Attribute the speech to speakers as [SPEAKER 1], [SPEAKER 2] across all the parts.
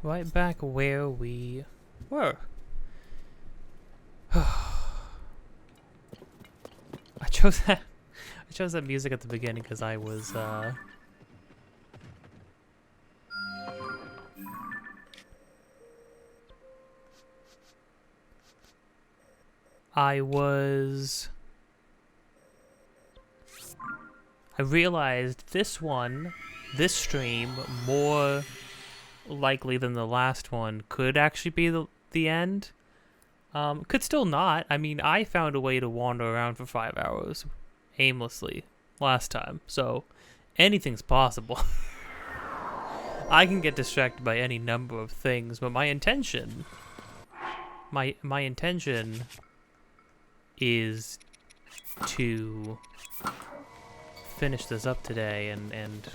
[SPEAKER 1] Right back where we were. I chose that music at the beginning because I was I realized this stream, more likely than the last one, could actually be the end. Could still not. I mean, I found a way to wander around for 5 hours aimlessly last time, so anything's possible. I can get distracted by any number of things, but my intention is to finish this up today, and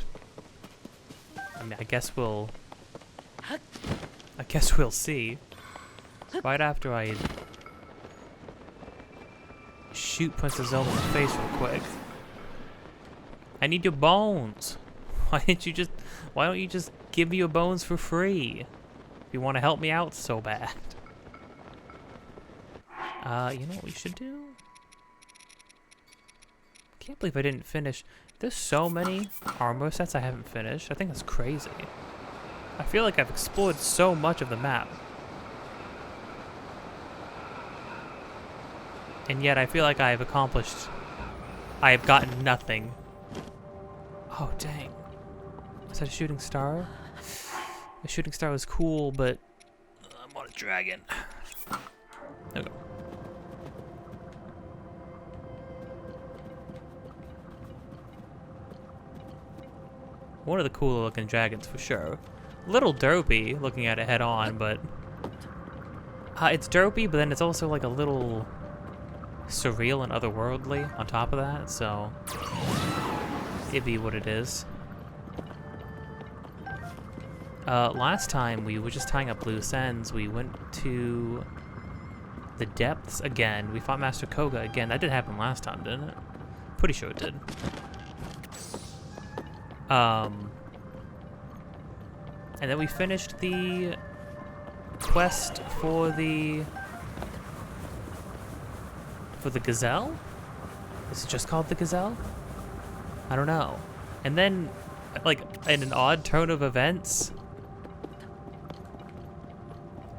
[SPEAKER 1] I mean, I guess we'll see. Right after I shoot Princess Zelda in the face real quick. I need your bones. Why don't you just give me your bones for free? If you want to help me out so bad. You know what we should do? Can't believe I didn't finish. There's so many armor sets I haven't finished. I think that's crazy. I feel like I've explored so much of the map. And yet I feel like I have gotten nothing. Oh, dang. Is that a shooting star? The shooting star was cool, but I'm on a dragon. There we go. One of the cooler looking dragons for sure. A little dopey looking at it head on, but it's dopey, but then it's also like a little surreal and otherworldly on top of that, so it'd be what it is. Last time we were just tying up loose ends. We went to the depths again. We fought Master Koga again. That did happen last time, didn't it? Pretty sure it did. And then we finished the quest for the gazelle? Is it just called the gazelle? I don't know. And then, like, in an odd turn of events,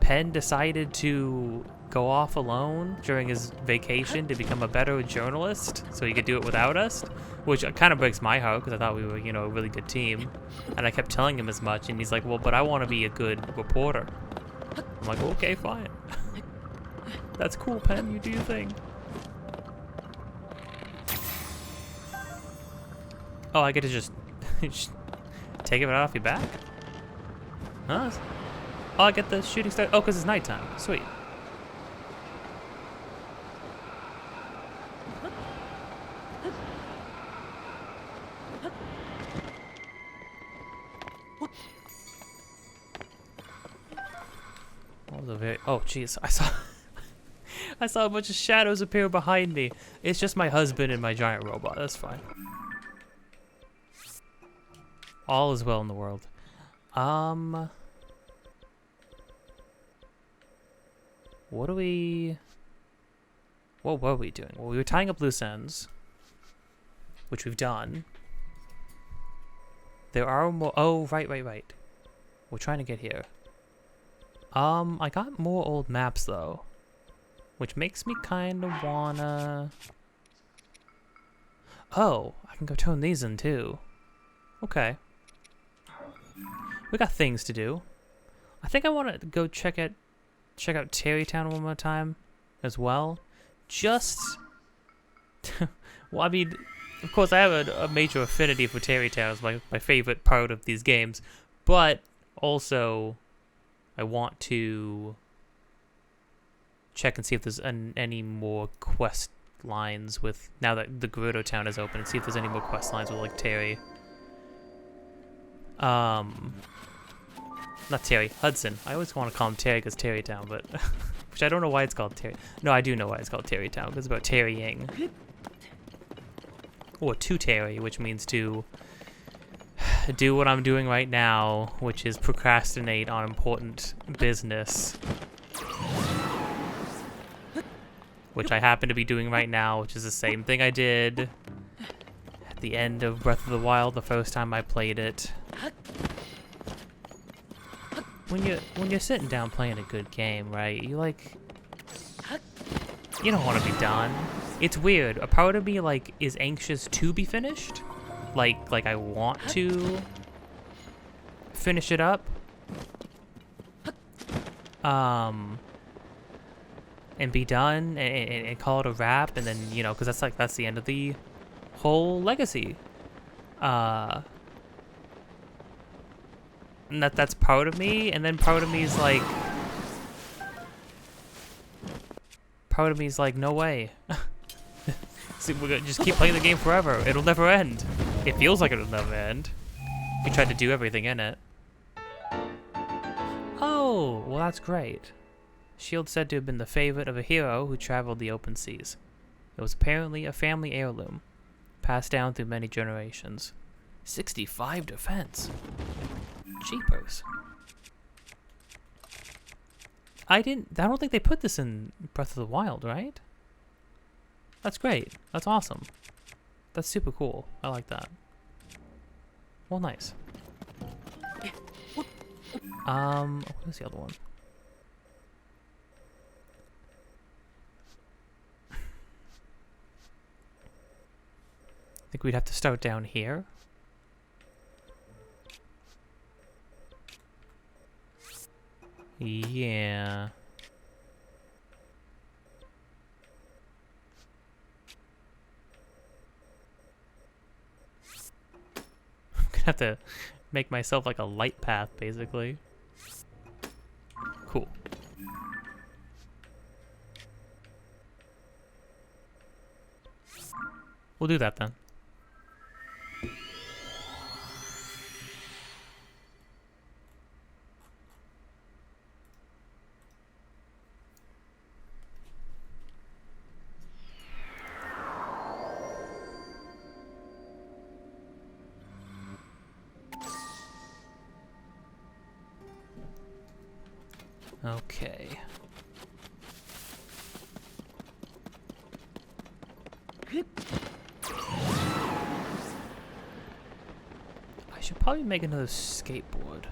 [SPEAKER 1] Penn decided to go off alone during his vacation to become a better journalist so he could do it without us, which kind of breaks my heart because I thought we were, you know, a really good team. And I kept telling him as much, and he's like, well, but I want to be a good reporter. I'm like, okay, fine. That's cool, Penn, you do your thing. Oh, I get to just take it right off your back? Huh? Oh, I get the shooting star. Oh, because it's nighttime. Sweet. Oh, jeez. I saw a bunch of shadows appear behind me. It's just my husband and my giant robot. That's fine. All is well in the world. What were we doing? Well, we were tying up loose ends, which we've done. There are more. Oh, right. We're trying to get here. I got more old maps though, which makes me kind of wanna. Oh, I can go turn these in too. Okay. We got things to do. I think I want to go check out Terrytown one more time as well. Just well, I mean, of course I have a major affinity for Terrytown. It's my favorite part of these games, but also I want to check and see if there's any more quest lines with, now that the Gerudo Town is open, and see if there's any more quest lines with like Terry. Not Terry, Hudson. I always want to call him Terry because Terrytown, but which I don't know why it's called Terry. No, I do know why it's called Terrytown, because it's about tarrying. Or to tarry, which means to do what I'm doing right now, which is procrastinate on important business. Which I happen to be doing right now, which is the same thing I did at the end of Breath of the Wild the first time I played it. When you're sitting down playing a good game, right? You don't want to be done. It's weird. A part of me is anxious to be finished. Like I want to finish it up. And be done and call it a wrap, and then, because that's the end of the whole legacy. And that's part of me, and then part of me is no way. See, we're gonna just keep playing the game forever. It'll never end. It feels like it'll never end. We tried to do everything in it. Oh, well, that's great. Shield said to have been the favorite of a hero who traveled the open seas. It was apparently a family heirloom, passed down through many generations. 65 defense. Jeepers. I don't think they put this in Breath of the Wild, right? That's great. That's awesome. That's super cool. I like that. Well, nice. What was the other one? I think we'd have to start down here. Yeah. I'm gonna have to make myself like a light path, basically. Cool. We'll do that then. Okay. I should probably make another skateboard.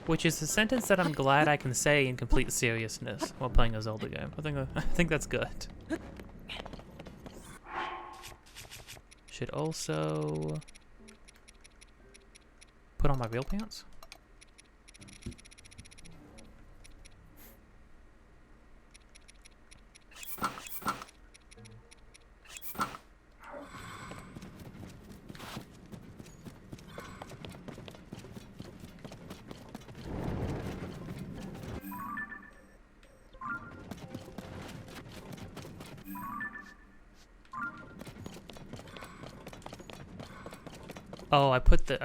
[SPEAKER 1] Which is a sentence that I'm glad I can say in complete seriousness while playing a Zelda game. I think that's good. Should also put on my real pants. Oh, I put the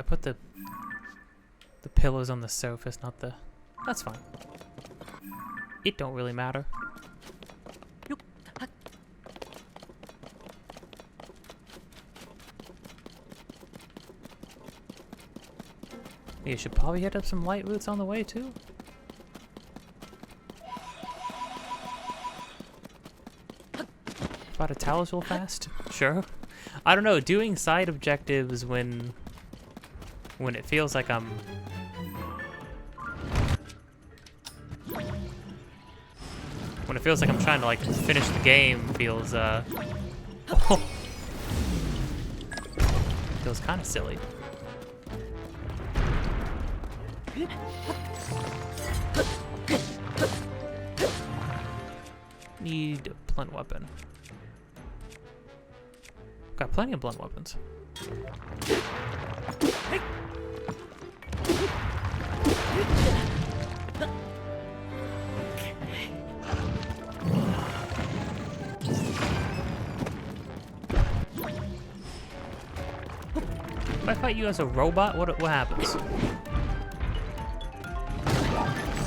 [SPEAKER 1] pillows on the surface, not the... That's fine. It don't really matter. You should probably hit up some light roots on the way, too. About a towels real fast? Sure. I don't know, doing side objectives when it feels like I'm... When it feels like I'm trying to, like, finish the game feels, feels kind of silly. Need a blunt weapon. Got plenty of blunt weapons. Hey. If I fight you as a robot, what happens?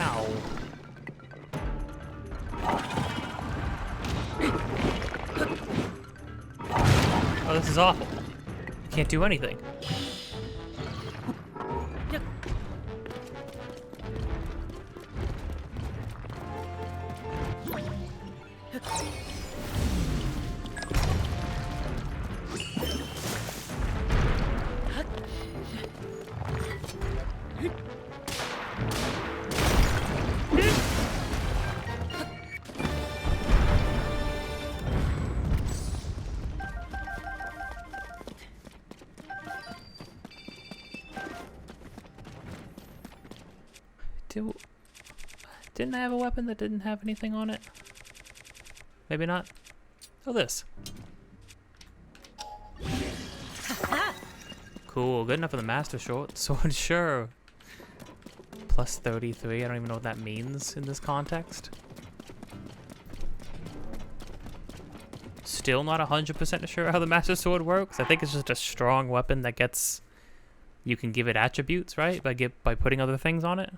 [SPEAKER 1] Ow. Oh, this is awful. Can't do anything. Didn't I have a weapon that didn't have anything on it? Maybe not. Oh, this. Cool, good enough for the Master Sword, sure. Plus 33, I don't even know what that means in this context. Still not 100% sure how the Master Sword works. I think it's just a strong weapon that gets... You can give it attributes, right? By putting other things on it.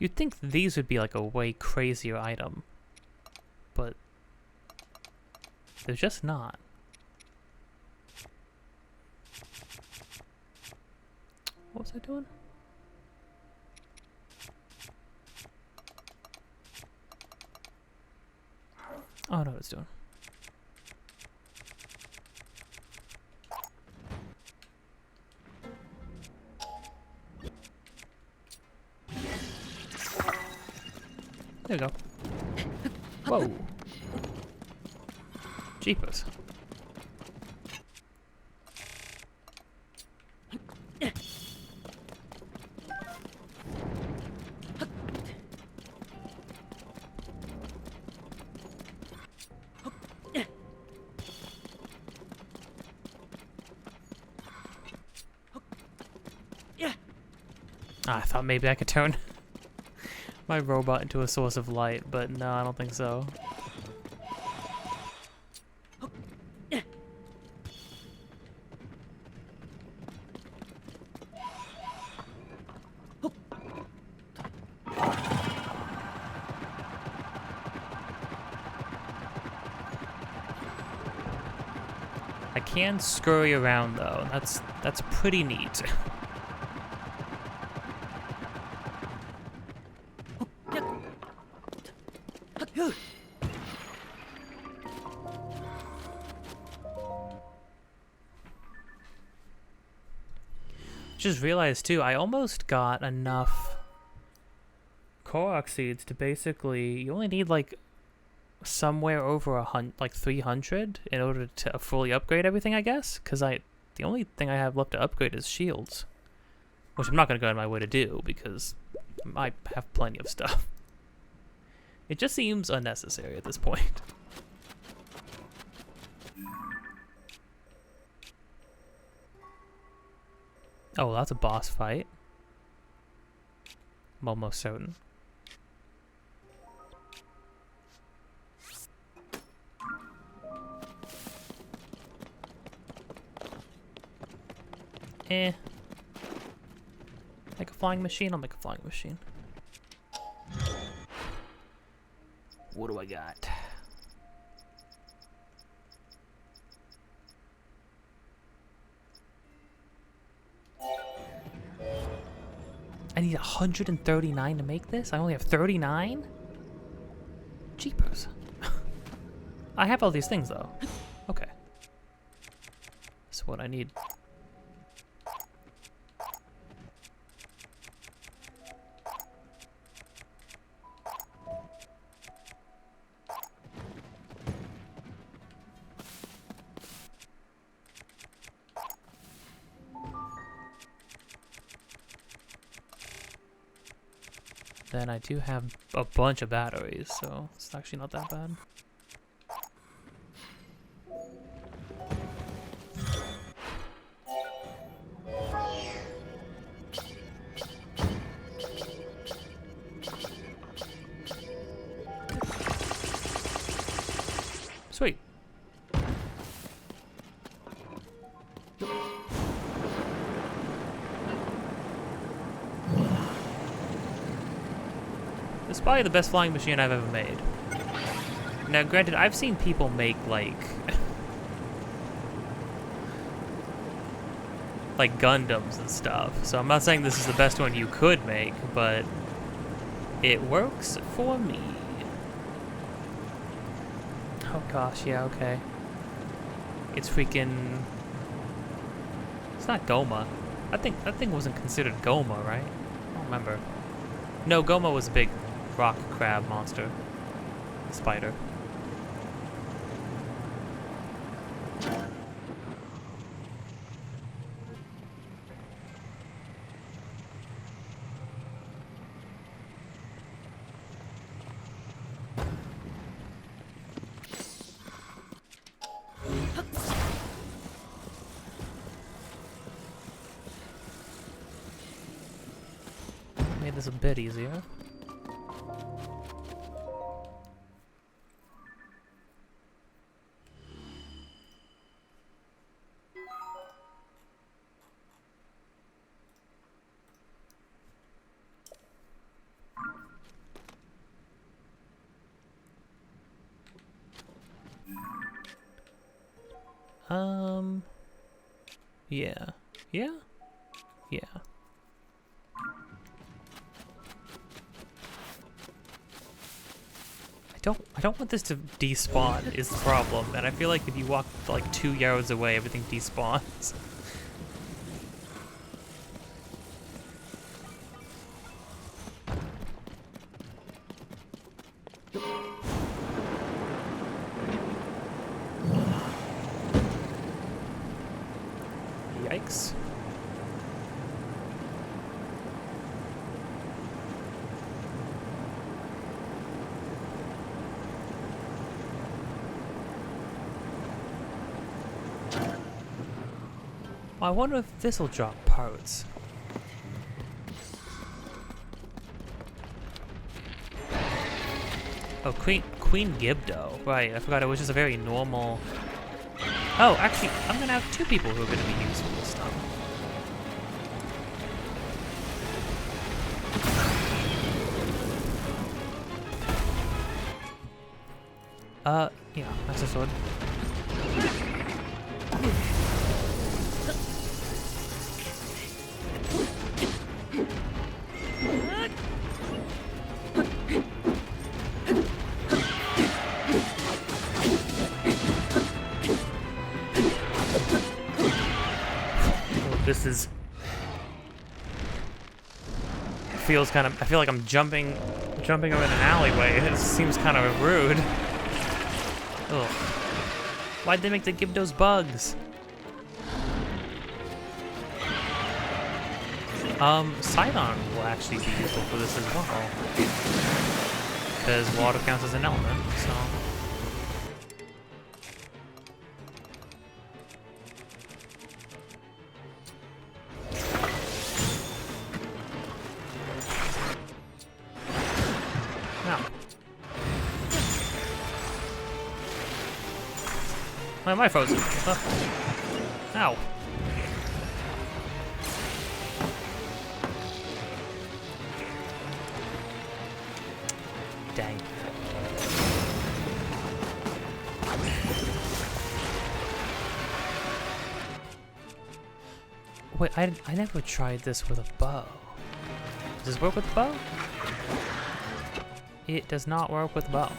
[SPEAKER 1] You'd think these would be like a way crazier item, but they're just not. What was I doing? Oh, I know what it's doing. There we go. Whoa. Jeepers. I thought maybe I could turn my robot into a source of light, but no, I don't think so. I can scurry around though, and that's pretty neat. Just realized too, I almost got enough Korok seeds to basically, you only need like somewhere over 300 in order to fully upgrade everything, I guess, because the only thing I have left to upgrade is shields, which I'm not going to go out of my way to do because I have plenty of stuff. It just seems unnecessary at this point. Oh, that's a boss fight. I'm almost certain. Make a flying machine? I'll make a flying machine. What do I got? I need 139 to make this? I only have 39? Jeepers. I have all these things though. Okay. That's what I need. Then I do have a bunch of batteries, so it's actually not that bad. Sweet. It's probably the best flying machine I've ever made. Now, granted, I've seen people make, like... like Gundams and stuff, so I'm not saying this is the best one you could make, but it works for me. Oh gosh, yeah, okay. It's freaking... It's not Goma. I think that thing wasn't considered Goma, right? I don't remember. No, Goma was a big rock crab monster. Spider. Made this a bit easier. Yeah. Yeah? Yeah. I don't want this to despawn is the problem, and I feel like if you walk like 2 yards away, everything despawns. Yikes. I wonder if this'll drop parts. Oh, Queen Gibdo. Right, I forgot it was just a very normal... Oh, actually, I'm gonna have 2 people who are gonna be useful this time. Yeah, that's a sword. This is... feels kind of... I feel like I'm jumping over in an alleyway. It seems kind of rude. Ugh. Why'd they make the Gibdos bugs? Sidon will actually be useful for this as well. Because water counts as an element, so... Why am I frozen? Ow. Dang. Wait, I never tried this with a bow. Does this work with a bow? It does not work with a bow.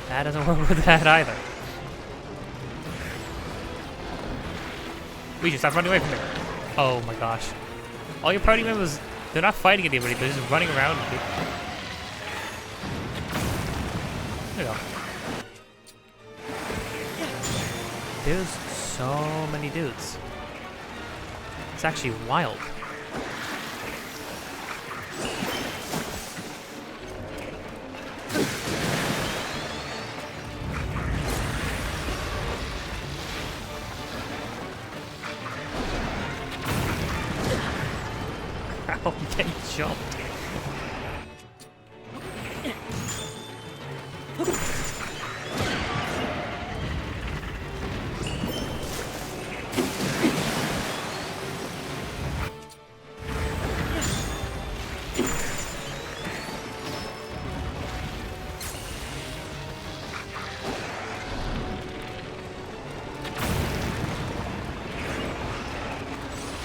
[SPEAKER 1] That doesn't work with that either. We just stop running away from it. Oh my gosh. All your party members, they're not fighting anybody, they're just running around with you. There you go. There's so many dudes. It's actually wild. Oh, I'm getting jumped.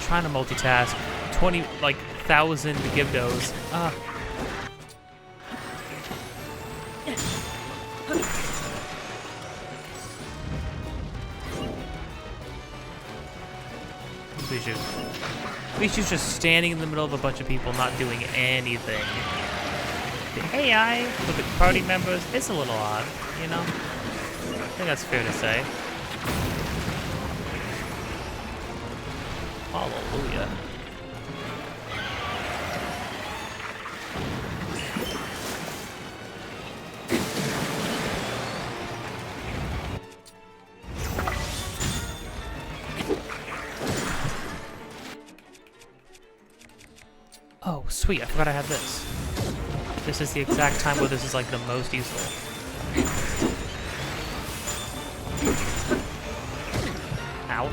[SPEAKER 1] trying to multitask. 20, like, 1,000 Gibdos. Bishu's just standing in the middle of a bunch of people not doing anything. The AI with the party members is a little odd, you know? I think that's fair to say. Hallelujah. Oh, sweet, I forgot I had this. This is the exact time where this is like the most useful. Ow.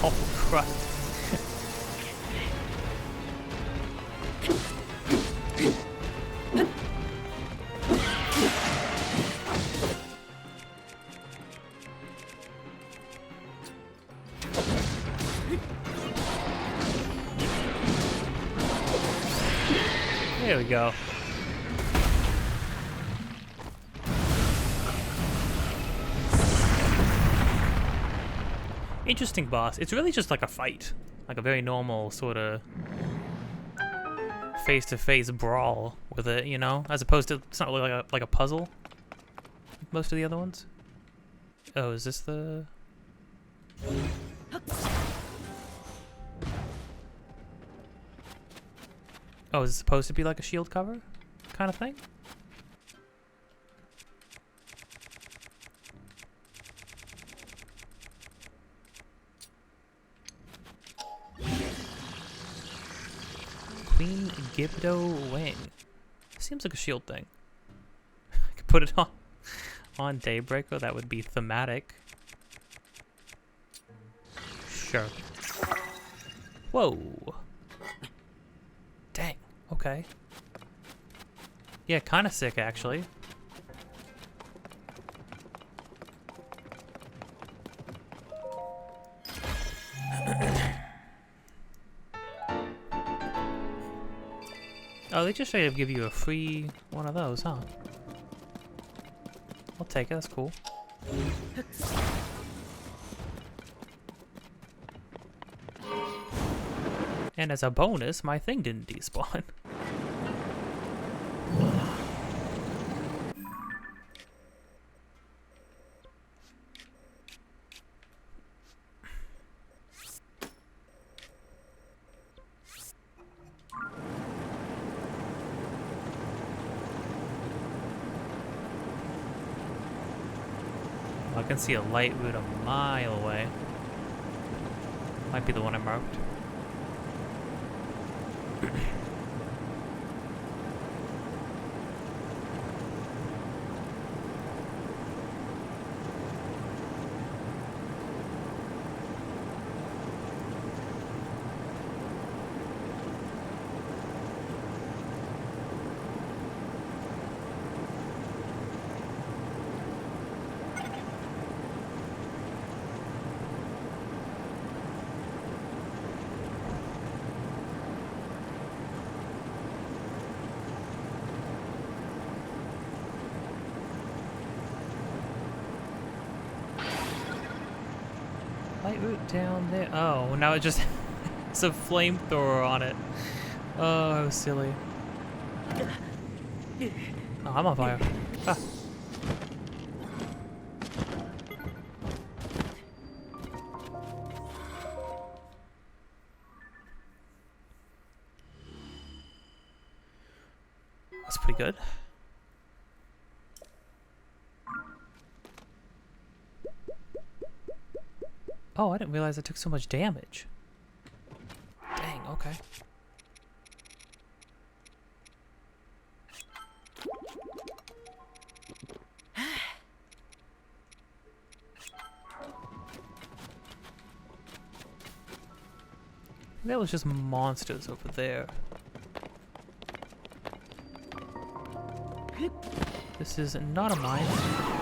[SPEAKER 1] Oh, crap. There we go. Interesting boss. It's really just like a fight. Like a very normal sort of face-to-face brawl with it, you know? As opposed to, it's not really like a puzzle. Like most of the other ones. Oh, is this the... Oh, is it supposed to be like a shield cover kind of thing? Queen Gibdo Wing. Seems like a shield thing. I could put it on Daybreaker. That would be thematic. Sure. Whoa. Dang. Okay. Yeah, kind of sick actually. Oh, they just straight up give you a free one of those, huh? I'll take it, that's cool. And as a bonus, my thing didn't despawn. I can see a light route a mile away. Might be the one I marked. Light route down there. Oh, now it just has a flamethrower on it. Oh, how silly. Oh, I'm on fire. Ah. That's pretty good. Oh, I didn't realize I took so much damage. Dang, okay. That was just monsters over there. This is not a mine.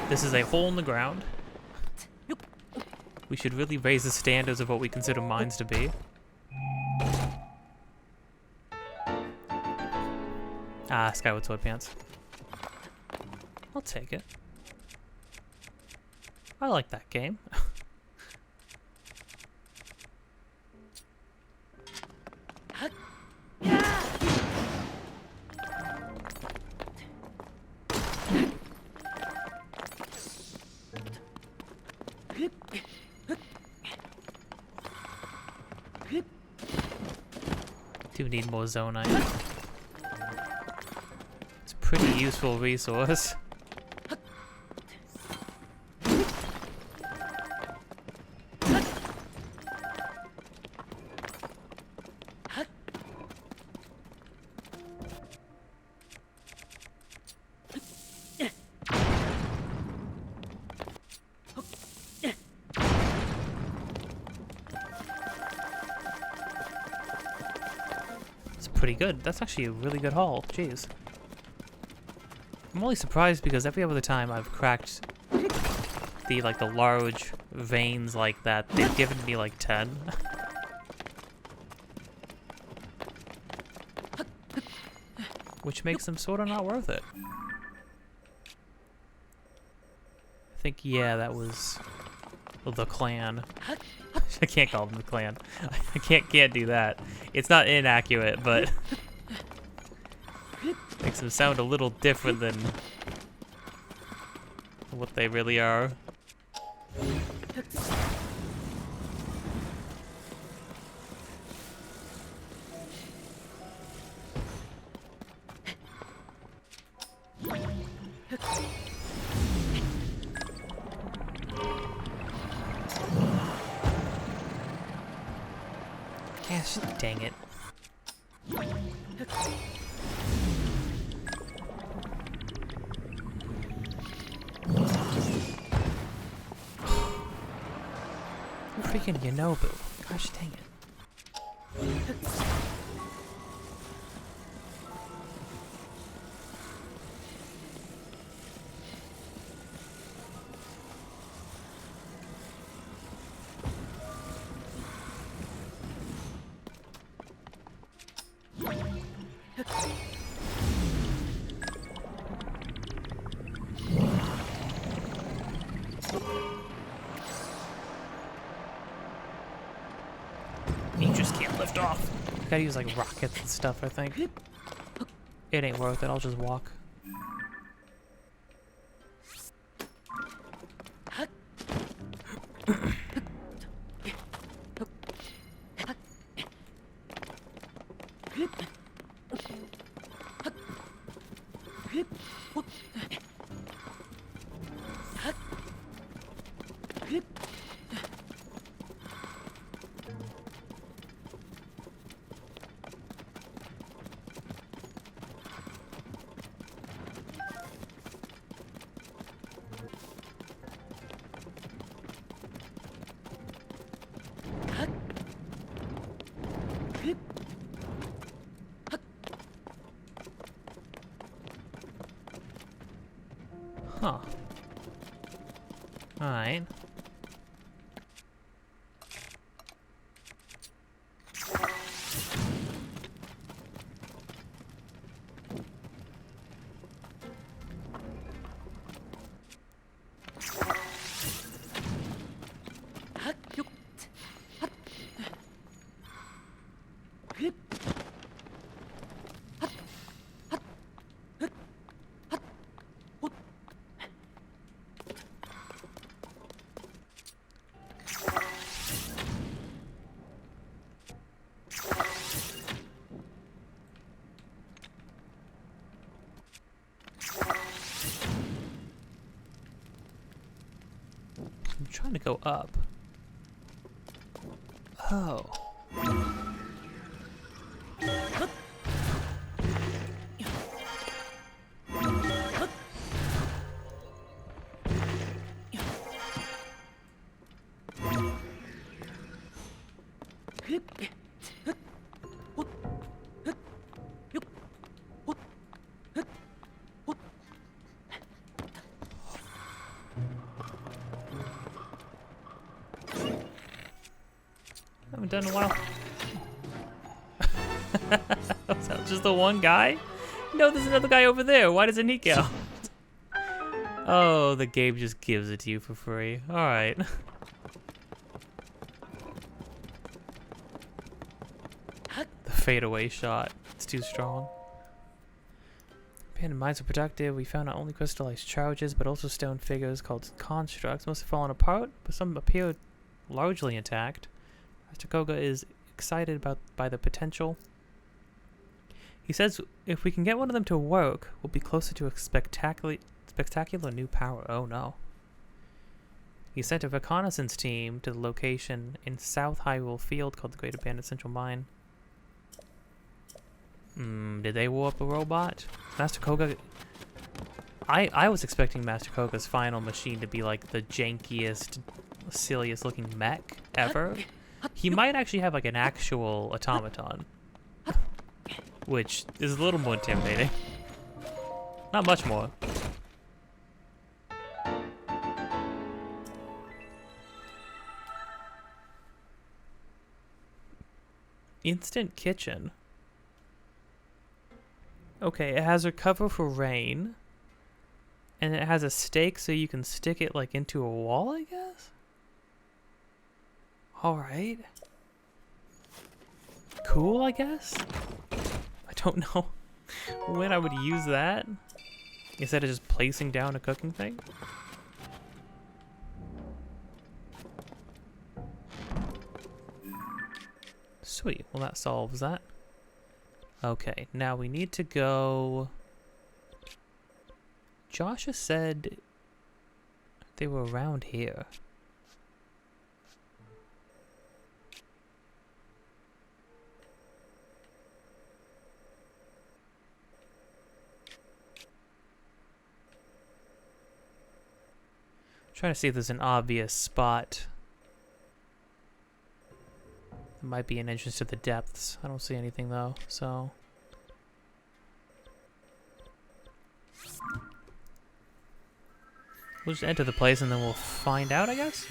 [SPEAKER 1] This is a hole in the ground. We should really raise the standards of what we consider mines to be. Ah, Skyward Sword Pants. I'll take it. I like that game. Do need more zonite. It's a pretty useful resource. Pretty good. That's actually a really good haul. Jeez. I'm only surprised because every other time I've cracked the large veins like that, they've given me like 10. Which makes them sort of not worth it. I think, yeah, that was the clan. I can't call them the clan. I can't do that. It's not inaccurate, but makes them sound a little different than what they really are. Gosh, dang it. Freaking Yonobu. Gosh dang it. You just can't lift off. Gotta use like rockets and stuff, I think. It ain't worth it, I'll just walk. Huh. Alright. I'm trying to go up. Oh. done in a while. Was that just the one guy? No, there's another guy over there. Why doesn't he count? Oh, the game just gives it to you for free. Alright. The fadeaway shot. It's too strong. Abandoned mines are productive. We found not only crystallized charges, but also stone figures called constructs. Most have fallen apart, but some appear largely intact. Mr. Koga is excited by the potential. He says if we can get one of them to work, we'll be closer to a spectacular new power. Oh no. He sent a reconnaissance team to the location in South Hyrule Field called the Great Abandoned Central Mine. Did they warp a robot? Master Koga... I was expecting Master Koga's final machine to be like the jankiest, silliest looking mech ever. He might actually have like an actual automaton. Which is a little more intimidating. Not much more. Instant kitchen. Okay, it has a cover for rain. And it has a stake so you can stick it like into a wall, I guess? Alright. Cool, I guess? I don't know when I would use that. Instead of just placing down a cooking thing. Sweet, well that solves that. Okay, now we need to go... Josh has said they were around here. Trying to see if there's an obvious spot. There might be an entrance to the depths. I don't see anything though, so... We'll just enter the place and then we'll find out, I guess?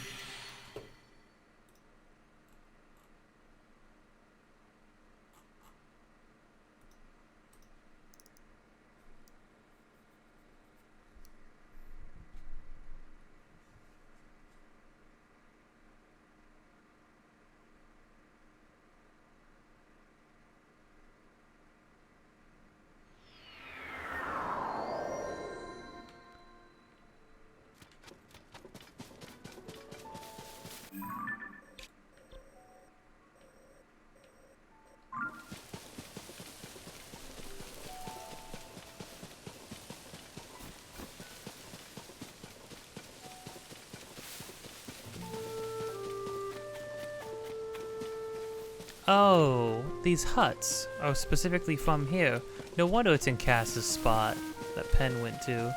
[SPEAKER 1] Oh, these huts are specifically from here. No wonder it's in Cass's spot that Pen went to.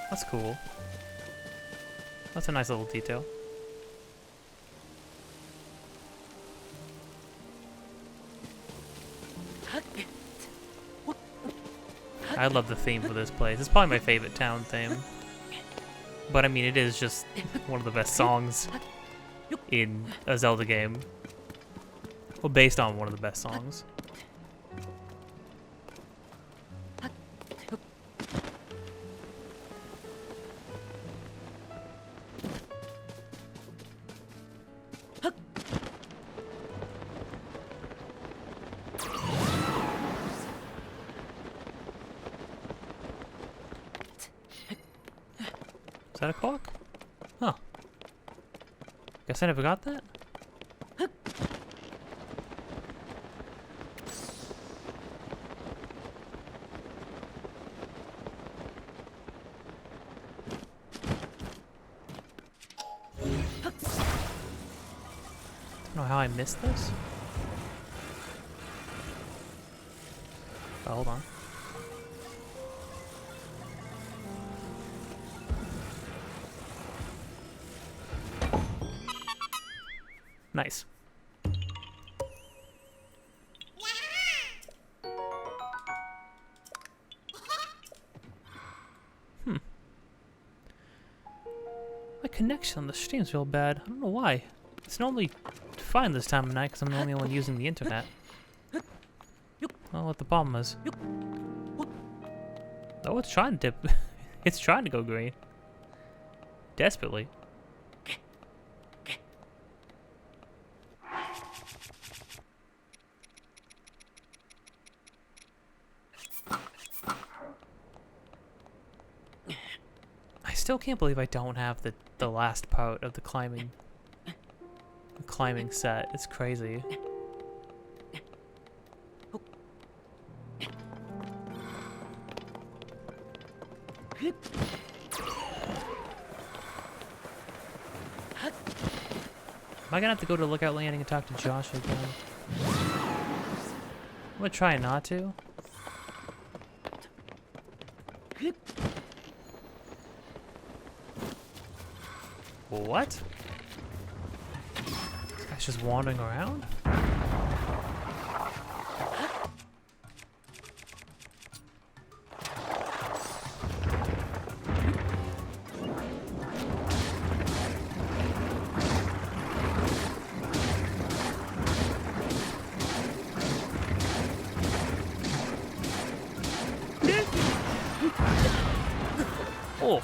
[SPEAKER 1] That's cool. That's a nice little detail. I love the theme for this place. It's probably my favorite town theme. But I mean, it is just one of the best songs in a Zelda game. Well, based on one of the best songs. Is that a clock? Huh. Guess I never got that? How I missed this? Oh, hold on. Nice. My connection on the stream's real bad. I don't know why. It's normally fine this time of night because I'm the only one using the internet. Oh, what the problem is. Oh, it's trying to dip. It's trying to go green. Desperately. I still can't believe I don't have the last part of the climbing set. It's crazy. Am I gonna have to go to Lookout Landing and talk to Josh again? I'm gonna try not to. What? This guy's just wandering around? Oh.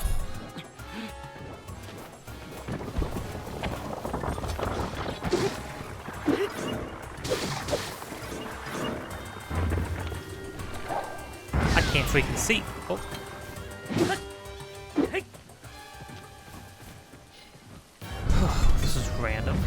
[SPEAKER 1] I can't freaking see. Oh. This is random.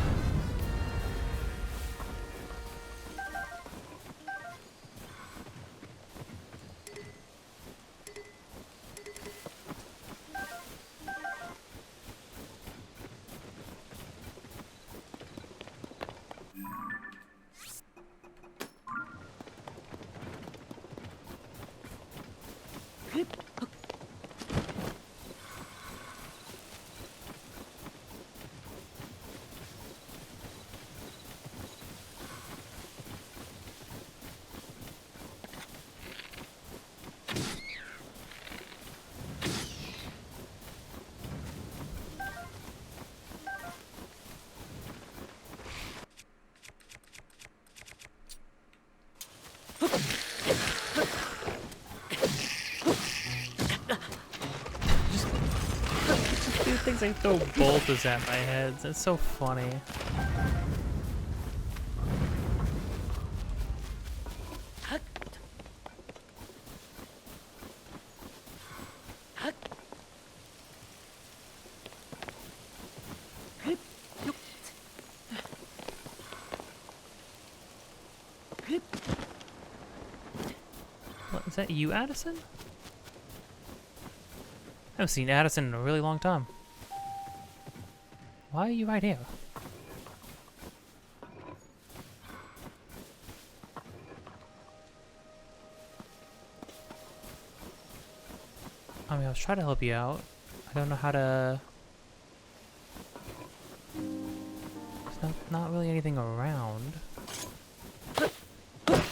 [SPEAKER 1] Things like throw boulders at my head. It's so funny. What, is that you, Addison? I haven't seen Addison in a really long time. Why are you right here? I mean, I was trying to help you out. I don't know how to... There's not really anything around. Other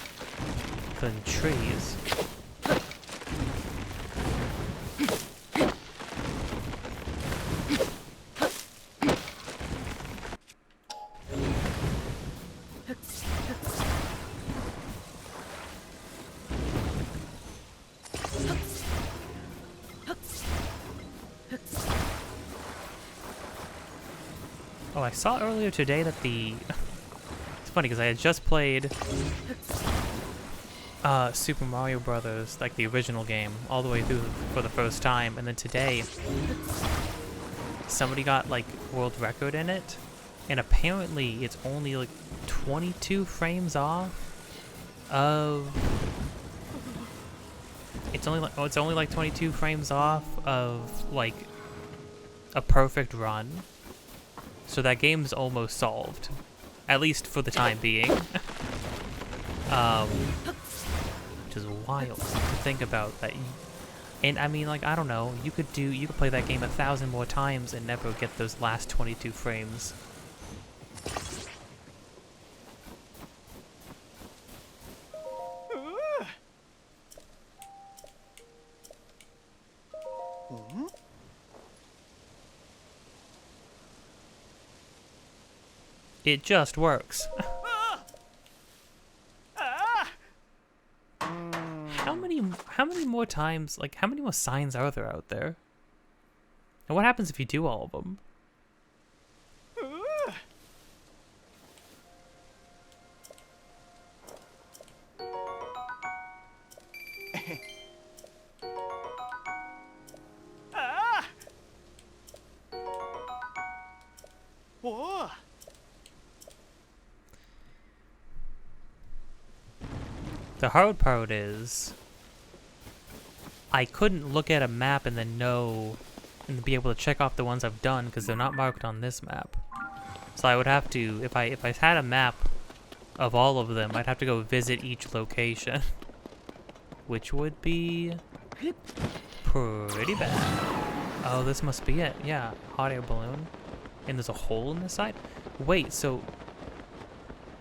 [SPEAKER 1] than trees. Oh, I saw earlier today that the... It's funny because I had just played Super Mario Brothers, like the original game, all the way through for the first time, and then today somebody got like world record in it, and apparently it's only like 22 frames off of... It's only like 22 frames off of like a perfect run. So that game's almost solved, at least for the time being. Which is wild to think about that. And I mean, like, I don't know, you could play that game 1,000 more times and never get those last 22 frames. It just works. How many more times, like, how many more signs are there out there? And what happens if you do all of them? The hard part is I couldn't look at a map and then know and be able to check off the ones I've done because they're not marked on this map. So I would have to, if I had a map of all of them, I'd have to go visit each location, which would be pretty bad. Oh, this must be it. Yeah, hot air balloon. And there's a hole in the side? Wait, so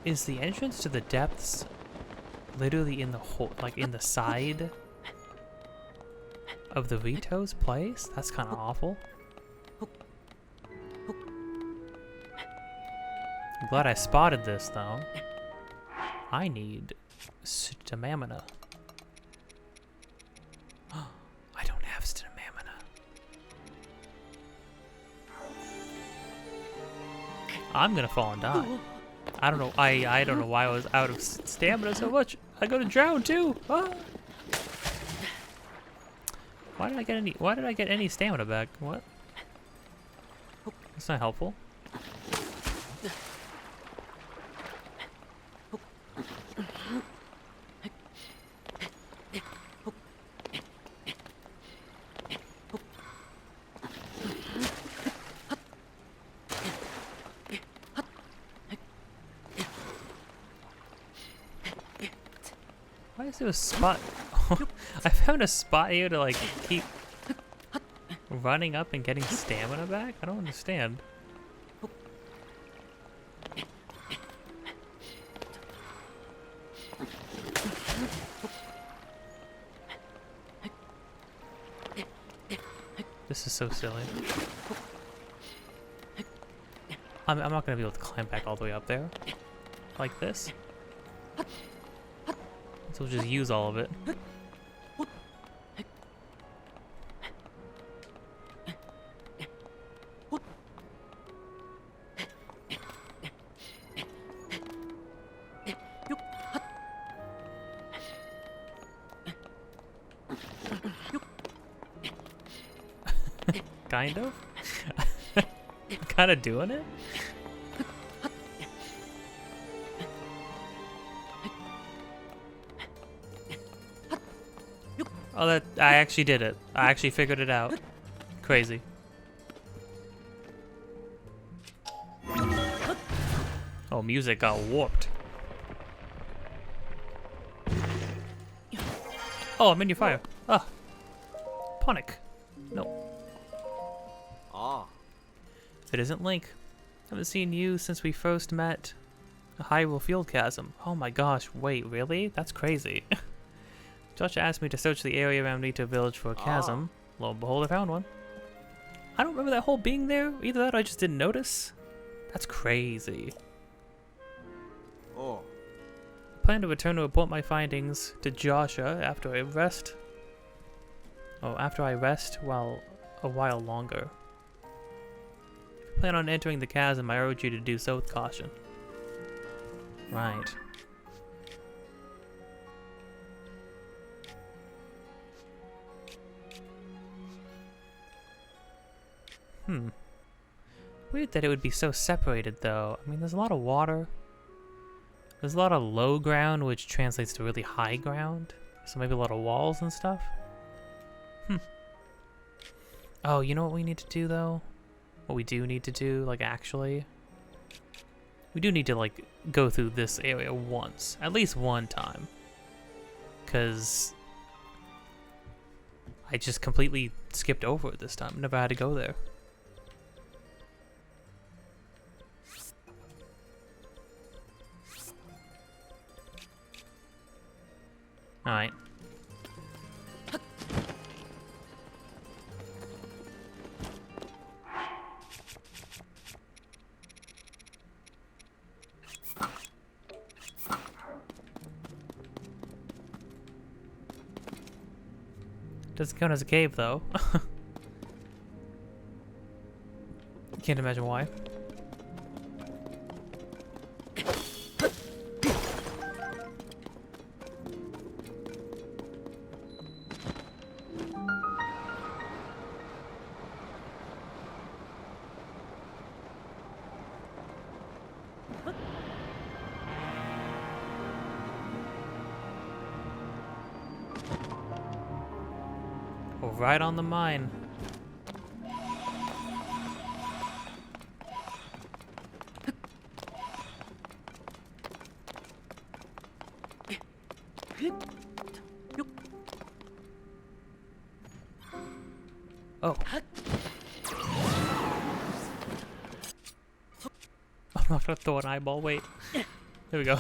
[SPEAKER 1] is the entrance to the depths literally in the hole, like in the side of the Vito's place? That's kind of awful. I'm glad I spotted this, though. I need stamina. I don't have stamina. I'm gonna fall and die. I don't know. I don't know why I was out of stamina so much. I go to drown too. Ah. Why did I get any stamina back? What? That's not helpful. Why is there a spot? I found a spot here to like keep running up and getting stamina back? I don't understand. This is so silly. I'm not gonna be able to climb back all the way up there like this. So we'll just use all of it. Kind of? Kind of doing it? Oh, I actually did it. I actually figured it out. Crazy. Oh, music got warped. Oh, I'm in your fire. Ah. Ponic. No.
[SPEAKER 2] Ah.
[SPEAKER 1] It isn't Link. Haven't seen you since we first met. A Hyrule Field Chasm. Oh my gosh, wait, really? That's crazy. Josh asked me to search the area around Nito Village for a chasm. Lo and behold, I found one. I don't remember that hole being there. Either that or I just didn't notice. That's crazy.
[SPEAKER 2] Oh.
[SPEAKER 1] I plan to return to report my findings to Joshua after I rest. Oh, after I rest a while longer. If you plan on entering the chasm, I urge you to do so with caution. Right. Weird that it would be so separated, though. I mean, there's a lot of water. There's a lot of low ground, which translates to really high ground. So maybe a lot of walls and stuff. Oh, you know what we need to do, though? What we do need to do, like, actually? We do need to, like, go through this area once. At least one time. Because I just completely skipped over it this time. Never had to go there. Alright. Doesn't count as a cave, though. Can't imagine why. Oh, right on the mine. Oh. I'm not gonna throw an eyeball, wait. There we go.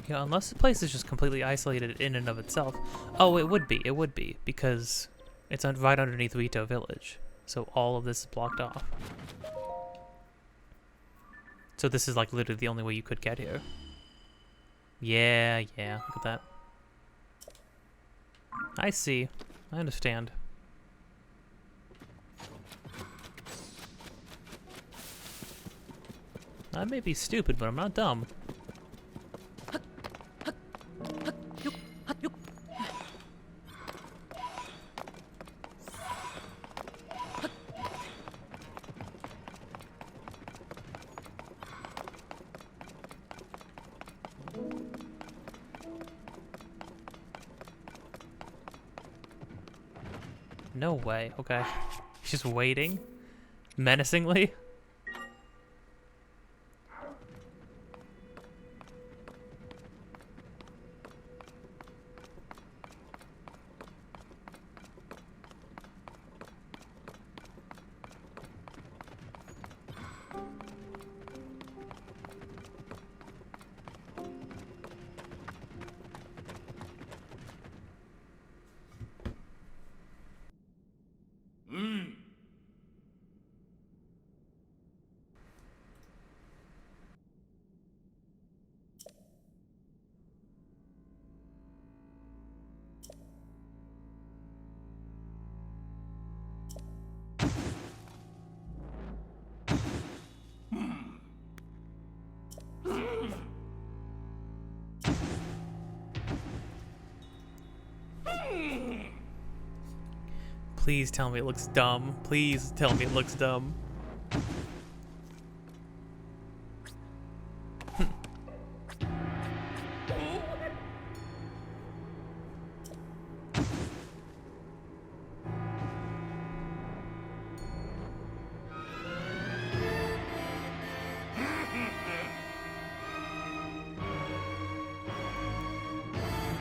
[SPEAKER 1] Yeah, unless the place is just completely isolated in and of itself. Oh, it would be, because it's right underneath Rito Village. So all of this is blocked off. So this is like literally the only way you could get here. Yeah, look at that. I see. I understand. I may be stupid, but I'm not dumb. No way. Okay. He's just waiting. Menacingly. Please tell me it looks dumb. Please tell me it looks dumb.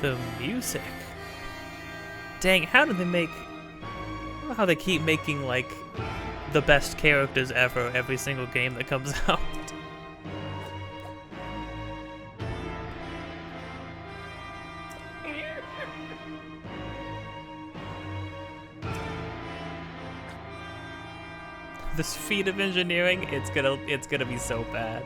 [SPEAKER 1] The music. Dang, how do they make... I don't know how they keep making, like, the best characters ever every single game that comes out. This feat of engineering, it's gonna be so bad.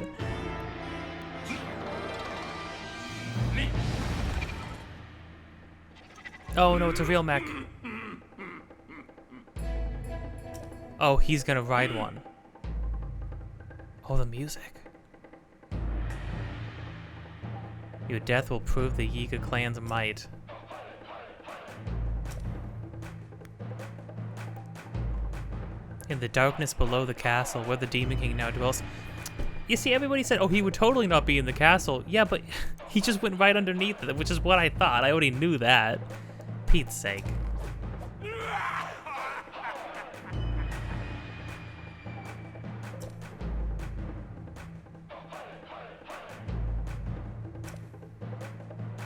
[SPEAKER 1] Oh no, it's a real mech. Oh, he's gonna ride one. Oh, the music. Your death will prove the Yiga clan's might. In the darkness below the castle, where the Demon King now dwells. You see, everybody said, oh, he would totally not be in the castle. Yeah, but he just went right underneath it, which is what I thought. I already knew that. Pete's sake.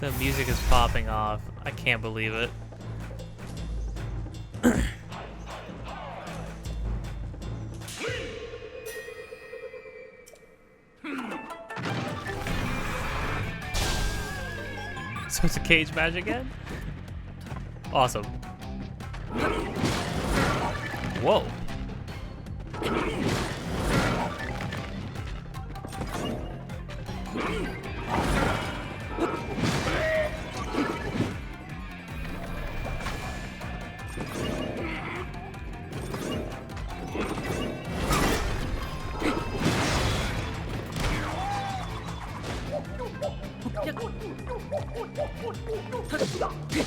[SPEAKER 1] The music is popping off. I can't believe it. So it's a cage match again? Awesome. Whoa.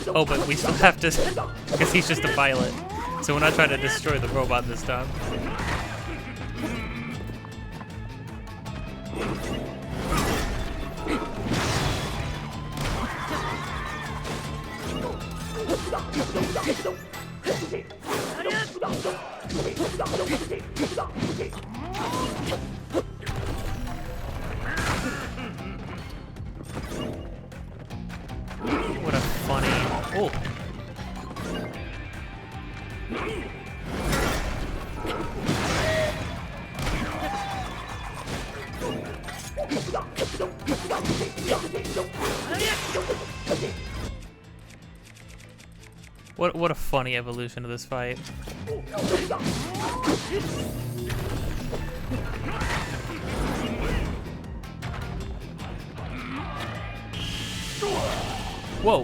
[SPEAKER 1] Oh, but we still have to, because he's just a pilot. So we're not trying to destroy the robot this time. What a funny... Oh! What a funny evolution of this fight. Whoa!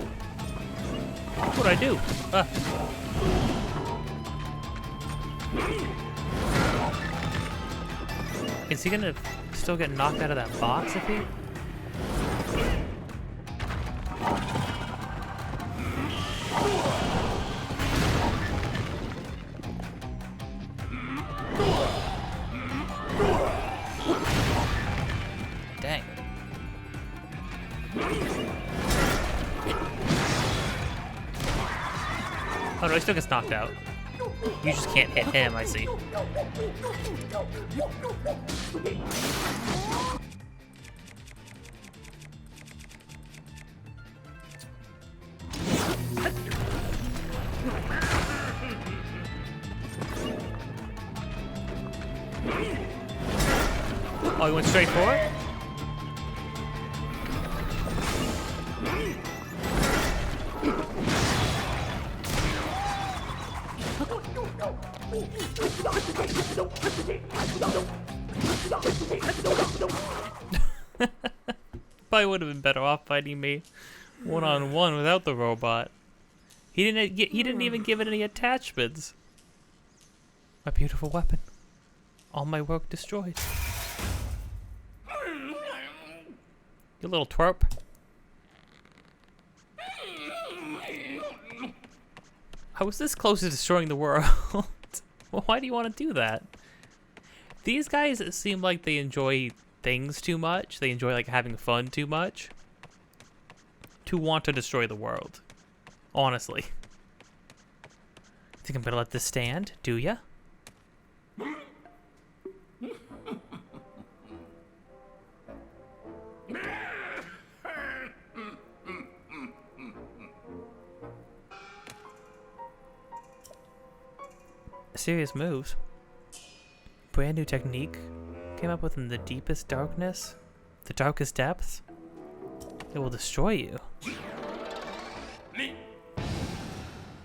[SPEAKER 1] What'd I do? Is he gonna still get knocked out of that box if he... Dang. Oh no, he still gets knocked out. You just can't hit him, I see. Oh, he went straight for it? Probably would have been better off fighting me one-on-one without the robot. He didn't even give it any attachments. My beautiful weapon. All my work destroyed. You little twerp. I was this close to destroying the world. Well, why do you want to do that? These guys seem like they enjoy things too much. They enjoy like having fun too much. To want to destroy the world. Honestly. Think I'm gonna let this stand? Do ya? Serious moves. Brand new technique. Came up with in the deepest darkness. The darkest depths. It will destroy you.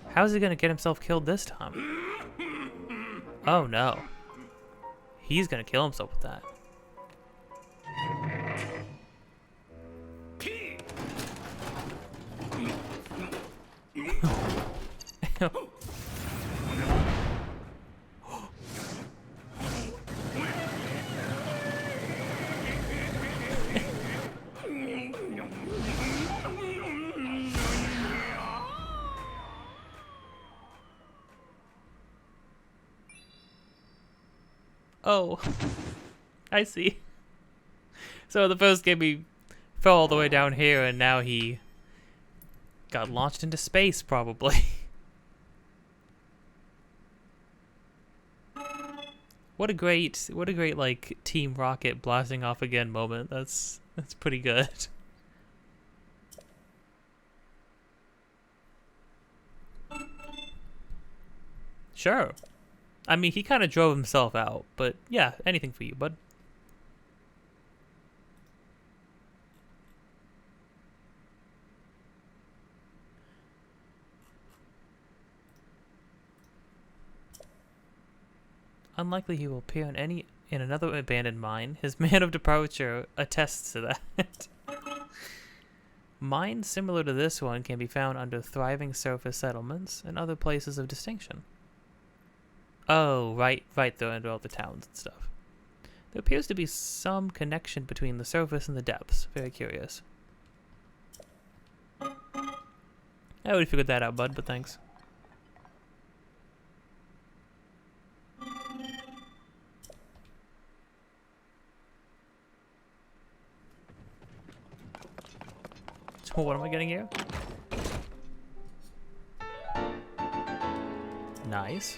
[SPEAKER 1] How's he gonna get himself killed this time? Oh no. He's gonna kill himself with that. Oh, I see. So the first game he fell all the way down here, and now he got launched into space, probably. What a great like Team Rocket blasting off again moment. That's pretty good. Sure. I mean, he kind of drove himself out, but yeah, anything for you, bud. Unlikely he will appear in another abandoned mine. His man of departure attests to that. Mines similar to this one can be found under thriving surface settlements and other places of distinction. Oh, right there under all the towns and stuff. There appears to be some connection between the surface and the depths. Very curious. I already figured that out, bud, but thanks. So what am I getting here? Nice.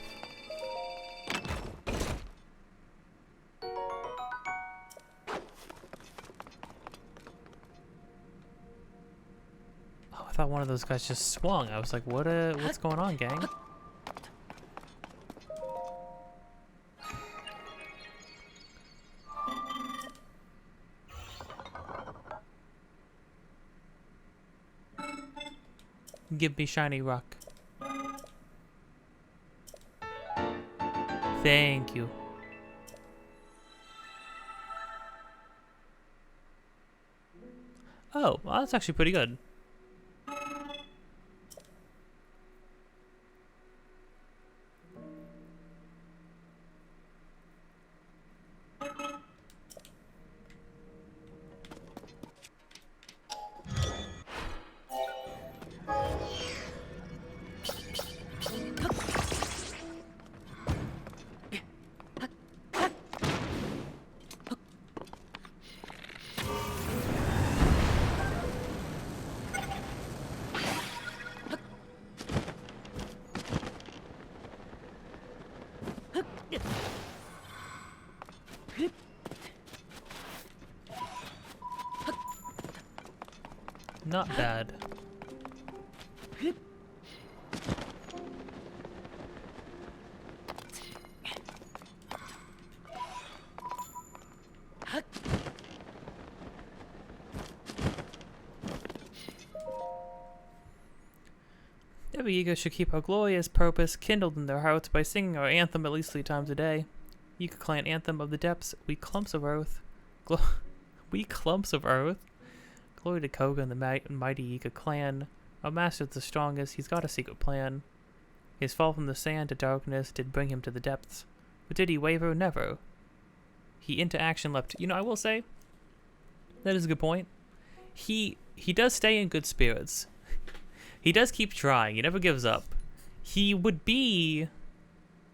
[SPEAKER 1] Oh, I thought one of those guys just swung. I was like, what's going on, gang? Give me shiny rock. Thank you. Oh, well, that's actually pretty good. Not bad. Every ego should keep our glorious purpose kindled in their hearts by singing our anthem at least 3 times a day. Ego Clan Anthem of the Depths, we clumps of earth. We clumps of earth. Glory to Koga and the mighty Ego Clan. Our master's the strongest, he's got a secret plan. His fall from the sand to darkness did bring him to the depths. But did he waver? Never. He into action leapt. You know, I will say, that is a good point. He does stay in good spirits. He does keep trying. He never gives up. He would be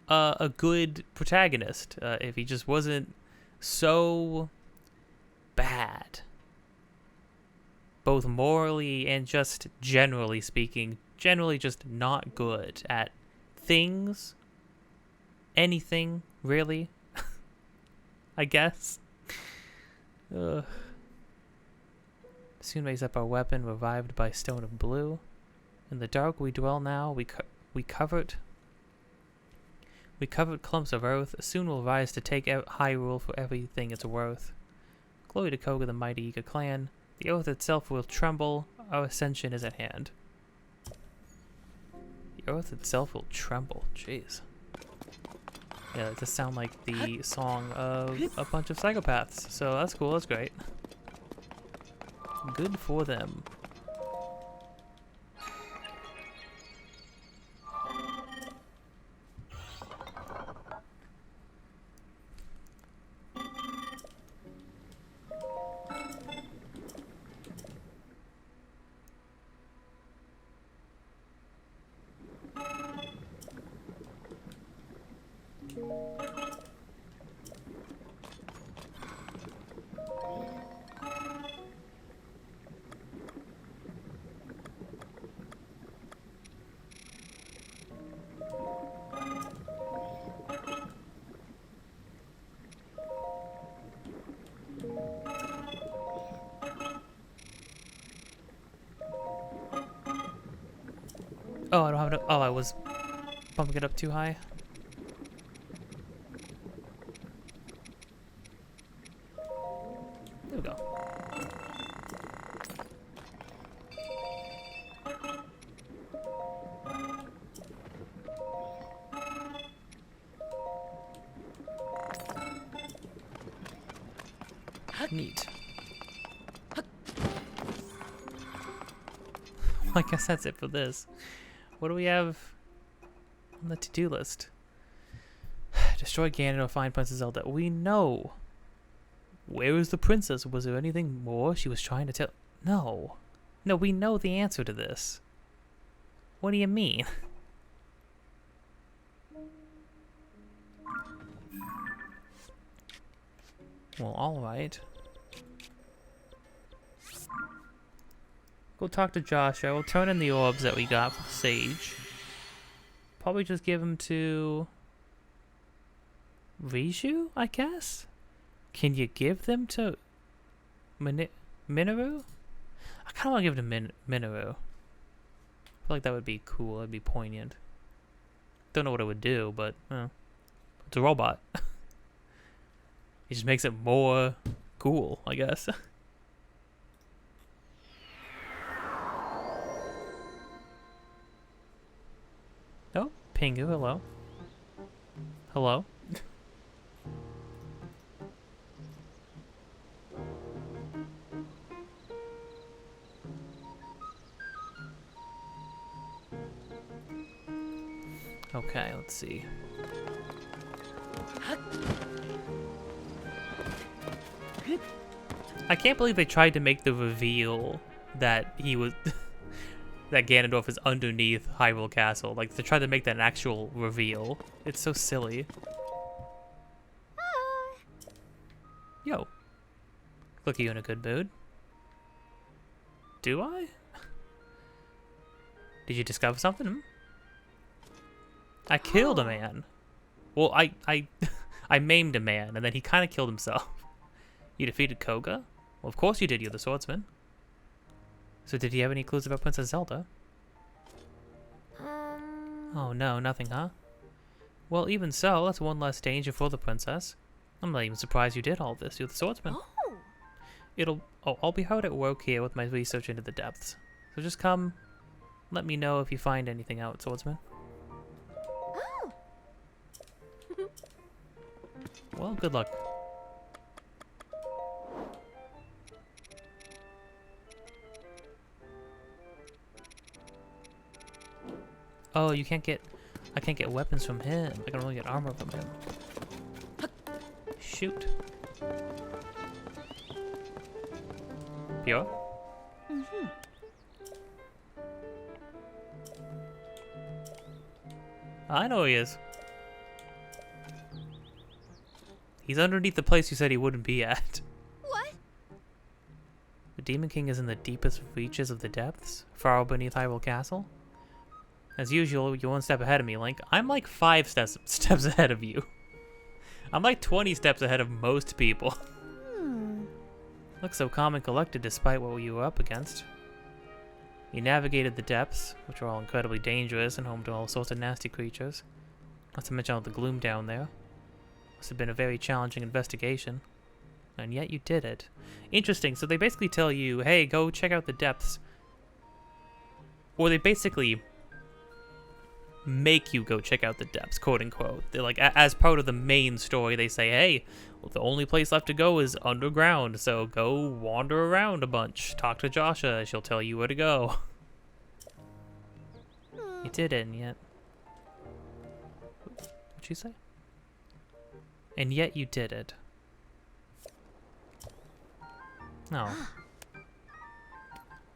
[SPEAKER 1] a good protagonist if he just wasn't so bad. Both morally and just generally speaking. Generally just not good at things. Anything, really. I guess. Ugh. Soon raise up our weapon, revived by stone of blue. In the dark we dwell now, we covered clumps of earth, soon will rise to take Hyrule for everything it's worth. Glory to Koga the mighty Ego Clan, the earth itself will tremble, our ascension is at hand. The earth itself will tremble, jeez. Yeah, that does sound like the song of a bunch of psychopaths, so that's cool, that's great. Good for them. Oh, I don't have enough. Oh, I was bumping it up too high. There we go. Neat. I guess that's it for this. What do we have on the to-do list? Destroy Ganon, find Princess Zelda. We know. Where is the princess? Was there anything more she was trying to tell? No. No, we know the answer to this. What do you mean? Well, alright. Go talk to Joshua. We'll turn in the orbs that we got from Sage. Probably just give them to Riju, I guess? Can you give them to Minoru? I kind of want to give it to Minoru. I feel like that would be cool. That'd be poignant. Don't know what it would do, but it's a robot. It just makes it more cool, I guess. Oh, Pingu, hello. Hello. Okay, let's see. I can't believe they tried to make the reveal that he was that Ganondorf is underneath Hyrule Castle. Like, they tried to make that an actual reveal. It's so silly. Yo. Look at you in a good mood. Do I? Did you discover something? Hmm? I killed a man. Well, I maimed a man, and then he kind of killed himself. You defeated Koga? Well, of course you did. You're the swordsman. So did he have any clues about Princess Zelda? Oh no, nothing, huh? Well, even so, that's one less danger for the princess. I'm not even surprised you did all this. You're the swordsman. I'll be hard at work here with my research into the depths. So just come, let me know if you find anything out, swordsman. Well, good luck. Oh, I can't get weapons from him. I can only get armor from him. Shoot. Pure? I know he is. He's underneath the place you said he wouldn't be at.
[SPEAKER 3] What?
[SPEAKER 1] The Demon King is in the deepest reaches of the depths, far beneath Hyrule Castle. As usual, you're one step ahead of me, Link. I'm like 5 steps ahead of you. I'm like 20 steps ahead of most people. Look so calm and collected despite what you were up against. You navigated the depths, which are all incredibly dangerous and home to all sorts of nasty creatures. Not to mention all the gloom down there. Must have been a very challenging investigation. And yet you did it. Interesting, so they basically tell you, hey, go check out the depths. Or they basically make you go check out the depths, quote unquote. They're like, as part of the main story, they say, hey, well, the only place left to go is underground, so go wander around a bunch. Talk to Joshua, she'll tell you where to go. You did it, and yet... What'd she say? And yet you did it. No.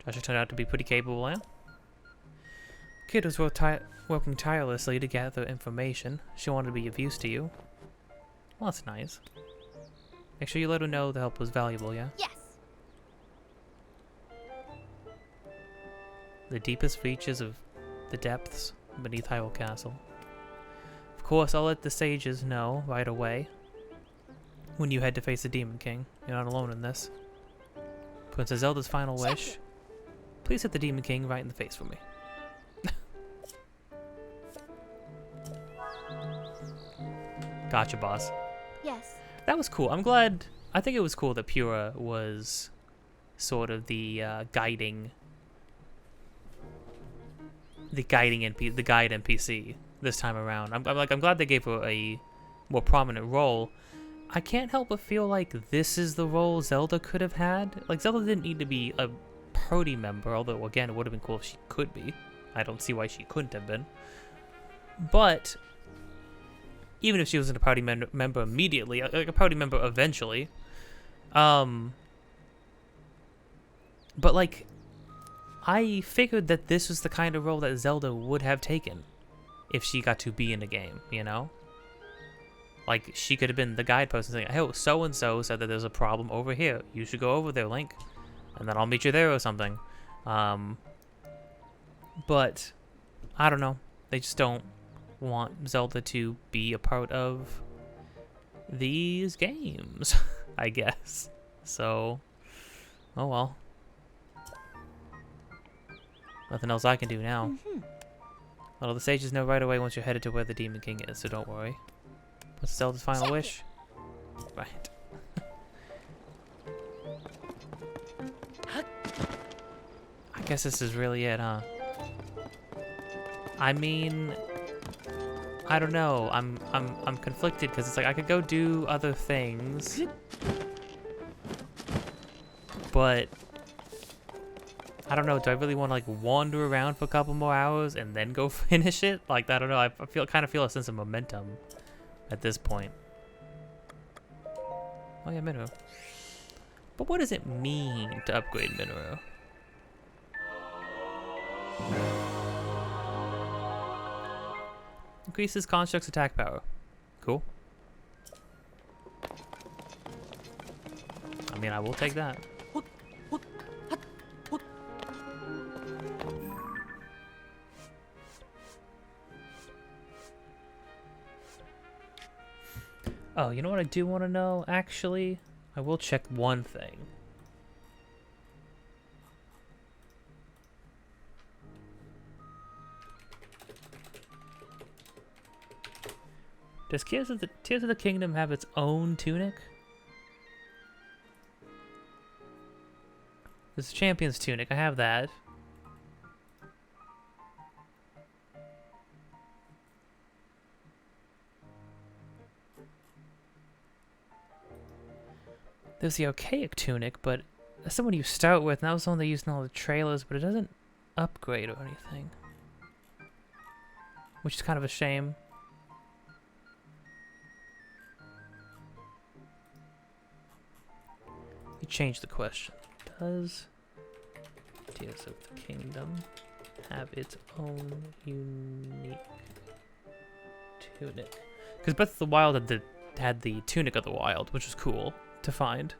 [SPEAKER 1] Joshua turned out to be pretty capable, eh? Kid was working tirelessly to gather information. She wanted to be of use to you. Well, that's nice. Make sure you let her know the help was valuable, yeah?
[SPEAKER 3] Yes.
[SPEAKER 1] The deepest reaches of the depths beneath Hyrule Castle. Of course, I'll let the sages know right away when you head to face the Demon King. You're not alone in this. Princess Zelda's final wish. Please hit the Demon King right in the face for me. Gotcha, boss.
[SPEAKER 3] Yes.
[SPEAKER 1] That was cool. I'm glad. I think it was cool that Pura was sort of the guide NPC this time around. I'm glad they gave her a more prominent role. I can't help but feel like this is the role Zelda could have had. Like, Zelda didn't need to be a party member, although again it would have been cool if she could be. I don't see why she couldn't have been. But even if she wasn't a party member immediately, like a party member eventually. But like, I figured that this was the kind of role that Zelda would have taken if she got to be in a game, you know? Like, she could have been the guidepost and saying, hey, so-and-so said that there's a problem over here. You should go over there, Link. And then I'll meet you there or something. But, I don't know. They just don't want Zelda to be a part of these games, I guess. So, oh well. Nothing else I can do now. Well, the sages know right away once you're headed to where the Demon King is, so don't worry. What's Zelda's final wish? Right. I guess this is really it, huh? I mean, I don't know. I'm conflicted because it's like I could go do other things, but I don't know. Do I really want to like wander around for a couple more hours and then go finish it? Like, I don't know. I kind of feel a sense of momentum at this point. Oh yeah, Mineru. But what does it mean to upgrade Mineru? Increases construct's attack power. Cool. I mean, I will take that. Oh, you know what I do want to know, actually? I will check one thing. Does Tears of the Kingdom have its own tunic? There's a Champion's tunic, I have that. There's the Archaic tunic, but that's the one you start with, and that was the one they used in all the trailers, but it doesn't upgrade or anything. Which is kind of a shame. You change the question. Does Tears of the Kingdom have its own unique tunic? Because Breath of the Wild had the Tunic of the Wild, which was cool to find.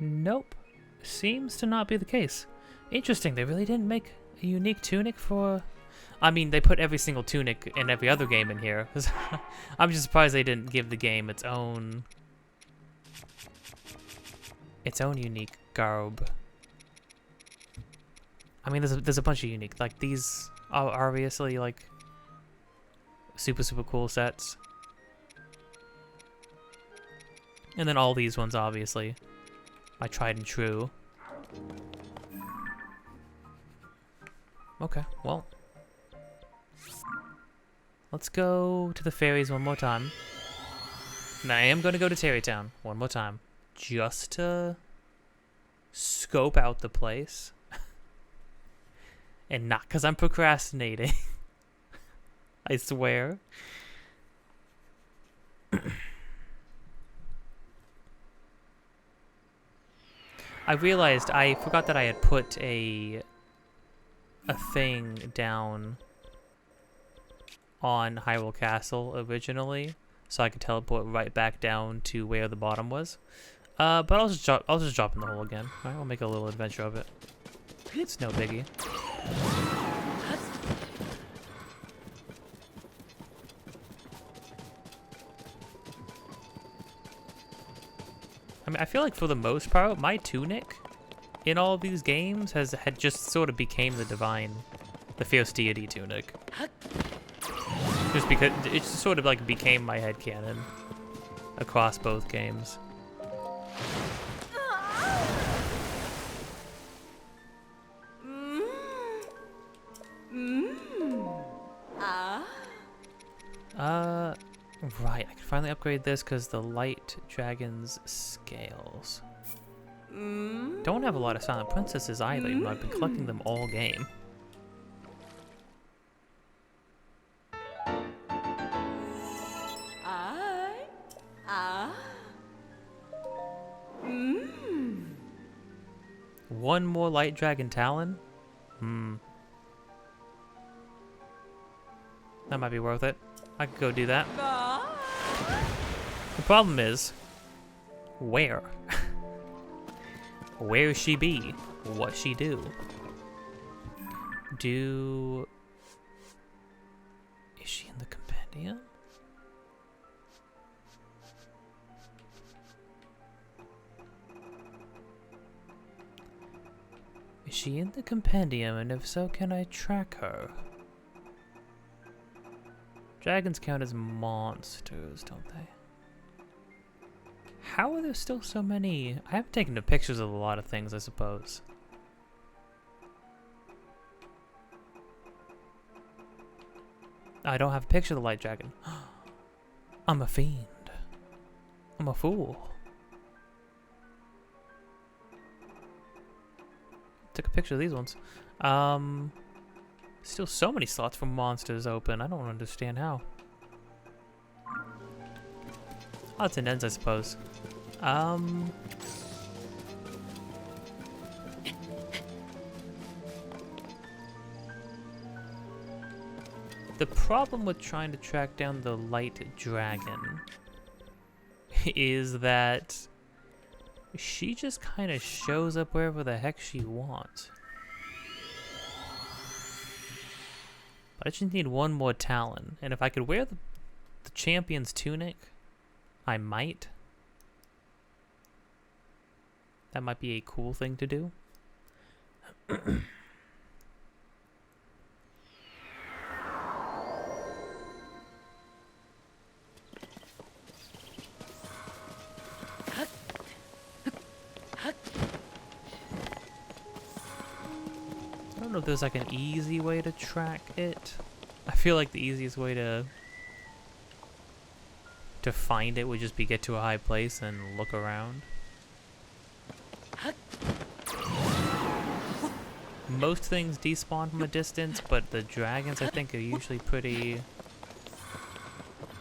[SPEAKER 1] Nope. Seems to not be the case. Interesting, they really didn't make a unique tunic for... I mean, they put every single tunic in every other game in here. I'm just surprised they didn't give the game its own unique garb. I mean, there's a bunch of unique, like these are obviously like super cool sets. And then all these ones obviously. My tried and true. Okay, well. Let's go to the fairies one more time. And I am going to go to Terrytown one more time. Just to scope out the place. And not because I'm procrastinating. I swear. I realized I forgot that I had put a thing down on Hyrule Castle originally, so I could teleport right back down to where the bottom was. But I'll just drop in the hole again. All right, we'll make a little adventure of it. It's no biggie. I mean, I feel like for the most part, my tunic in all of these games had just sort of became the fierce deity tunic. Just because it just sort of like became my headcanon across both games. Right, I can finally upgrade this because the light dragon's scales. Don't have a lot of silent princesses either, even though I've been collecting them all game. One more light dragon talon? That might be worth it. I could go do that. The problem is, where? Where she be? What she do? Is she in the compendium? Is she in the compendium, and if so, can I track her? Dragons count as monsters, don't they? How are there still so many? I haven't taken the pictures of a lot of things, I suppose. I don't have a picture of the light dragon. I'm a fiend. I'm a fool. Took a picture of these ones. Still so many slots for monsters open. I don't understand how. Odds and ends, I suppose. The problem with trying to track down the light dragon is that she just kind of shows up wherever the heck she wants. But I just need one more talon, and if I could wear the champion's tunic, I might. That might be a cool thing to do. I don't know if there's like an easy way to track it. I feel like the easiest way to find it would just be get to a high place and look around. Most things despawn from a distance, but the dragons I think are usually pretty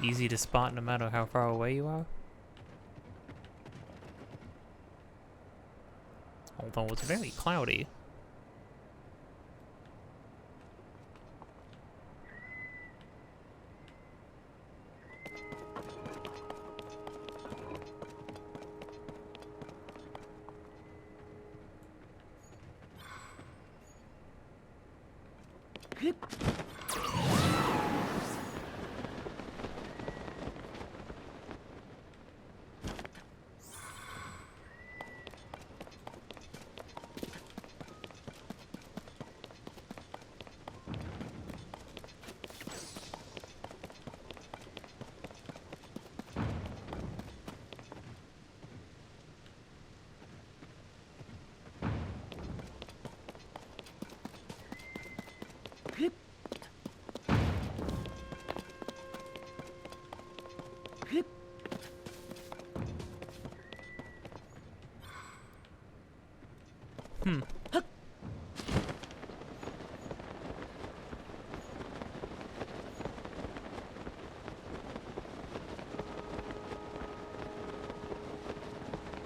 [SPEAKER 1] easy to spot no matter how far away you are. Although it's very cloudy.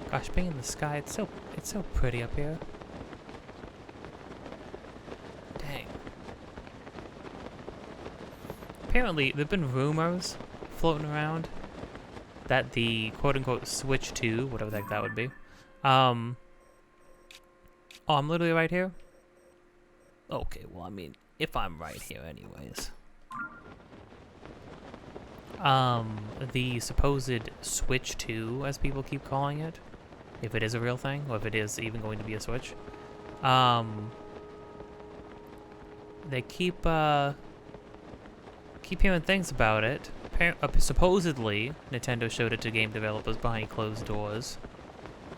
[SPEAKER 1] Gosh, being in the sky, it's so pretty up here. Dang. Apparently, there've been rumors floating around that the quote-unquote Switch 2, whatever the heck that would be. Oh, I'm literally right here? Okay, well, I mean, if I'm right here anyways. The supposed Switch 2, as people keep calling it, if it is a real thing, or if it is even going to be a Switch, they keep hearing things about it. Supposedly, Nintendo showed it to game developers behind closed doors.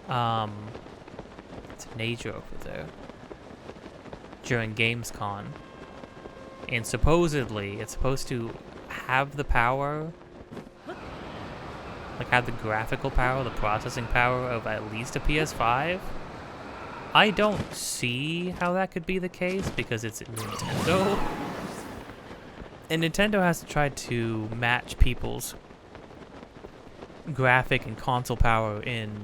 [SPEAKER 1] It's a Nature over there. During Gamescom. And supposedly, it's supposed to have the power, like have the graphical power, the processing power of at least a PS5. I don't see how that could be the case because it's Nintendo. And Nintendo has to try to match people's graphic and console power in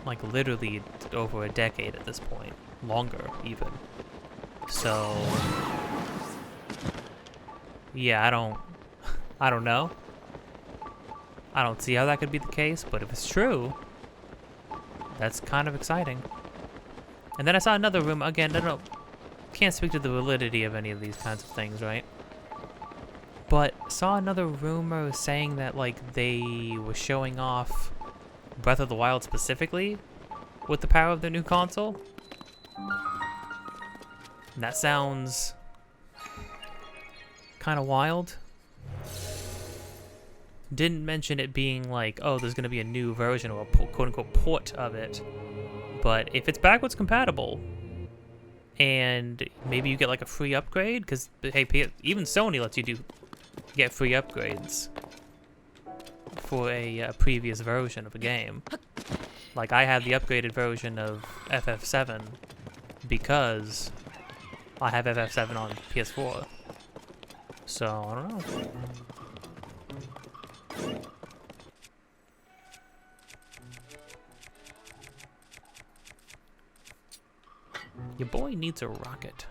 [SPEAKER 1] like literally over a decade at this point. Longer, even. So yeah, I don't know. I don't see how that could be the case, but if it's true, that's kind of exciting. And then I saw another rumor, again, can't speak to the validity of any of these kinds of things, right? But saw another rumor saying that, like, they were showing off Breath of the Wild specifically with the power of their new console. And that sounds kind of wild. Didn't mention it being like, oh, there's going to be a new version or a quote-unquote port of it. But if it's backwards compatible, and maybe you get like a free upgrade, because hey, even Sony lets you get free upgrades for a previous version of a game. Like I have the upgraded version of FF7 because I have FF7 on PS4. So I don't know. Your boy needs a rocket.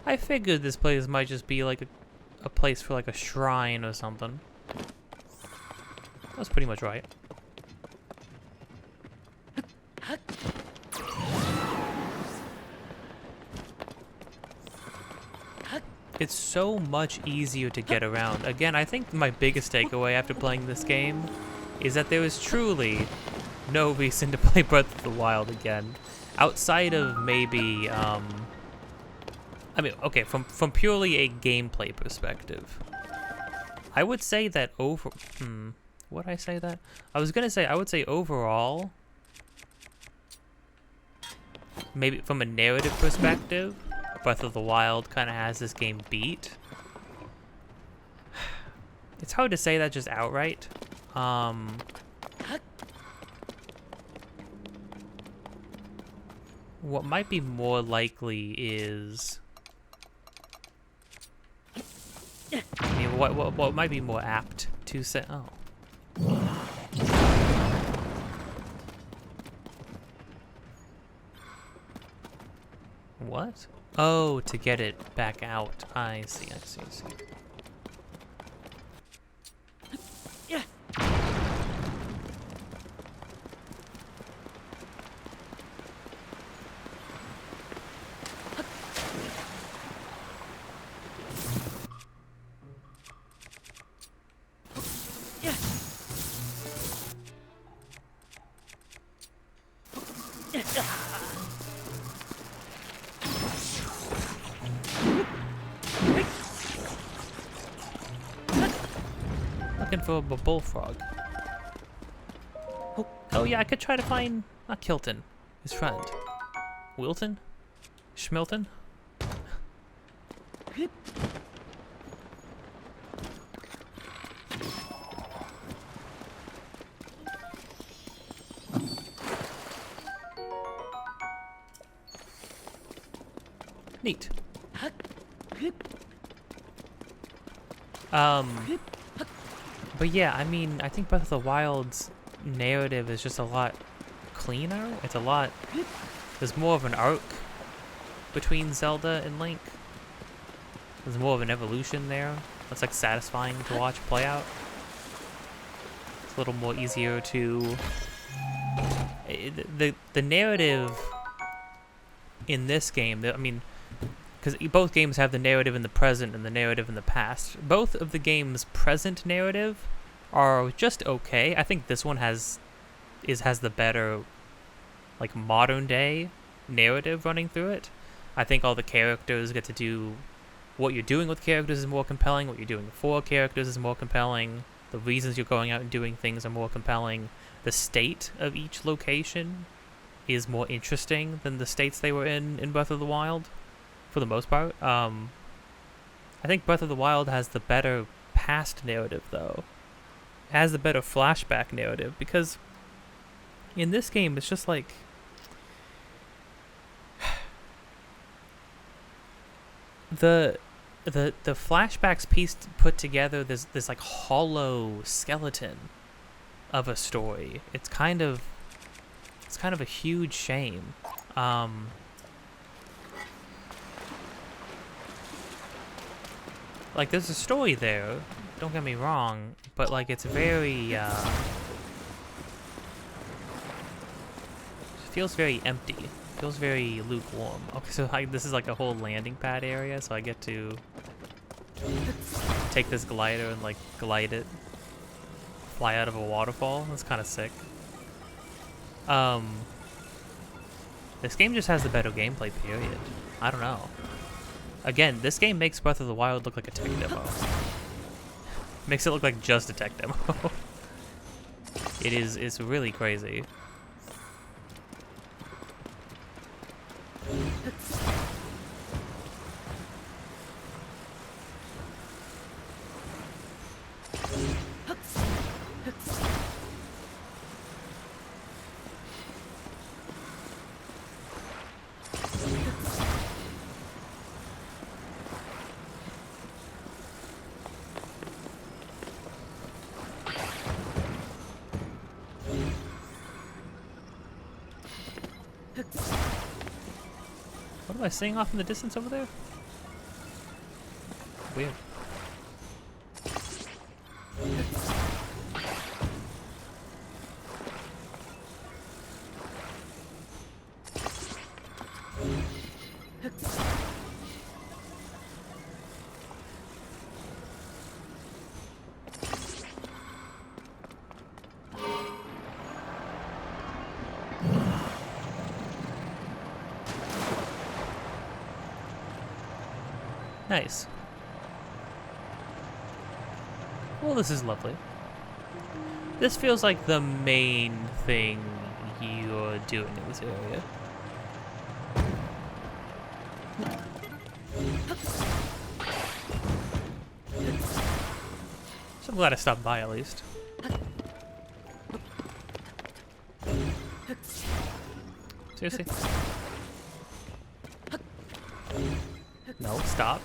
[SPEAKER 1] I figured this place might just be like a place for like a shrine or something. That's pretty much right. It's so much easier to get around. Again, I think my biggest takeaway after playing this game is that there is truly no reason to play Breath of the Wild again. Outside of maybe, I mean, okay, from purely a gameplay perspective. I would say that would I say that? I was gonna say, I would say overall, maybe from a narrative perspective, Breath of the Wild kind of has this game beat. It's hard to say that just outright. What might be more likely is, I mean, what might be more apt to say? Oh. What? Oh, to get it back out. I see.
[SPEAKER 2] Yeah.
[SPEAKER 1] Looking for a bullfrog. Oh yeah, I could try to find, not Kilton, his friend. Wilton? Schmilton? Neat. But yeah, I mean, I think Breath of the Wild's narrative is just a lot cleaner. It's a lot, there's more of an arc between Zelda and Link. There's more of an evolution there. That's like satisfying to watch play out. It's a little more easier to, the narrative in this game, I mean, because both games have the narrative in the present and the narrative in the past. Both of the game's present narrative are just okay. I think this one has the better, like, modern day narrative running through it. I think all the characters get to do, what you're doing with characters is more compelling, what you're doing for characters is more compelling. The reasons you're going out and doing things are more compelling. The state of each location is more interesting than the states they were in Breath of the Wild, for the most part. I think Breath of the Wild has the better past narrative, though. It has the better flashback narrative, because in this game, it's just like... The flashbacks put together this like hollow skeleton of a story. It's kind of a huge shame. Like, there's a story there, don't get me wrong, but like it's very it feels very empty. Feels very lukewarm. Okay, so this is like a whole landing pad area, so I get to take this glider and like glide it, fly out of a waterfall. That's kind of sick. This game just has the better gameplay, period. I don't know. Again, this game makes Breath of the Wild look like a tech demo. Makes it look like just a tech demo. It's really crazy. What am I seeing off in the distance over there? Weird. Nice. Well, this is lovely. This feels like the main thing you're doing in this area. So I'm glad I stopped by at least. Seriously? No, stop.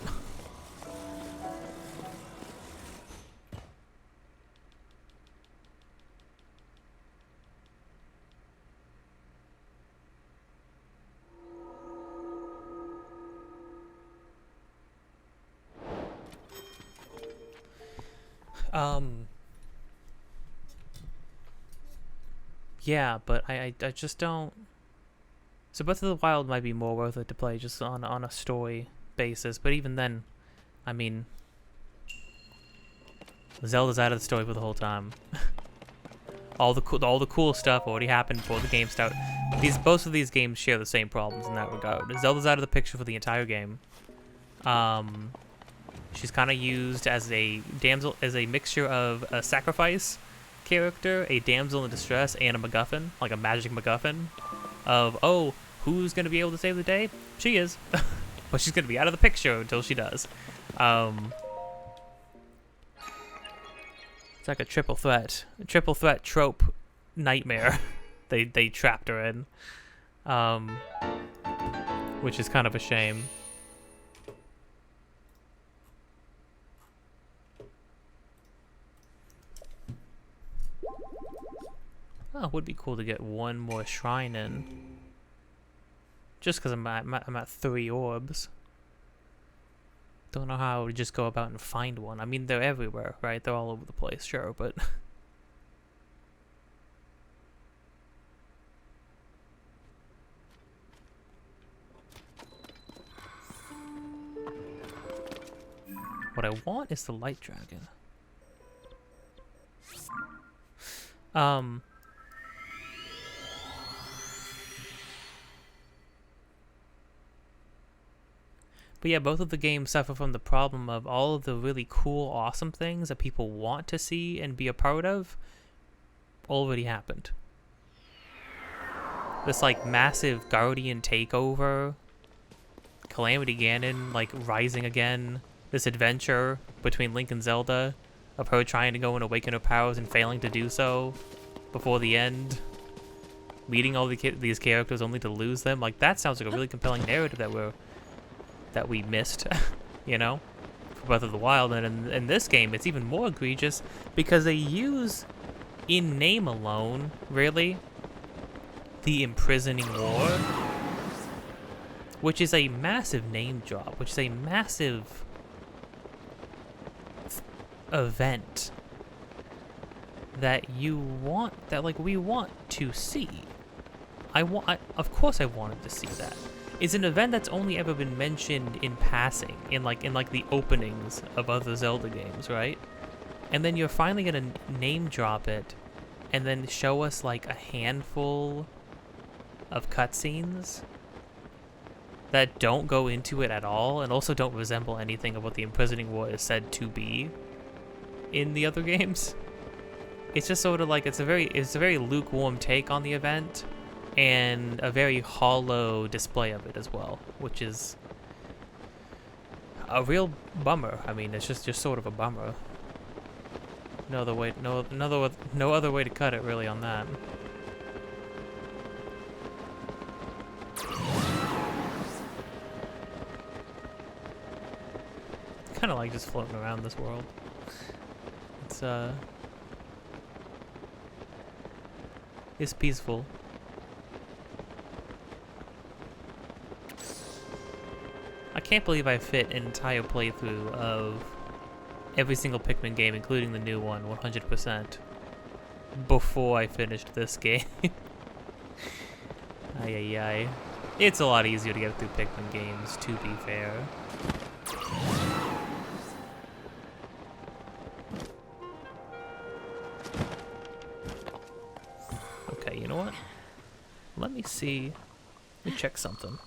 [SPEAKER 1] Yeah, but I just don't... So Breath of the Wild might be more worth it to play just on a story basis, but even then, I mean, Zelda's out of the story for the whole time. all the cool stuff already happened before the game started. Both of these games share the same problems in that regard. Zelda's out of the picture for the entire game. She's kind of used as a damsel, as a mixture of a sacrifice character, a damsel in distress, and a MacGuffin, like a magic MacGuffin. Of, oh, who's gonna be able to save the day? She is. But she's gonna be out of the picture until she does. It's like a triple threat trope nightmare. they trapped her in, which is kind of a shame. Oh, it would be cool to get one more shrine in. Just because I'm at 3 orbs. Don't know how I would just go about and find one. I mean, they're everywhere, right? They're all over the place, sure, but... What I want is the light dragon. But yeah, both of the games suffer from the problem of all of the really cool, awesome things that people want to see and be a part of already happened. This like massive Guardian takeover, Calamity Ganon like rising again, this adventure between Link and Zelda of her trying to go and awaken her powers and failing to do so before the end, meeting all these characters only to lose them. Like, that sounds like a really compelling narrative that we missed, you know, for Breath of the Wild. And in this game, it's even more egregious because they use, in name alone, really, the Imprisoning War, which is a massive name drop, which is a massive event that we want to see. Of course I wanted to see that. It's an event that's only ever been mentioned in passing, in the openings of other Zelda games, right? And then you're finally gonna name drop it, and then show us like a handful of cutscenes that don't go into it at all, and also don't resemble anything of what the Imprisoning War is said to be in the other games. It's just sort of like it's a very lukewarm take on the event, and a very hollow display of it as well, which is a real bummer. I mean, it's just sort of a bummer. No other way to cut it really on that. Kind of like just floating around this world. It's peaceful. I can't believe I fit an entire playthrough of every single Pikmin game, including the new one, 100%, before I finished this game. Ay ay ay. It's a lot easier to get through Pikmin games, to be fair. Okay, you know what? Let me see. Let me check something.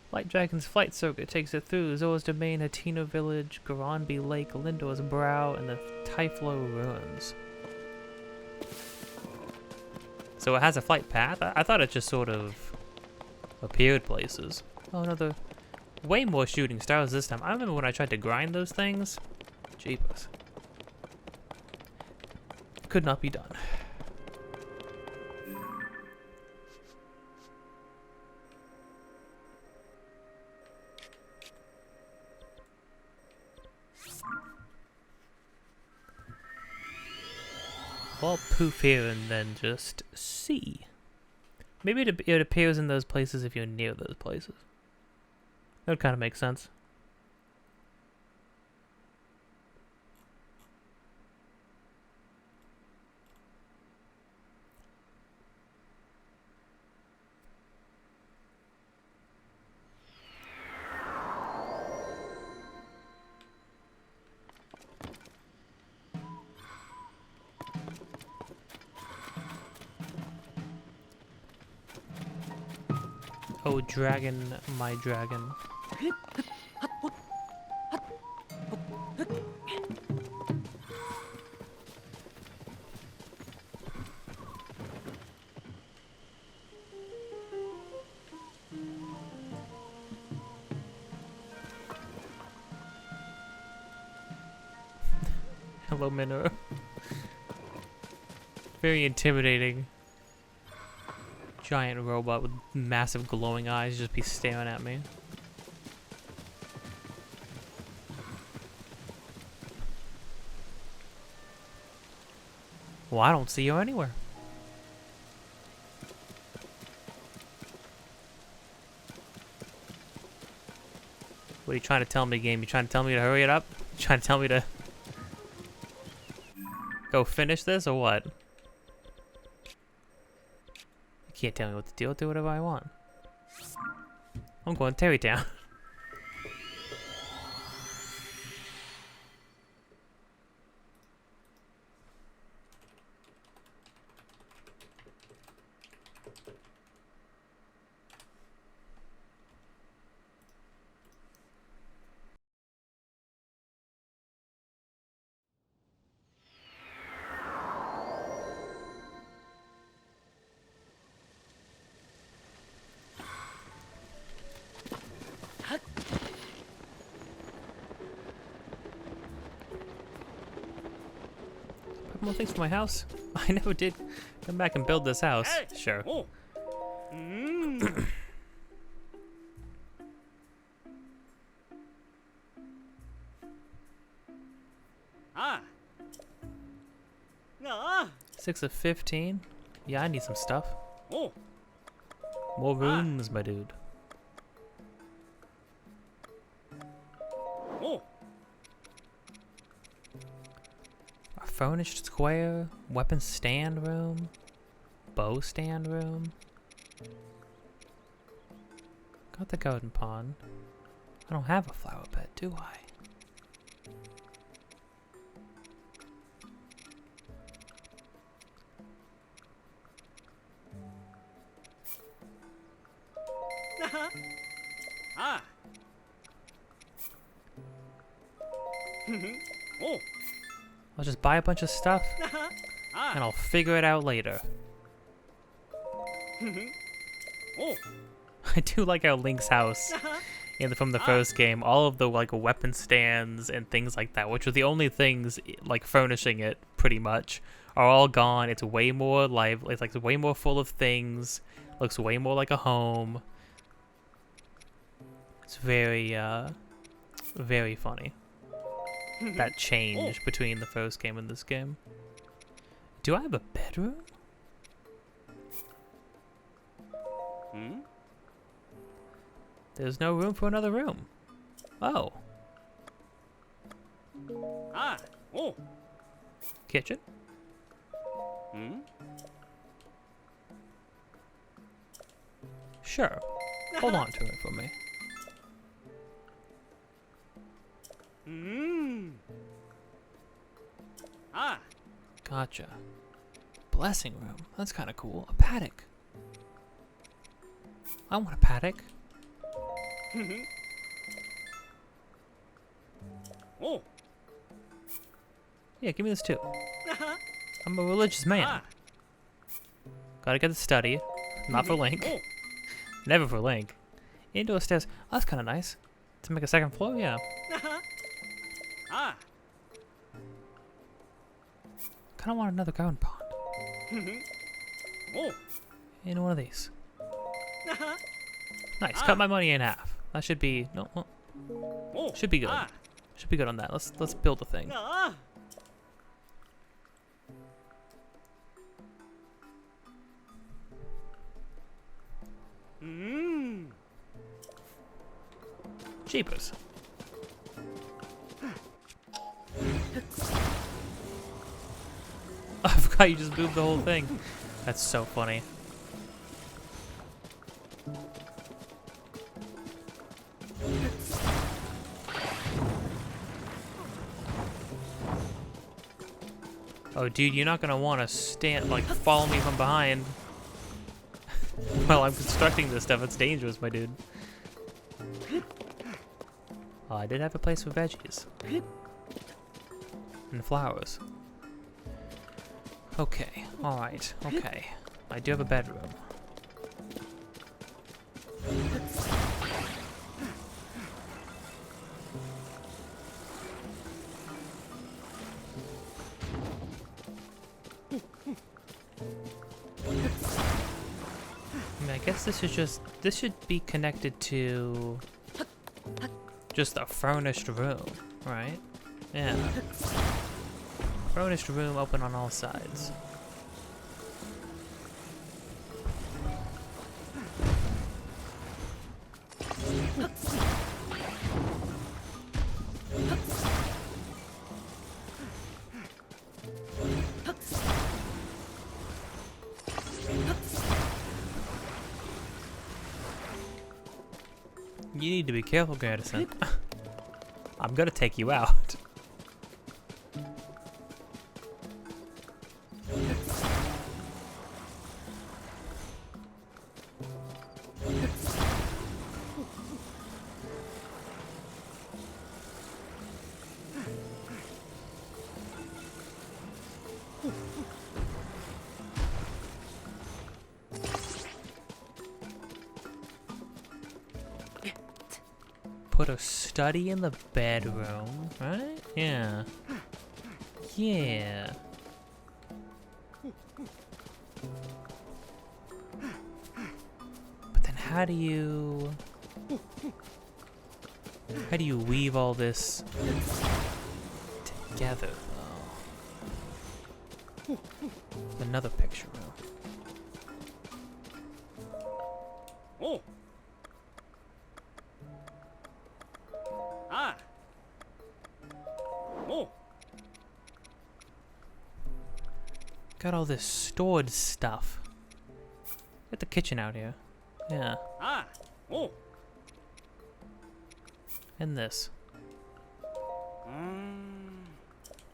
[SPEAKER 1] Light Dragon's flight circuit takes it through Zora's Domain, Hateno Village, Garanbi Lake, Lindor's Brow, and the Typhlo Ruins. So it has a flight path? I thought it just sort of appeared places. Oh, another... Way more shooting stars this time. I remember when I tried to grind those things. Jeepers. Could not be done. Well, poof here and then just see. Maybe it appears in those places if you're near those places. That would kind of make sense. Oh, dragon, my dragon. Hello, Minora. Very intimidating. Giant robot with massive glowing eyes just be staring at me. Well, I don't see you anywhere. What are you trying to tell me, game? You trying to tell me to hurry it up? You trying to tell me to go finish this or what? You can't tell me what to do. I'll do whatever I want. I'm going to Terrytown. More things for my house? I never did come back and build this house. Sure.
[SPEAKER 2] Oh. Ah. Ah.
[SPEAKER 1] 6 of 15? Yeah, I need some stuff.
[SPEAKER 2] Oh.
[SPEAKER 1] More rooms, my dude.
[SPEAKER 2] Oh.
[SPEAKER 1] A furnished square, weapon stand room, bow stand room. Got the garden pond. I don't have a flower bed, do I?
[SPEAKER 2] Ah. Oh.
[SPEAKER 1] I'll just buy a bunch of stuff
[SPEAKER 2] Ah.
[SPEAKER 1] and I'll figure it out later.
[SPEAKER 2] Oh.
[SPEAKER 1] I do like our Link's house from the first game. All of the like weapon stands and things like that, which are the only things like furnishing it pretty much, are all gone. It's way more lively. It's like way more full of things. Looks way more like a home. It's very, very funny. That change between the first game and this game. Do I have a bedroom?
[SPEAKER 2] Hmm?
[SPEAKER 1] There's no room for another room. Oh.
[SPEAKER 2] Ah. Oh.
[SPEAKER 1] Kitchen?
[SPEAKER 2] Hmm?
[SPEAKER 1] Sure. Hold on to it for me.
[SPEAKER 2] Hmm. Ah.
[SPEAKER 1] Gotcha. Blessing room. That's kind of cool. A paddock. I want a paddock.
[SPEAKER 2] Oh.
[SPEAKER 1] Yeah, give me this too. I'm a religious man.
[SPEAKER 2] Ah.
[SPEAKER 1] Gotta get the study. Not for Link.
[SPEAKER 2] Oh.
[SPEAKER 1] Never for Link. Indoor stairs. Oh, that's kind of nice. To make a second floor, yeah.
[SPEAKER 2] Ah.
[SPEAKER 1] Kind of want another garden pond.
[SPEAKER 2] Oh.
[SPEAKER 1] In one of these. Nice. Cut my money in half. That should be no.
[SPEAKER 2] Oh.
[SPEAKER 1] Should be good.
[SPEAKER 2] Ah.
[SPEAKER 1] Should be good on that. Let's build a thing.
[SPEAKER 2] Ah. Hmm.
[SPEAKER 1] Jeepers. I forgot you just moved the whole thing. That's so funny. Oh, dude, you're not gonna want to stand, like, follow me from behind. While I'm constructing this stuff, it's dangerous, my dude. Oh, I did have a place for veggies. And flowers. Okay, alright, okay. I do have a bedroom. I mean, I guess this should be connected to just a furnished room, right? Yeah. Furnished room open on all sides. You need to be careful, Garrison. I'm gonna take you out. Put a study in the bedroom, right? Yeah. Yeah. But then how do you weave all this together, though? Another picture room.
[SPEAKER 2] Oh. Ah. Oh.
[SPEAKER 1] Got all this stored stuff. Get the kitchen out here. Yeah.
[SPEAKER 2] Ah. Oh.
[SPEAKER 1] And this.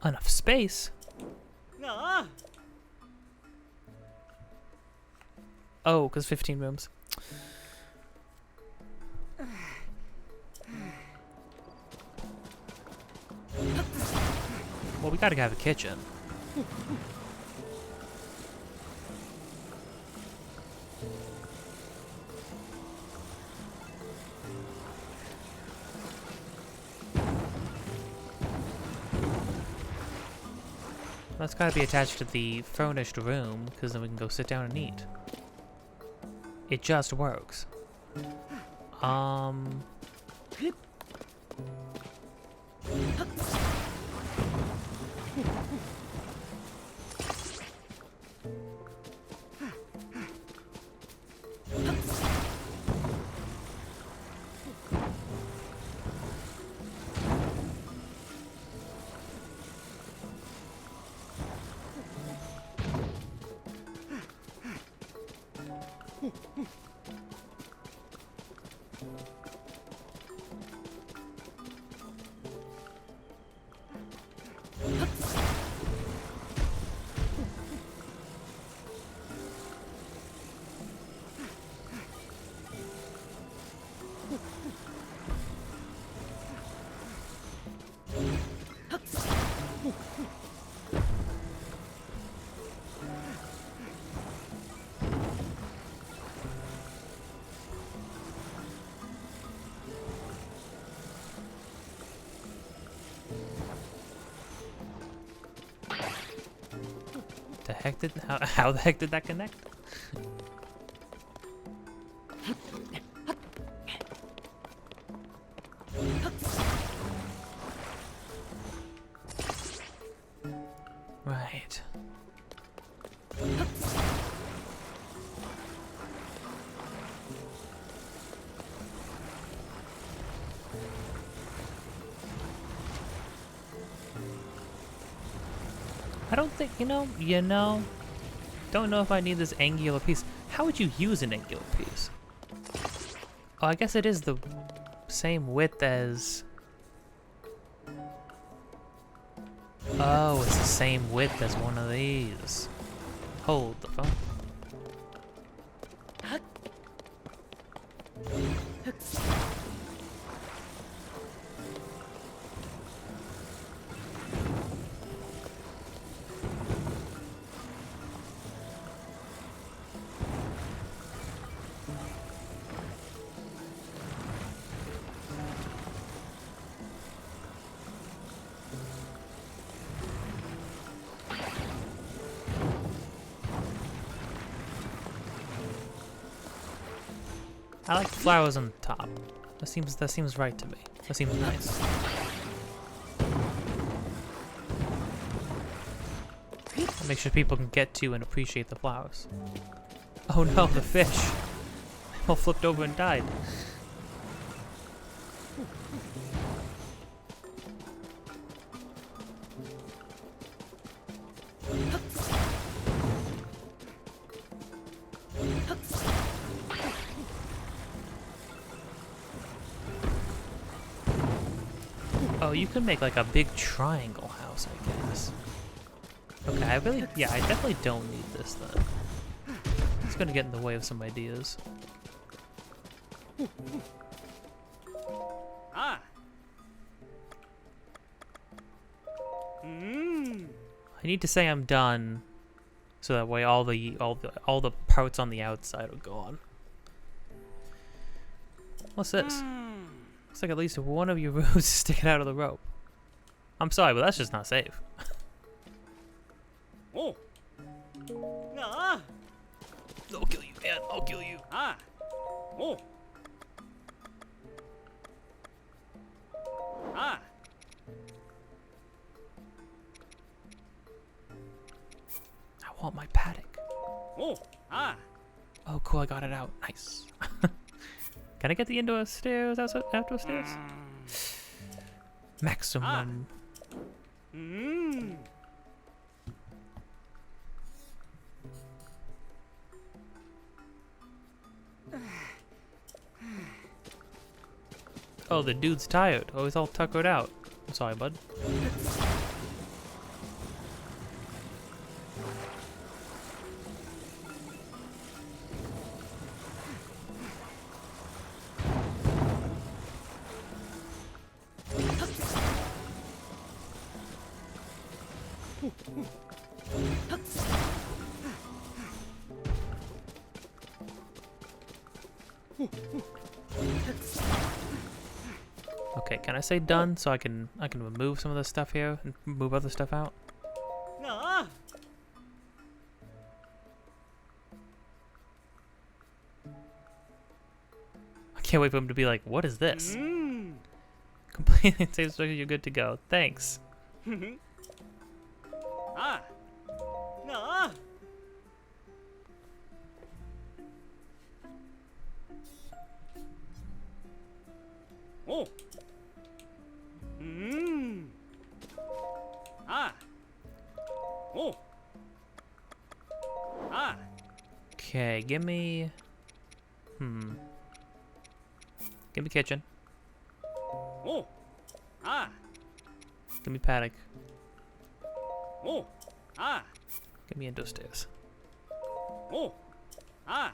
[SPEAKER 1] Enough space.
[SPEAKER 2] Ah.
[SPEAKER 1] Oh, because 15 rooms. Well, we gotta have a kitchen. That's gotta be attached to the furnished room, because then we can go sit down and eat. It just works. How the heck did that connect? Right. I don't think, don't know if I need this angular piece. How would you use an angular piece? Oh, I guess it is the same width as... Oh, it's the same width as one of these. Hold the phone. I like the flowers on the top. That seems right to me. That seems nice. Make sure people can get to and appreciate the flowers. Oh no, the fish! All flipped over and died. Oh, you could make like a big triangle house, I guess. Okay, I definitely don't need this then. It's gonna get in the way of some ideas.
[SPEAKER 2] Ah.
[SPEAKER 1] I need to say I'm done, so that way all the parts on the outside are gone. What's this? Looks like at least one of your roots is sticking out of the rope. I'm sorry, but that's just not safe.
[SPEAKER 2] Oh. Ah.
[SPEAKER 1] I'll kill you, man. I'll kill you.
[SPEAKER 2] Ah. Oh. Ah.
[SPEAKER 1] I want my paddock.
[SPEAKER 2] Oh. Ah.
[SPEAKER 1] Oh, cool. I got it out. Nice. Can I get the indoor stairs, outdoor stairs? Maximum. Oh, the dude's tired. Oh, he's all tuckered out. I'm sorry, bud. Okay, can I say done so I can remove some of the stuff here and move other stuff out?
[SPEAKER 2] Ah.
[SPEAKER 1] I can't wait for him to be like, what is this? Completely safe, so you're good to go. Thanks.
[SPEAKER 2] Ah. Ah. Oh. Ah. Oh. Ah.
[SPEAKER 1] Okay, give me... Give me kitchen.
[SPEAKER 2] Oh. Ah.
[SPEAKER 1] Give me paddock.
[SPEAKER 2] Oh. Ah.
[SPEAKER 1] Give me indoor stairs.
[SPEAKER 2] Oh. Ah.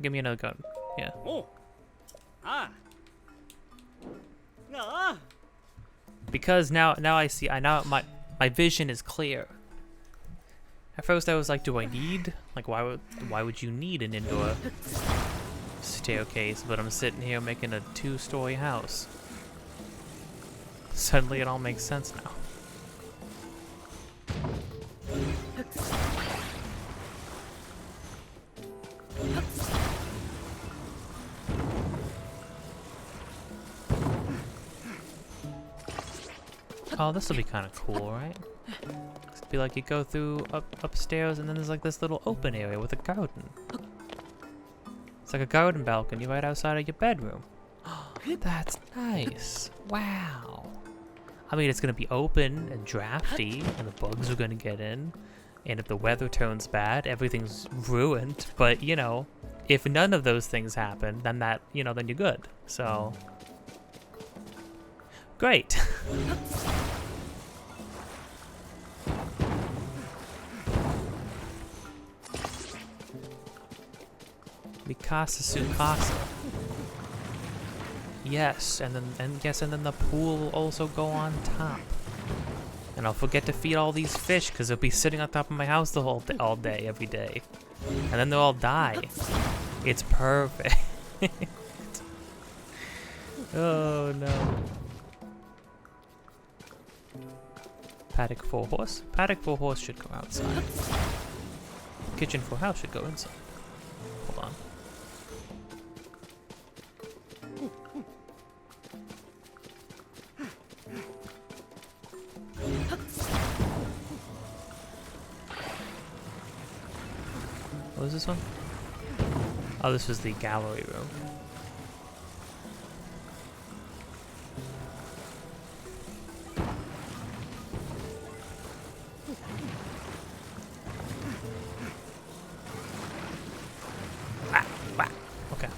[SPEAKER 1] Give me another gun. Yeah.
[SPEAKER 2] Oh. Ah. Ah.
[SPEAKER 1] Because now I see. My vision is clear. At first I was like, do I need? Like, why would you need an indoor staircase? But I'm sitting here making a 2-story house. Suddenly it all makes sense now. Oh, this will be kind of cool, right? It'd be like you go through upstairs and then there's like this little open area with a garden. It's like a garden balcony right outside of your bedroom. That's nice. Wow. I mean, it's going to be open and drafty and the bugs are going to get in. And if the weather turns bad, everything's ruined. But, you know, if none of those things happen, then then you're good. So, great. Mikasa Sukasa. Yes, and then the pool will also go on top. And I'll forget to feed all these fish because they'll be sitting on top of my house all day, every day. And then they'll all die. It's perfect. Oh no. Paddock for horse? Paddock for horse should go outside. Kitchen for house should go inside. Hold on. What was this one? Oh, this was the gallery room. Okay.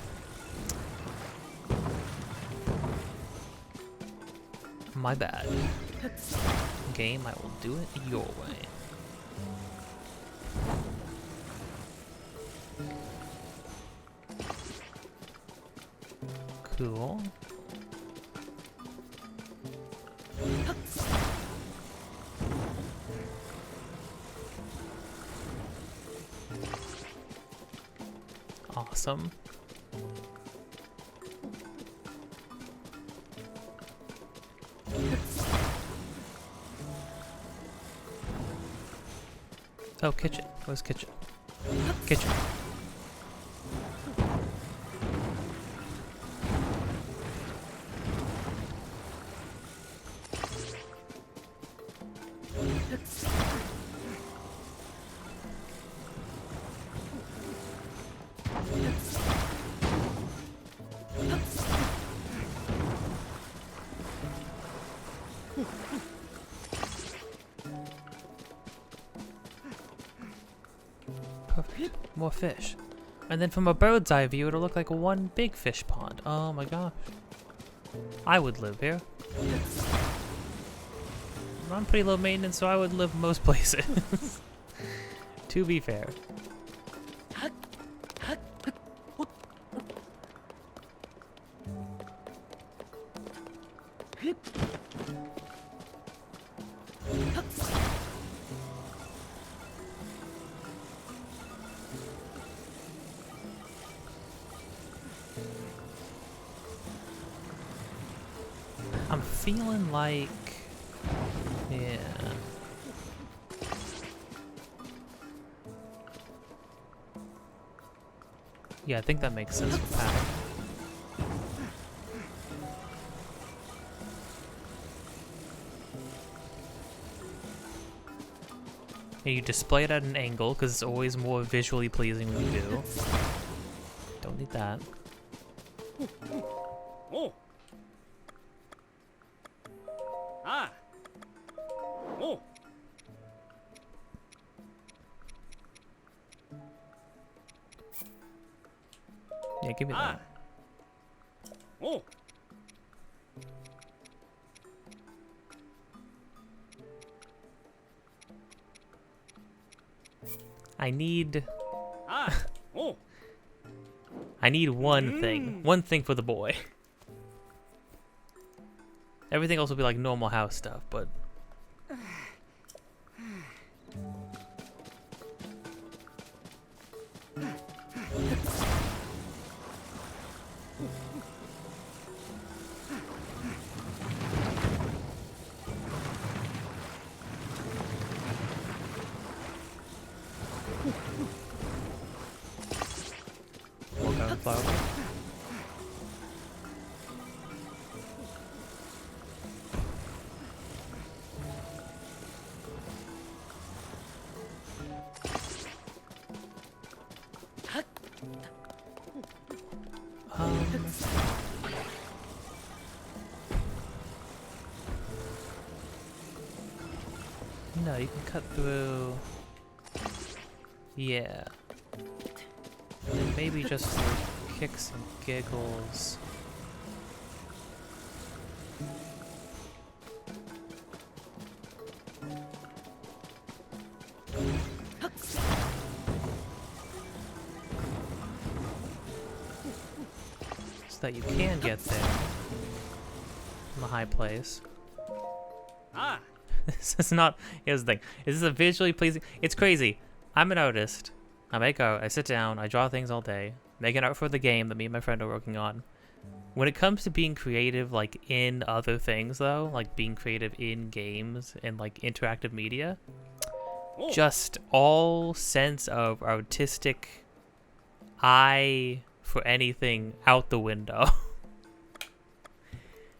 [SPEAKER 1] My bad. Game, I will do it your way. Cool. Awesome. Oh, kitchen. Where's kitchen? Kitchen. Perfect. More fish. And then from a bird's eye view, it'll look like one big fish pond. Oh my gosh. I would live here. I'm pretty low maintenance, so I would live most places. To be fair. I'm feeling like, yeah. Yeah, I think that makes sense for pattern. And you display it at an angle because it's always more visually pleasing when you do. Don't need that.
[SPEAKER 2] Oh. Ah. Oh.
[SPEAKER 1] Yeah, give me that.
[SPEAKER 2] Oh.
[SPEAKER 1] I need
[SPEAKER 2] Oh.
[SPEAKER 1] I need one thing. One thing for the boy. Everything else will be like normal house stuff, but walk out of flower. No, you can cut through. Yeah. And then maybe just for kicks and giggles. So that you can get there from a high place.
[SPEAKER 2] Ah.
[SPEAKER 1] This is not. Here's the thing. Is this a visually pleasing? It's crazy. I'm an artist. I make art. I sit down. I draw things all day. Make an art for the game that me and my friend are working on. When it comes to being creative, like in other things, though, like being creative in games and like interactive media, just all sense of artistic eye for anything out the window.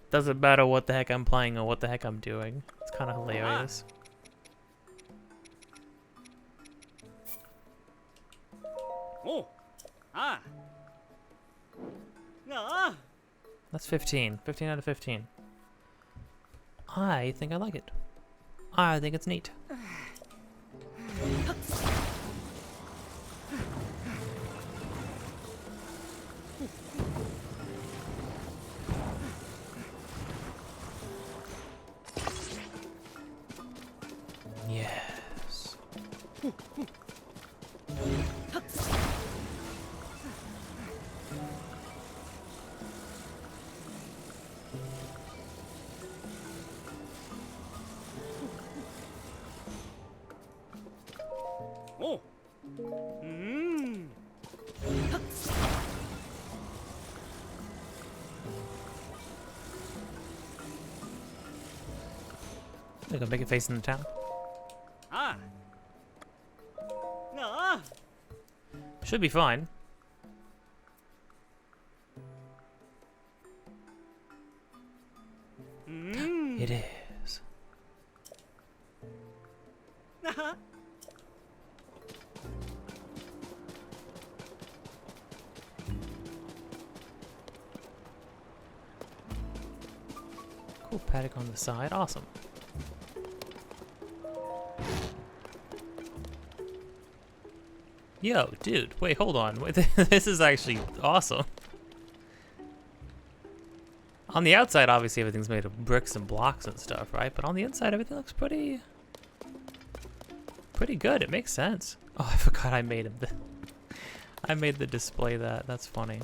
[SPEAKER 1] Doesn't matter what the heck I'm playing or what the heck I'm doing. It's kind of hilarious.
[SPEAKER 2] Oh. Ah. Ah.
[SPEAKER 1] That's 15. 15 out of 15. I think I like it. I think it's neat. Yes.
[SPEAKER 2] Oh. Mmm.
[SPEAKER 1] They're gonna make it face in the town.
[SPEAKER 2] Ah. Ah.
[SPEAKER 1] Should be fine.
[SPEAKER 2] Mmm.
[SPEAKER 1] It is. Cool paddock on the side. Awesome. Yo, dude, wait, hold on. Wait, this is actually awesome. On the outside, obviously, everything's made of bricks and blocks and stuff, right? But on the inside, everything looks pretty good. It makes sense. Oh, I forgot I made him. I made the display that. That's funny.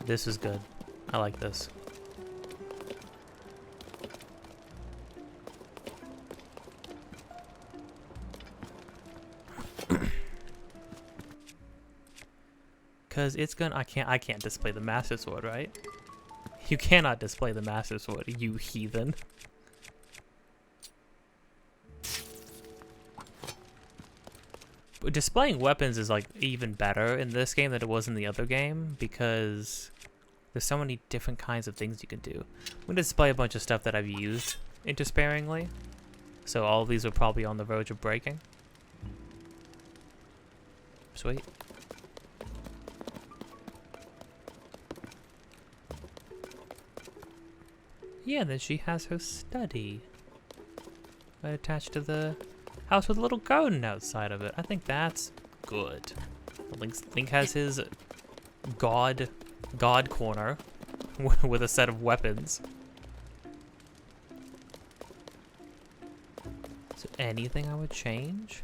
[SPEAKER 1] This is good. I like this. Cause it's gonna I can't display the Master Sword, right? You cannot display the Master Sword, you heathen. But displaying weapons is like even better in this game than it was in the other game because there's so many different kinds of things you can do. I'm gonna display a bunch of stuff that I've used intersparingly. So all of these are probably on the verge of breaking. Sweet. Yeah, then she has her study. Right attached to the house with a little garden outside of it. I think that's good. Link has his god corner with a set of weapons. Is there anything I would change?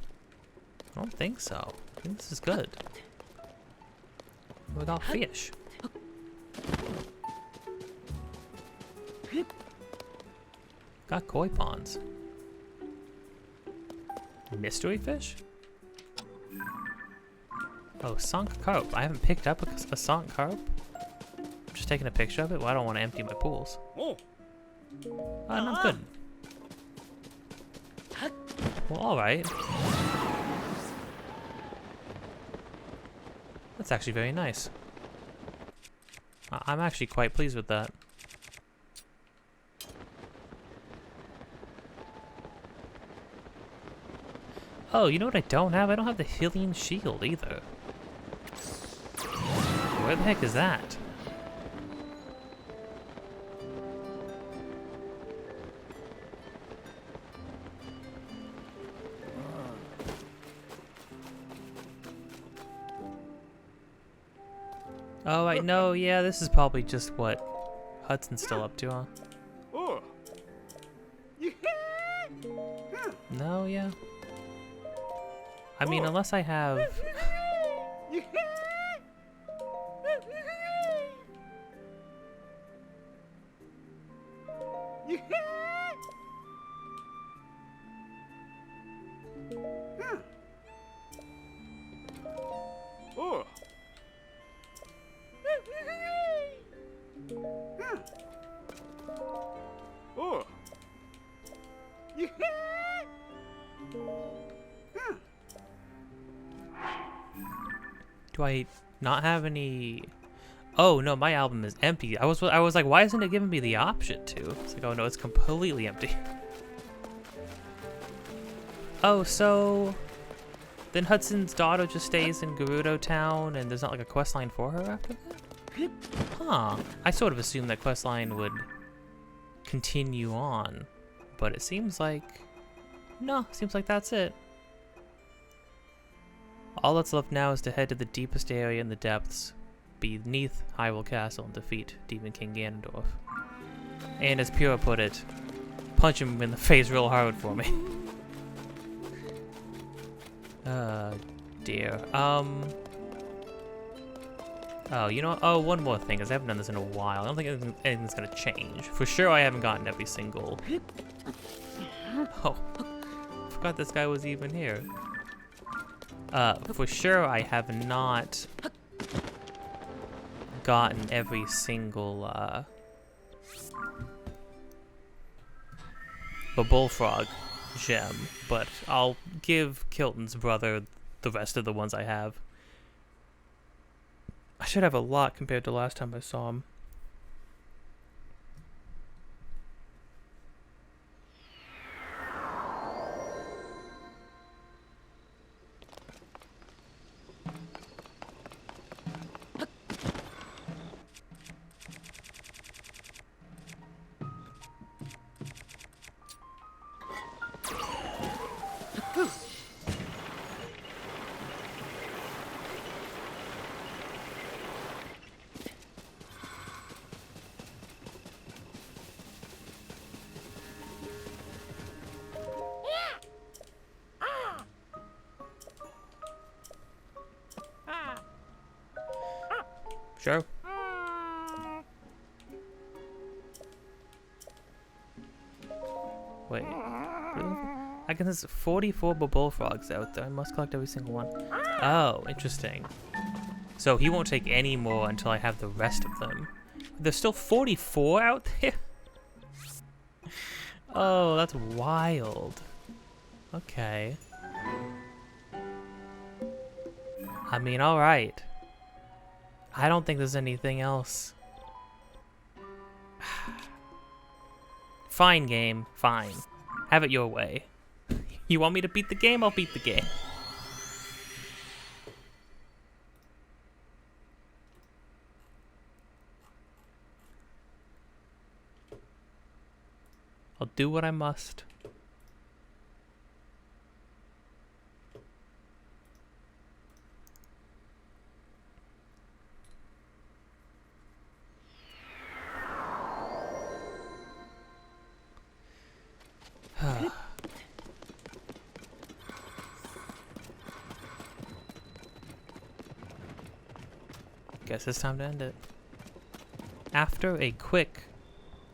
[SPEAKER 1] I don't think so. I think this is good. We got fish. Got koi ponds. Mystery fish? Oh, sunk carp. I haven't picked up a sunk carp. I'm just taking a picture of it. Well, I don't want to empty my pools.
[SPEAKER 2] Oh.
[SPEAKER 1] Not good. Well, alright. That's actually very nice. I'm actually quite pleased with that. Oh, you know what I don't have? I don't have the healing shield either. Where the heck is that? Oh, wait, no, yeah, this is probably just what Hudson's still up to, huh?
[SPEAKER 2] Oh.
[SPEAKER 1] No, yeah. I mean, unless I have...
[SPEAKER 2] Oh. Oh.
[SPEAKER 1] Do I not have any... Oh no, my album is empty. I was like, why isn't it giving me the option to? It's like, oh no, it's completely empty. Oh, so then Hudson's daughter just stays in Gerudo Town, and there's not like a quest line for her after that? Huh. I sort of assumed that quest line would continue on, but it seems like no. Seems like that's it. All that's left now is to head to the deepest area in the depths, beneath Hyrule Castle, and defeat Demon King Ganondorf. And as Pura put it, punch him in the face real hard for me. Dear. Oh, you know what? Oh, one more thing, because I haven't done this in a while. I don't think anything's gonna change. For sure, I haven't gotten every single... Oh. Forgot this guy was even here. For sure, I have not gotten every single, Bullfrog gem, but I'll give Kilton's brother the rest of the ones I have. I should have a lot compared to last time I saw him. Sure. Wait. Really? I can there's 44 Bullfrogs out there. I must collect every single one. Oh, interesting. So he won't take any more until I have the rest of them. There's still 44 out there? Oh, that's wild. Okay. I mean, alright. I don't think there's anything else. Fine, game. Fine. Have it your way. You want me to beat the game? I'll beat the game. I'll do what I must. Guess it's time to end it. After a quick,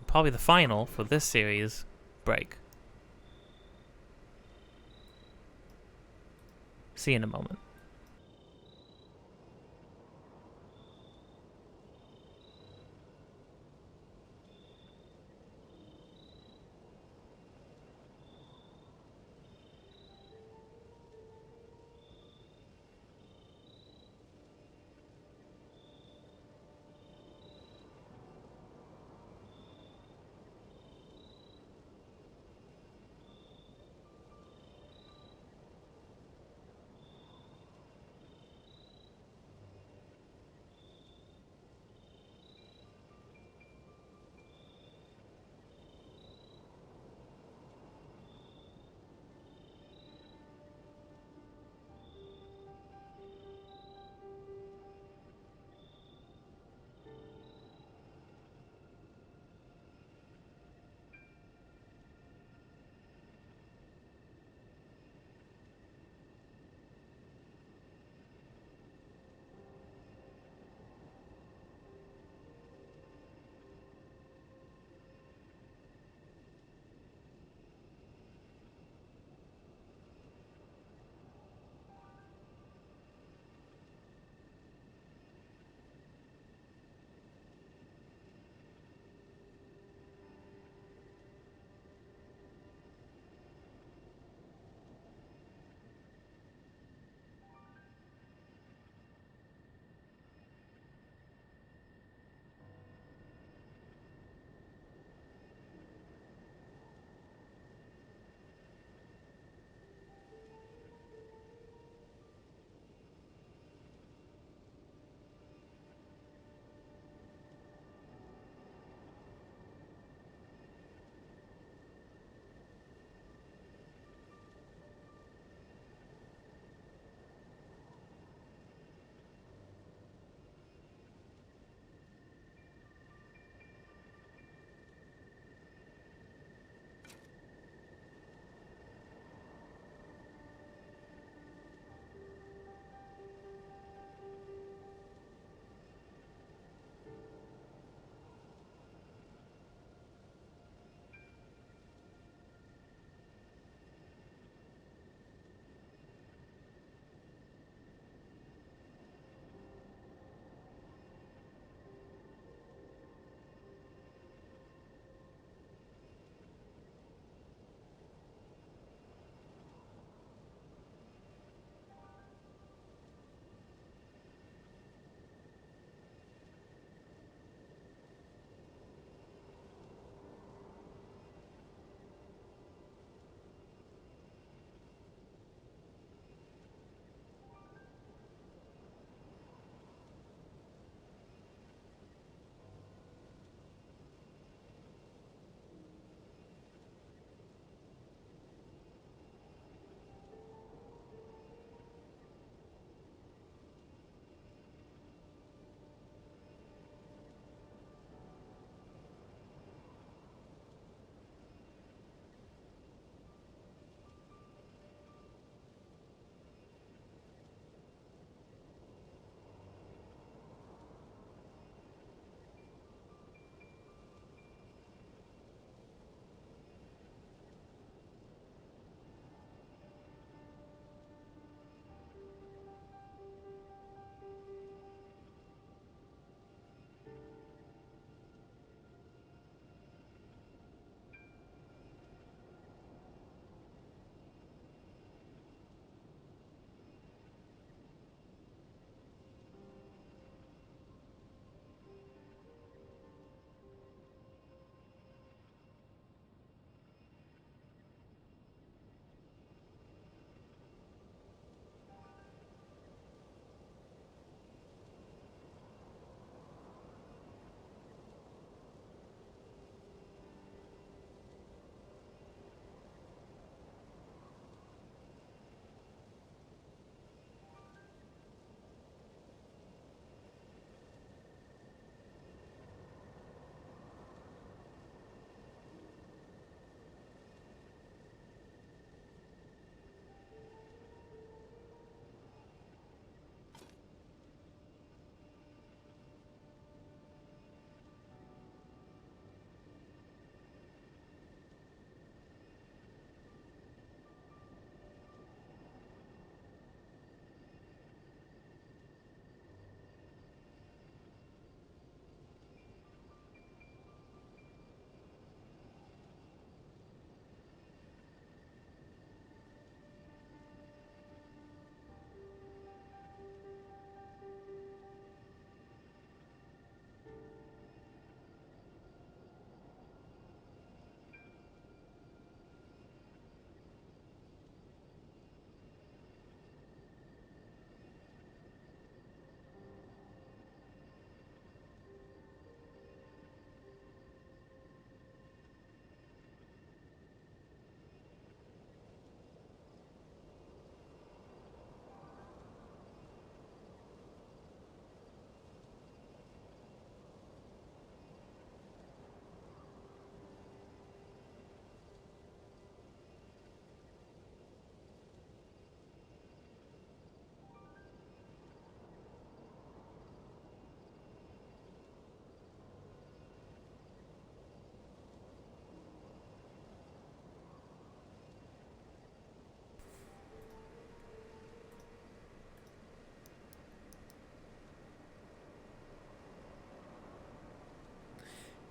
[SPEAKER 1] probably the final for this series, break. See you in a moment.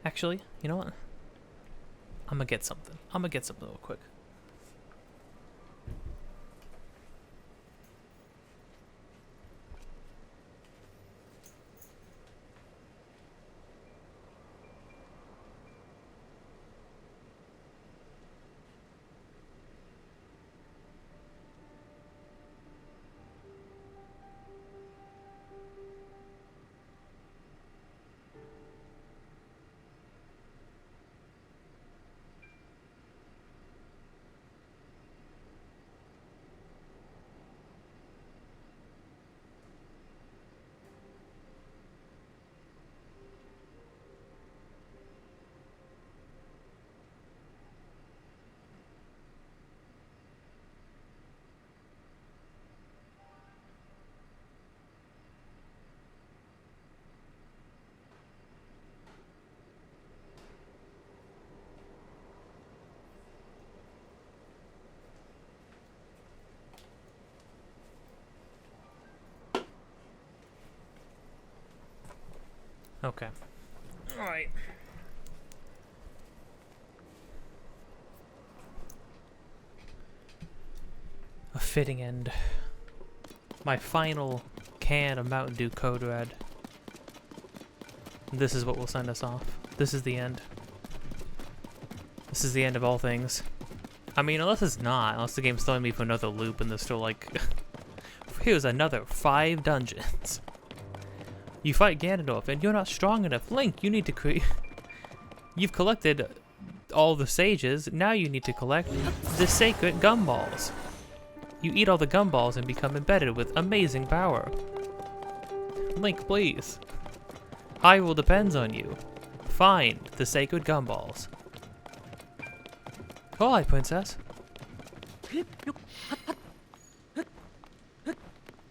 [SPEAKER 1] Actually, you know what? I'm gonna get something. I'm gonna get something real quick. Okay. Alright. A fitting end. My final can of Mountain Dew Code Red. This is what will send us off. This is the end. This is the end of all things. I mean, unless it's not. Unless the game's throwing me for another loop and there's still like... Here's another 5 dungeons. You fight Ganondorf and you're not strong enough. Link, you need to create... You've collected all the sages. Now you need to collect the sacred gumballs. You eat all the gumballs and become embedded with amazing power. Link, please. Hyrule depends on you. Find the sacred gumballs. Alright, princess.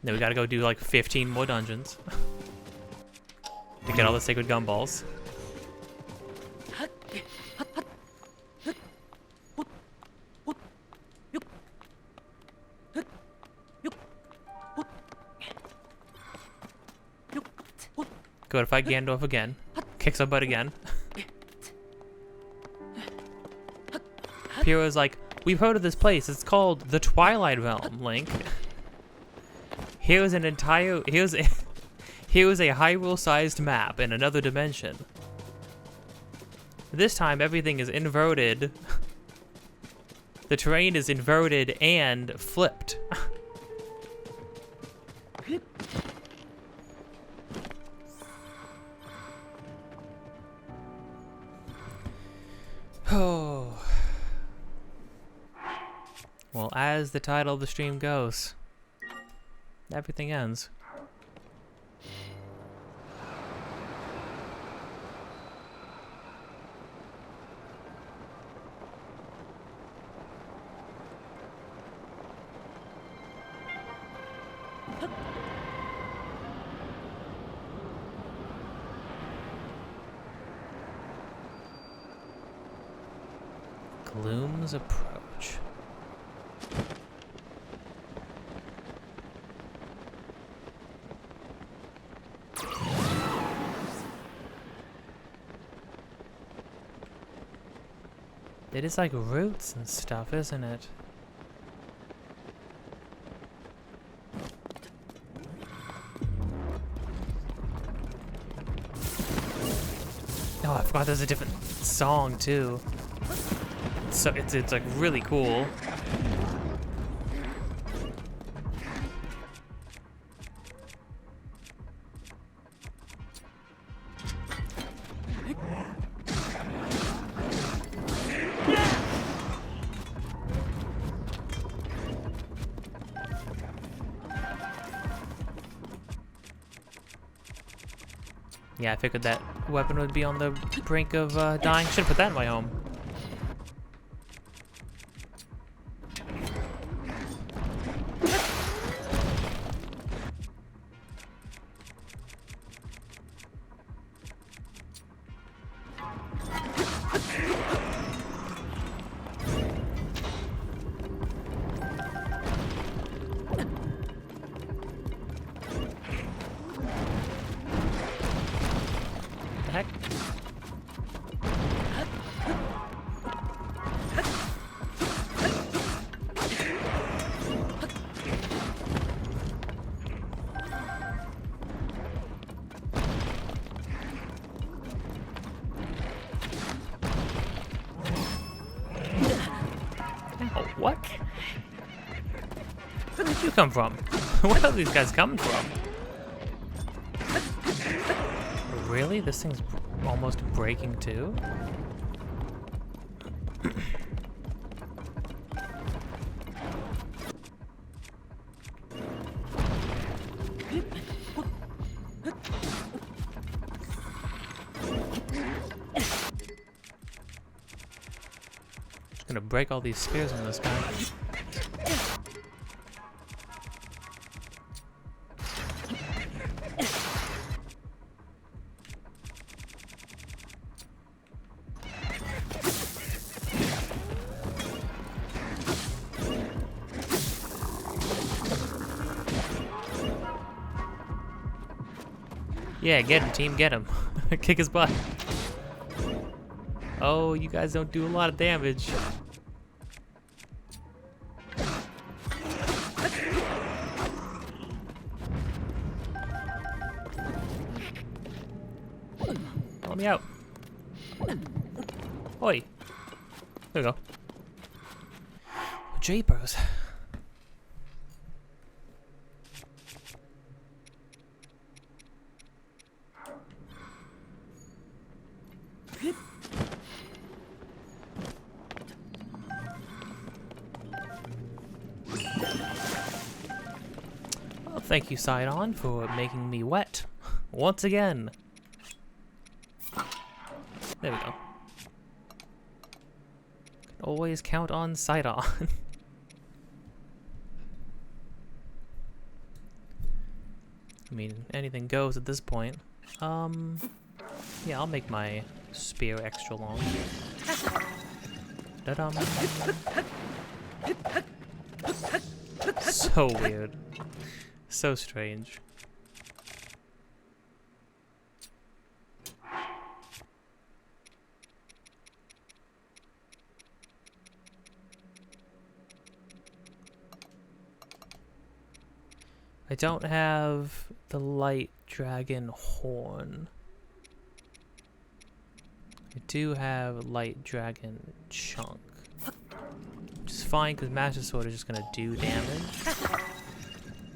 [SPEAKER 1] Then we gotta go do like 15 more dungeons. To get all the sacred gumballs. Go to fight Ganondorf again. Kicks our butt again. Pyro's like, we've heard of this place. It's called the Twilight Realm, Link. Here's a Hyrule-sized map in another dimension. This time everything is inverted. The terrain is inverted and flipped. Oh. Well, as the title of the stream goes, everything ends. Gloom's approach. It is like roots and stuff, isn't it? Oh, I forgot there's a different song too. So it's like really cool. Yeah, I figured that weapon would be on the brink of dying. Should put that in my home. What? Where did you come from? Where are these guys coming from? Really? This thing's almost breaking too? Just gonna break all these spears on this guy. Yeah, get him, team, get him. Kick his butt. Oh, you guys don't do a lot of damage. Let me out. Oi. There we go. Japers. Well, thank you, Sidon, for making me wet once again. There we go. Can always count on Sidon. I mean, anything goes at this point. Yeah, I'll make my spear extra long. Da-dum. So weird. So strange. I don't have the light dragon horn. I do have light dragon chunk. Which is fine because Master Sword is just going to do damage.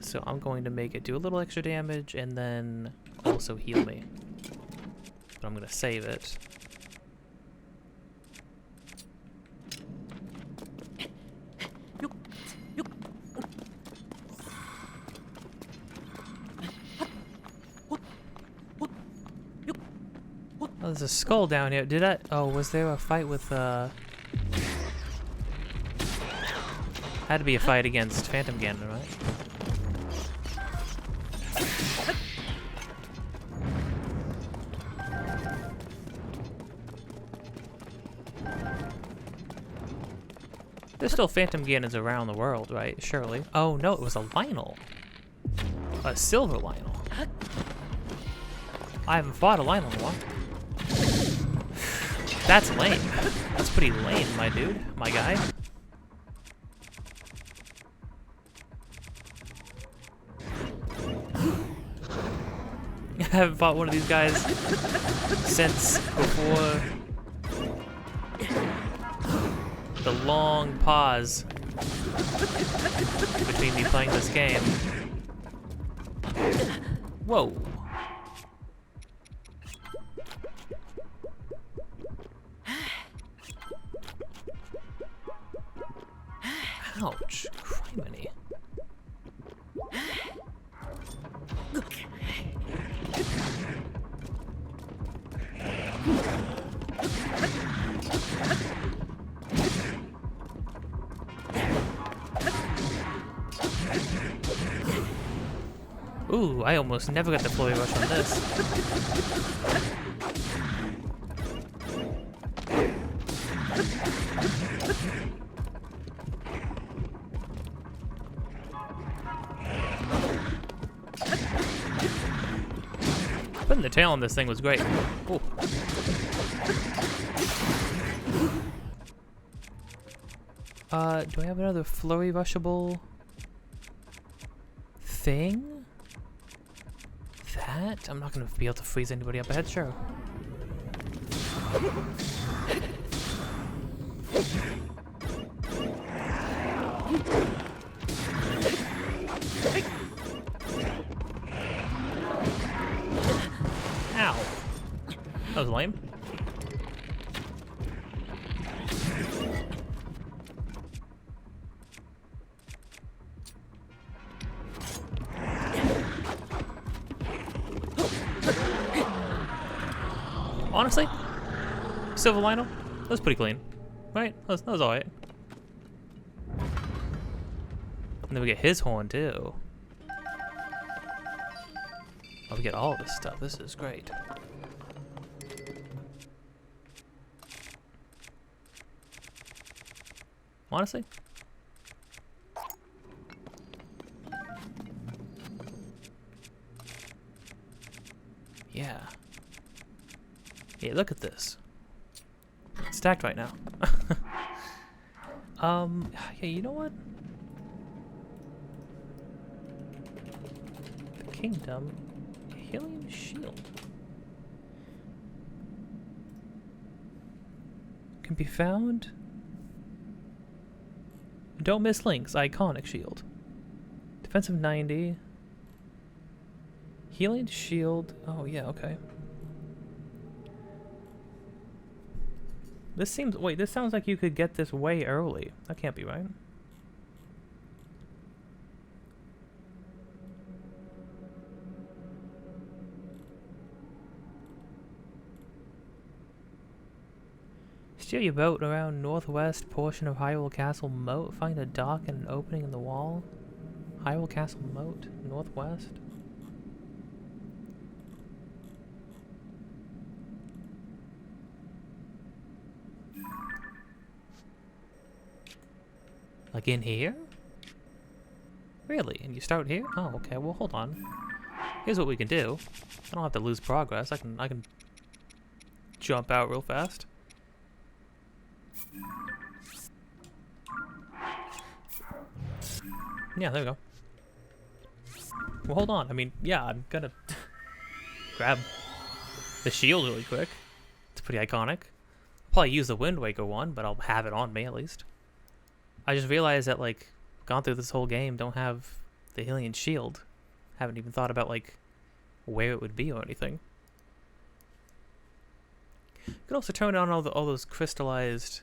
[SPEAKER 1] So I'm going to make it do a little extra damage and then also heal me. But I'm going to save it. Oh, there's a skull down here. Did I? Oh, was there a fight with, had to be a fight against Phantom Ganon, right? There's still Phantom Ganons around the world, right? Surely. Oh, no, it was a Lionel. A silver Lionel. I haven't fought a Lionel in a while. That's lame. That's pretty lame, my dude. My guy. I haven't fought one of these guys since before the long pause between me playing this game. Whoa. Ouch. Criminy. Ooh, I almost never got the flurry rush on this. Putting the tail on this thing was great. Ooh. Do I have another flurry rushable thing? That? I'm not gonna be able to freeze anybody up ahead, sure. Honestly, Silver Lionel, that was pretty clean. Right? That was alright. And then we get his horn too. Oh, we get all this stuff. This is great. Honestly. Yeah. Yeah, look at this. It's stacked right now. Yeah, you know what? The kingdom. Helium shield. Can be found. Don't miss links. Iconic shield. Defensive 90. Healing shield. Oh, yeah, okay. This seems... Wait, this sounds like you could get this way early. That can't be right. Steer your boat around northwest portion of Hyrule Castle Moat. Find a dock and an opening in the wall. Hyrule Castle Moat, northwest. Like in here? Really? And you start here? Oh, okay. Well, hold on. Here's what we can do. I don't have to lose progress. I can jump out real fast. Yeah, there we go. Well, hold on. I mean, yeah, I'm gonna grab the shield really quick. It's pretty iconic. I'll probably use the Wind Waker one, but I'll have it on me at least. I just realized that, like, gone through this whole game, don't have the Hylian shield. Haven't even thought about, like, where it would be or anything. You could also turn on all those crystallized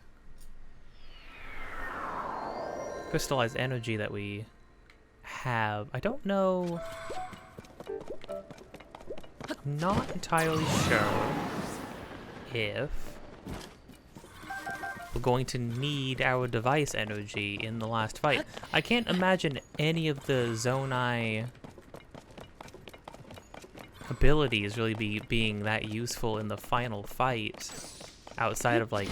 [SPEAKER 1] energy that we have. I don't know. I'm not entirely sure if we're going to need our device energy in the last fight. I can't imagine any of the Zonai abilities really being that useful in the final fight outside of like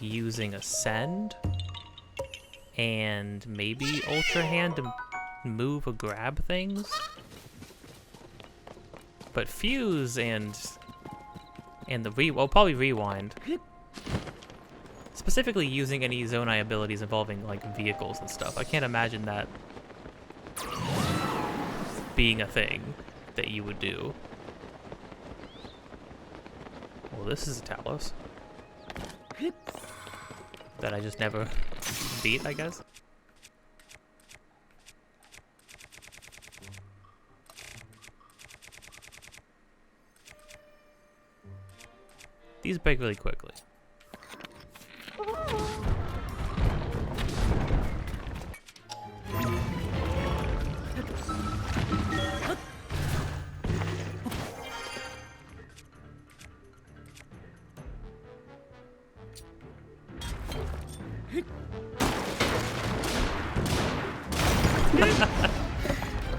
[SPEAKER 1] using Ascend and maybe Ultra Hand to move or grab things. But Fuse and the probably Rewind. Specifically using any Zonai abilities involving like vehicles and stuff. I can't imagine that being a thing that you would do. Well, this is a Talos that I just never beat, I guess. These break really quickly.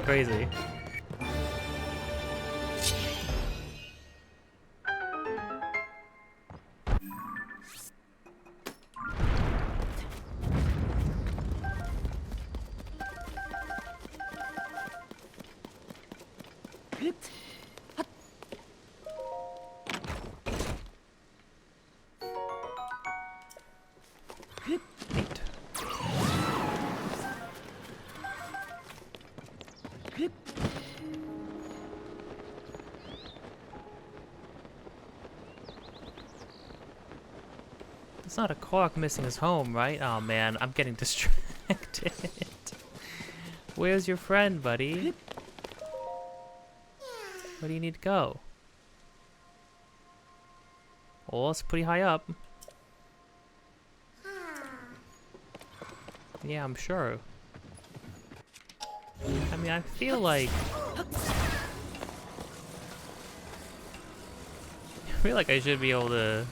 [SPEAKER 1] Crazy. Neat. It's not a Korok missing his home, right? Oh man, I'm getting distracted. Where's your friend, buddy? Where do you need to go? Well, it's pretty high up. Yeah, I'm sure. I mean, I feel like feel like I should be able to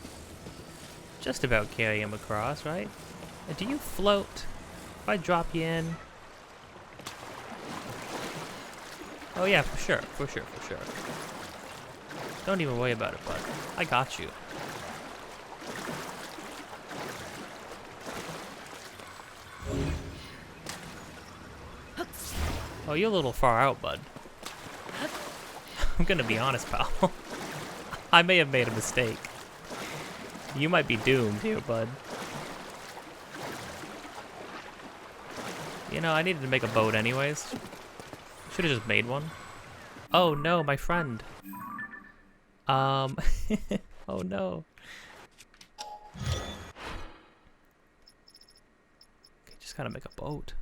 [SPEAKER 1] just about carry him across, right? Do you float? If I drop you in? Oh yeah, for sure, for sure, for sure. Don't even worry about it, bud. I got you. Oh, you're a little far out, bud. I'm gonna be honest, pal. I may have made a mistake. You might be doomed here, bud. You know, I needed to make a boat anyways. Should've just made one. Oh no, my friend. Oh no. Okay, just gotta make a boat.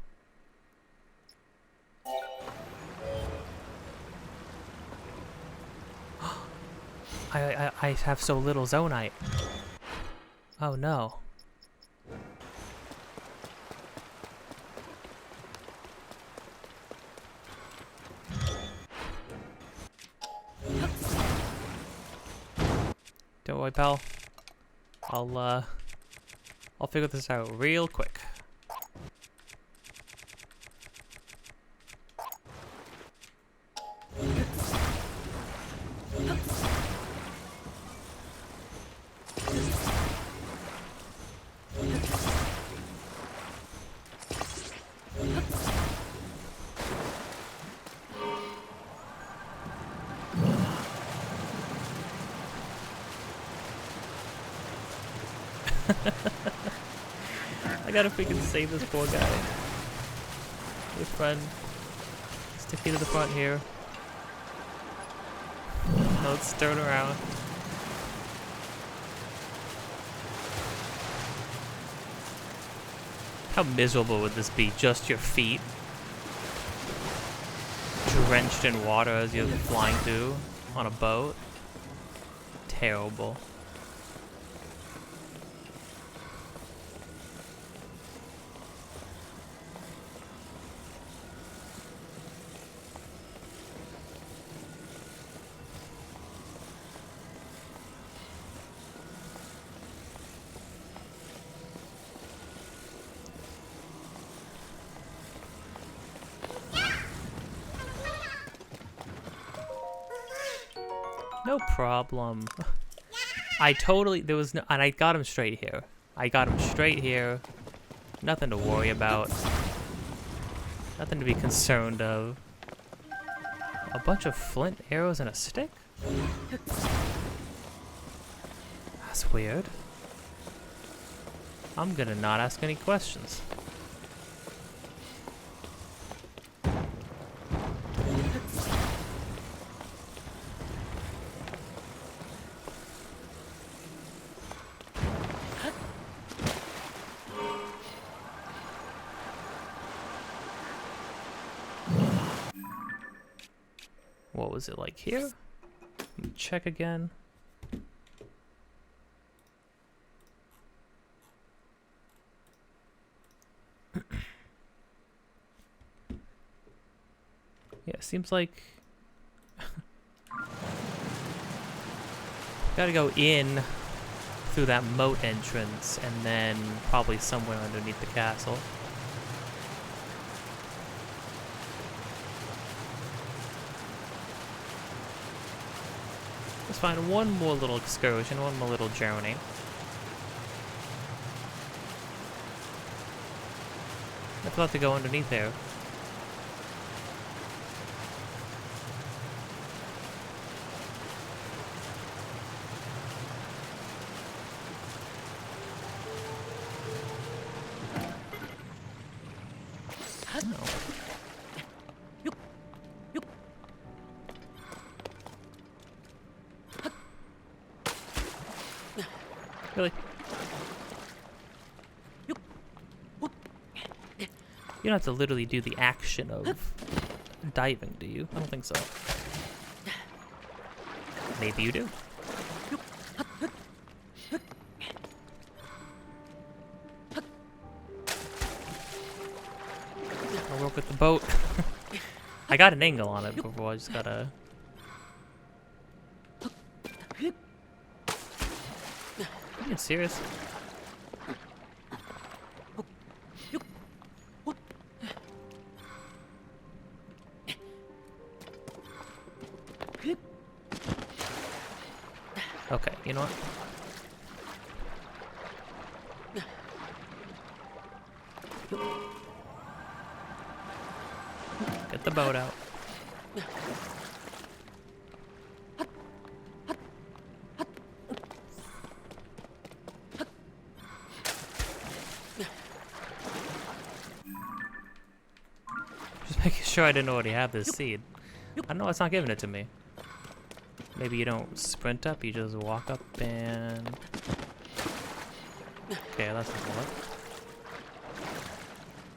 [SPEAKER 1] I have so little zonite. Oh no. Don't worry, pal. I'll figure this out real quick. I gotta freaking save this poor guy. Your friend. Stick you to the front here. No, let's turn around. How miserable would this be? Just your feet drenched in water as you're flying through on a boat? Terrible. No problem. There was no, and I got him straight here. I got him straight here. Nothing to worry about. Nothing to be concerned of. A bunch of flint arrows and a stick? That's weird. I'm gonna not ask any questions. What was it like here? Let me check again. Yeah, seems like gotta go in through that moat entrance and then probably somewhere underneath the castle. Let's find one more little excursion, one more little journey. I thought to go underneath there. Really? You don't have to literally do the action of diving, do you? I don't think so. Maybe you do. I'll work with the boat. I got an angle on it before, I just gotta... Are you serious? Okay, you know what? Get the boat out. Just making sure I didn't already have this seed. I know it's not giving it to me. Maybe you don't sprint up, you just walk up and... Okay, that's not work.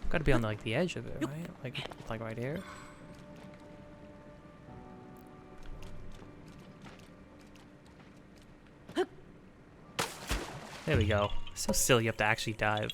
[SPEAKER 1] Gotta be on like the edge of it, right? Like right here. There we go. So silly you have to actually dive.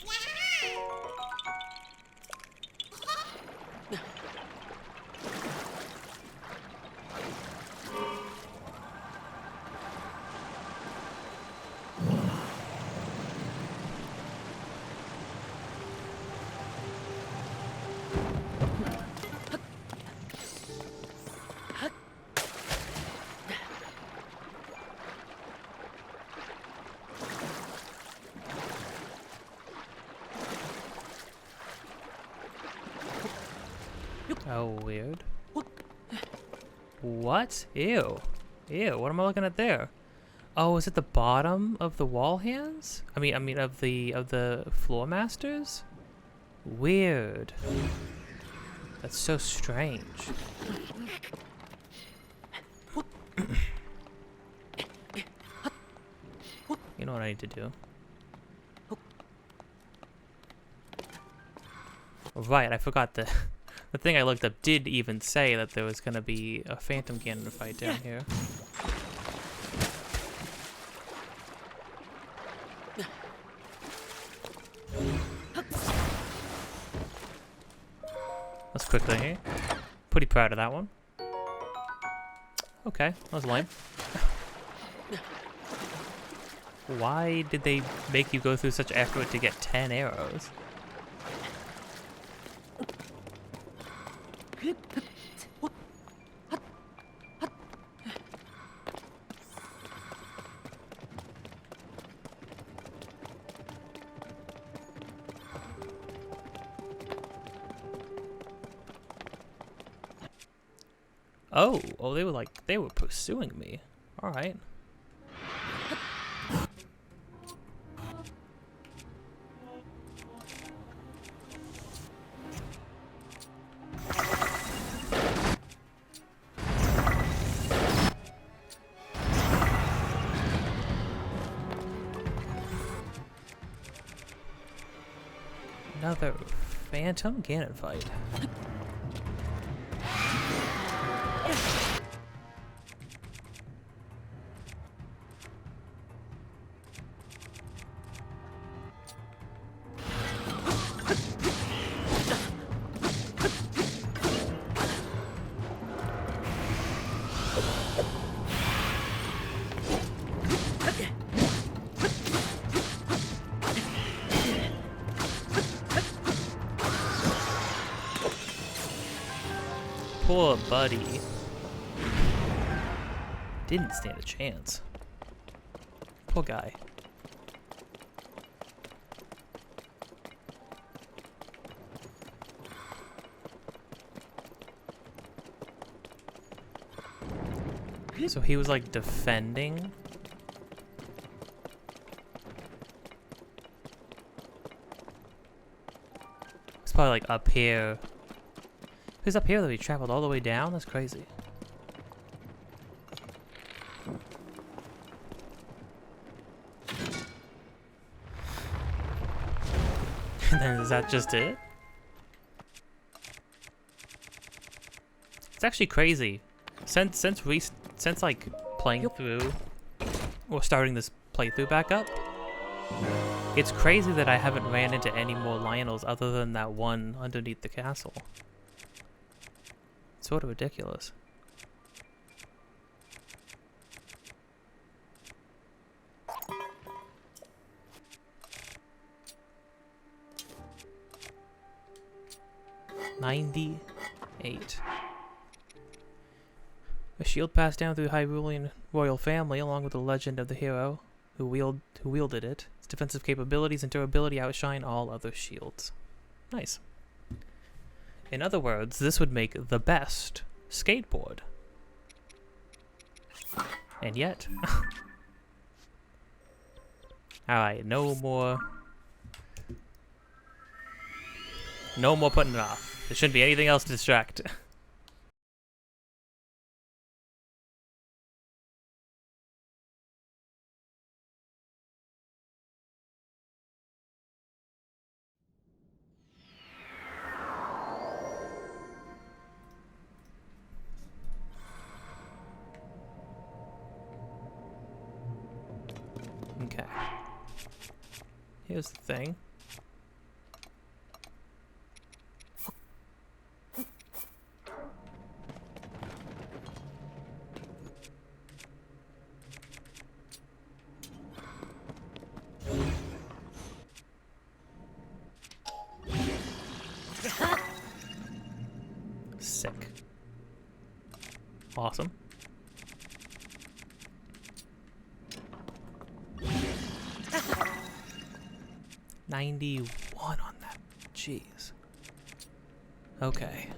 [SPEAKER 1] Oh, weird. What? Ew. Ew, what am I looking at there? Oh, is it the bottom of the wall hands? I mean of the floor masters? Weird. That's so strange. You know what I need to do? Right, I forgot the thing I looked up did even say that there was gonna be a Phantom Ganon fight down here. Let's quickly here. Pretty proud of that one. Okay, that was lame. Why did they make you go through such effort to get 10 arrows? Oh, they were pursuing me. All right. Another Phantom Ganon fight. Poor buddy. Didn't stand a chance. Poor guy. So he was like defending. It's probably like up here. He was up here though, he traveled all the way down? That's crazy. And then is that just it? It's actually crazy. Since like playing through or starting this playthrough back up, it's crazy that I haven't ran into any more Lionels other than that one underneath the castle. It's sort of ridiculous. 98. A shield passed down through the Hyrulean royal family, along with the legend of the hero who wielded it. Its defensive capabilities and durability outshine all other shields. Nice. In other words, this would make the best skateboard. And yet... Alright, no more putting it off. There shouldn't be anything else to distract. Okay. Here's the thing. Sick. Awesome. $91 on that. Jeez. Okay.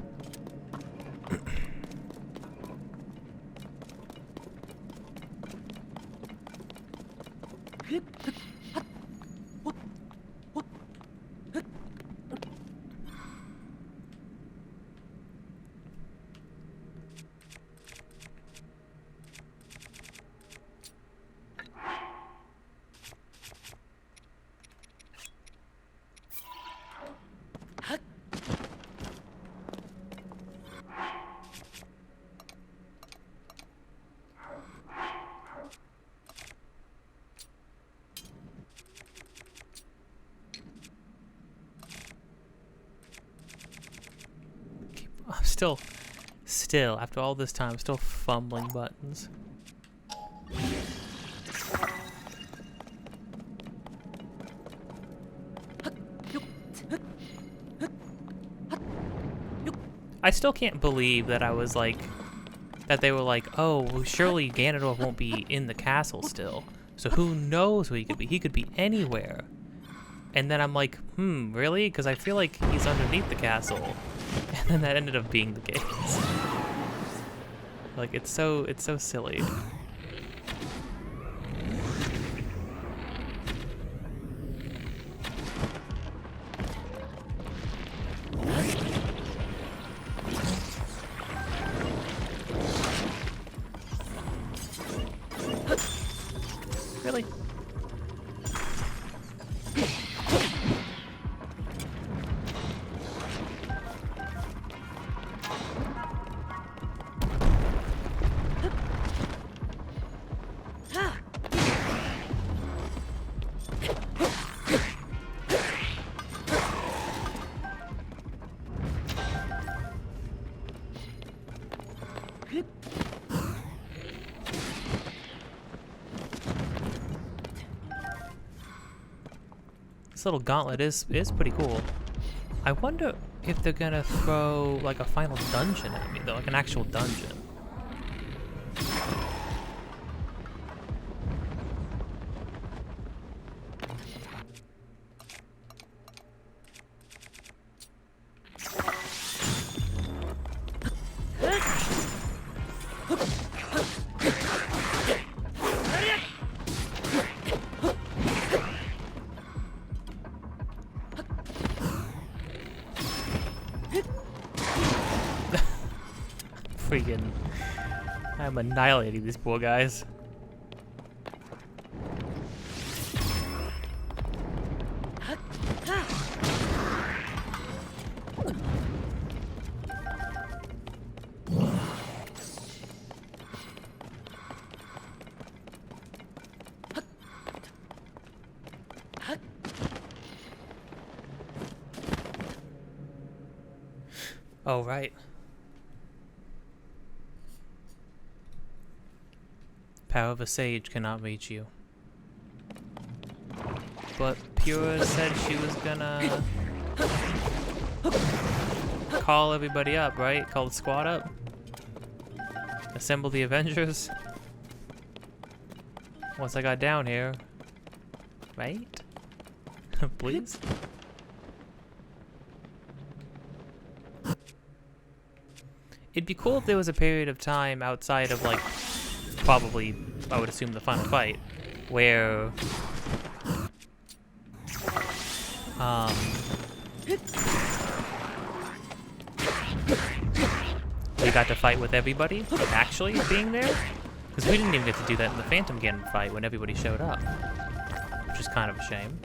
[SPEAKER 1] I'm still, after all this time, still fumbling buttons. I still can't believe that I was like, that they were like, oh, well, surely Ganondorf won't be in the castle still. So who knows who he could be? He could be anywhere. And then I'm like, really? Because I feel like he's underneath the castle. And then that ended up being the case. Like, it's so silly. Really? This little gauntlet is pretty cool. I wonder if they're gonna throw like a final dungeon at me though, like an actual dungeon. Freaking, I'm annihilating these poor guys. Oh, right. Power of a sage cannot reach you. But Pura said she was gonna... call everybody up, right? Call the squad up. Assemble the Avengers. Once I got down here. Right? Please? It'd be cool if there was a period of time outside of, like, probably, I would assume, the final fight, where we got to fight with everybody actually being there, because we didn't even get to do that in the Phantom Ganon fight when everybody showed up, which is kind of a shame.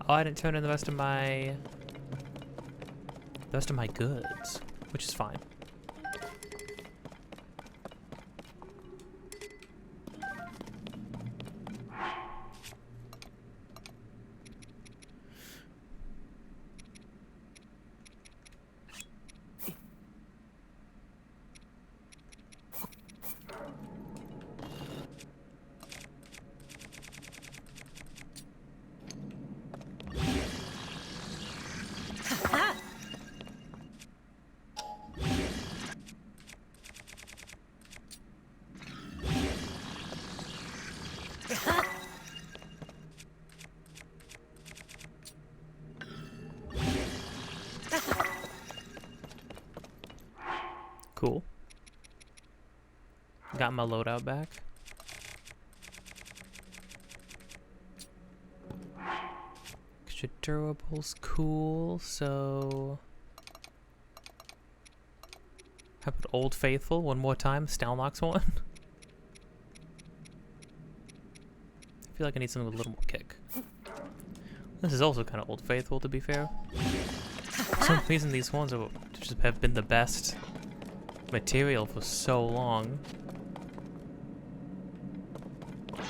[SPEAKER 1] Oh, I didn't turn in the rest of my goods, which is fine. Cool. Got my loadout back. Extra durables, cool. So, how about Old Faithful one more time? Stalnox one. I feel like I need something with a little more kick. This is also kind of Old Faithful, to be fair. For some reason, these ones just have been the best material for so long.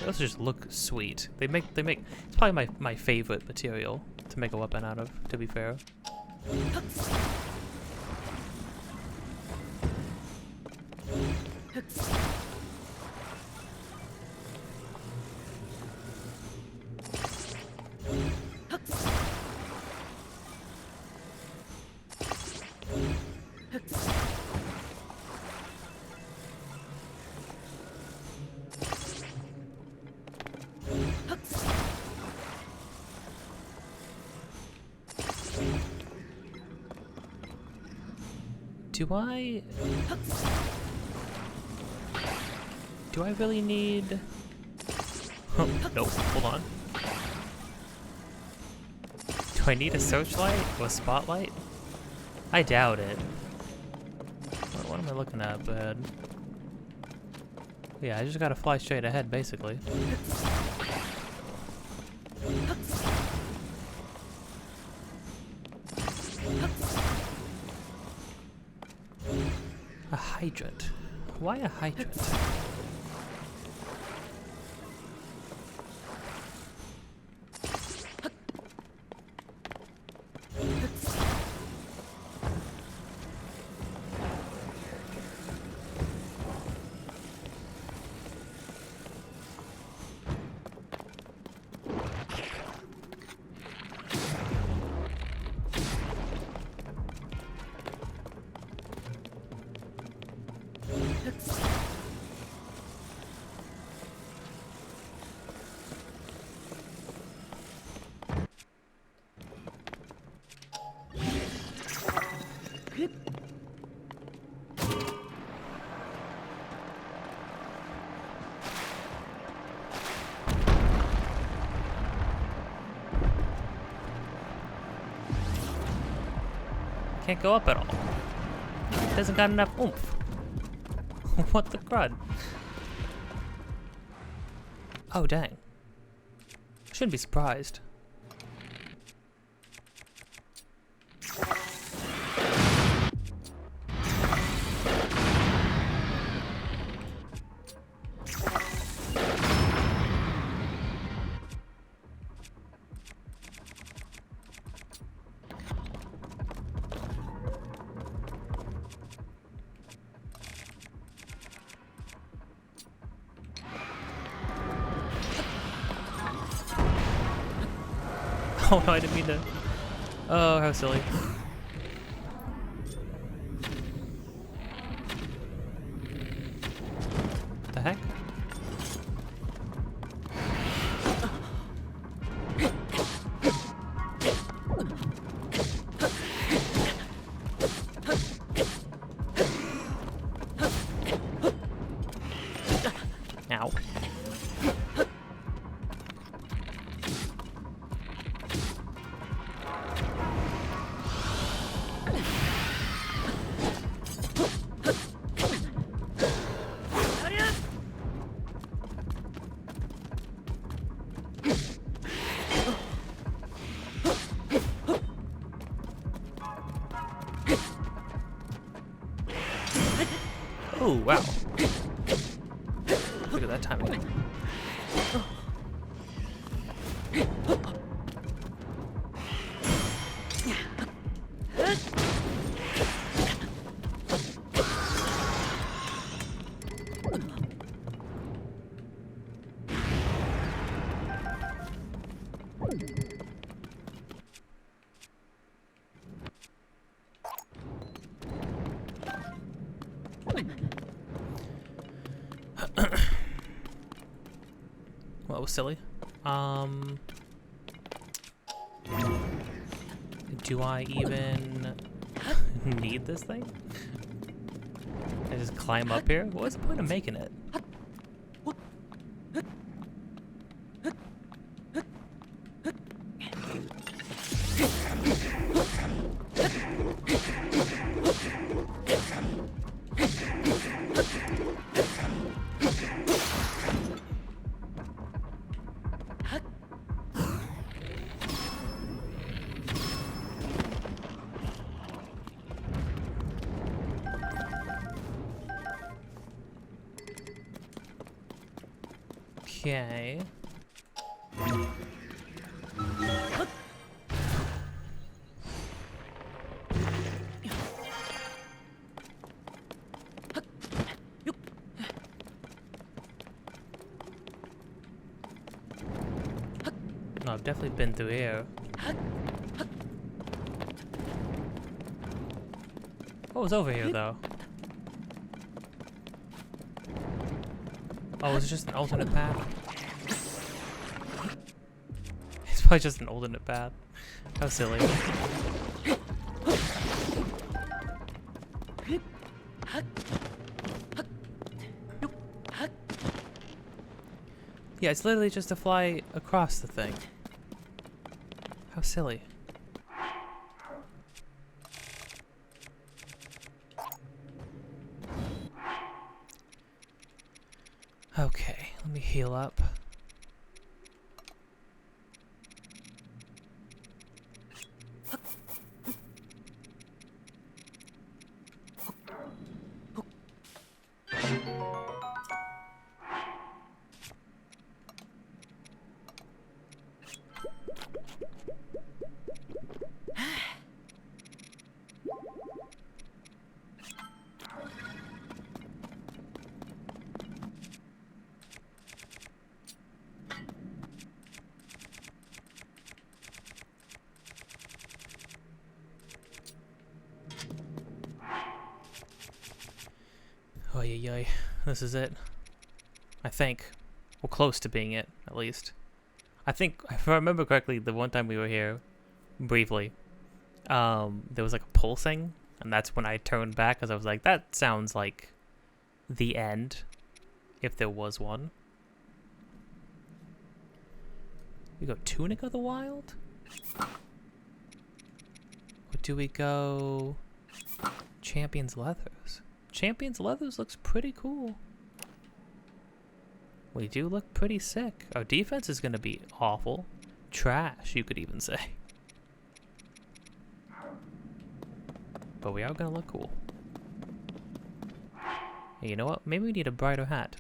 [SPEAKER 1] They also just look sweet. They make it's probably my favorite material to make a weapon out of, to be fair. Do I really need... Oh, nope, hold on. Do I need a searchlight or a spotlight? I doubt it. What am I looking at, bud? Yeah, I just gotta fly straight ahead, basically. A hydrant. Why a hydrant? Can't go up at all. It hasn't got enough oomph. What the crud? Oh, dang. Shouldn't be surprised. Oh no, I didn't mean to. Oh, how silly. What the heck? Ow. Oh, wow. Look at that timing. Well, that was silly. Do I even need this thing? I just climb up here? What was the point of making it? Okay. No, I've definitely been through here. What was over here, though? Oh, it's just an alternate path? It's probably just an alternate path. How silly. Yeah, it's literally just to fly across the thing. How silly. Okay, let me heal up. Oy, this is it. I think. Well, close to being it, at least. I think, if I remember correctly, the one time we were here, briefly, there was like a pulsing, and that's when I turned back, because I was like, that sounds like the end, if there was one. We go Tunic of the Wild? Or do we go Champion's Leathers? Champion's Leathers looks pretty cool. We do look pretty sick. Our defense is going to be awful. Trash, you could even say. But we are going to look cool. Hey, you know what? Maybe we need a brighter hat.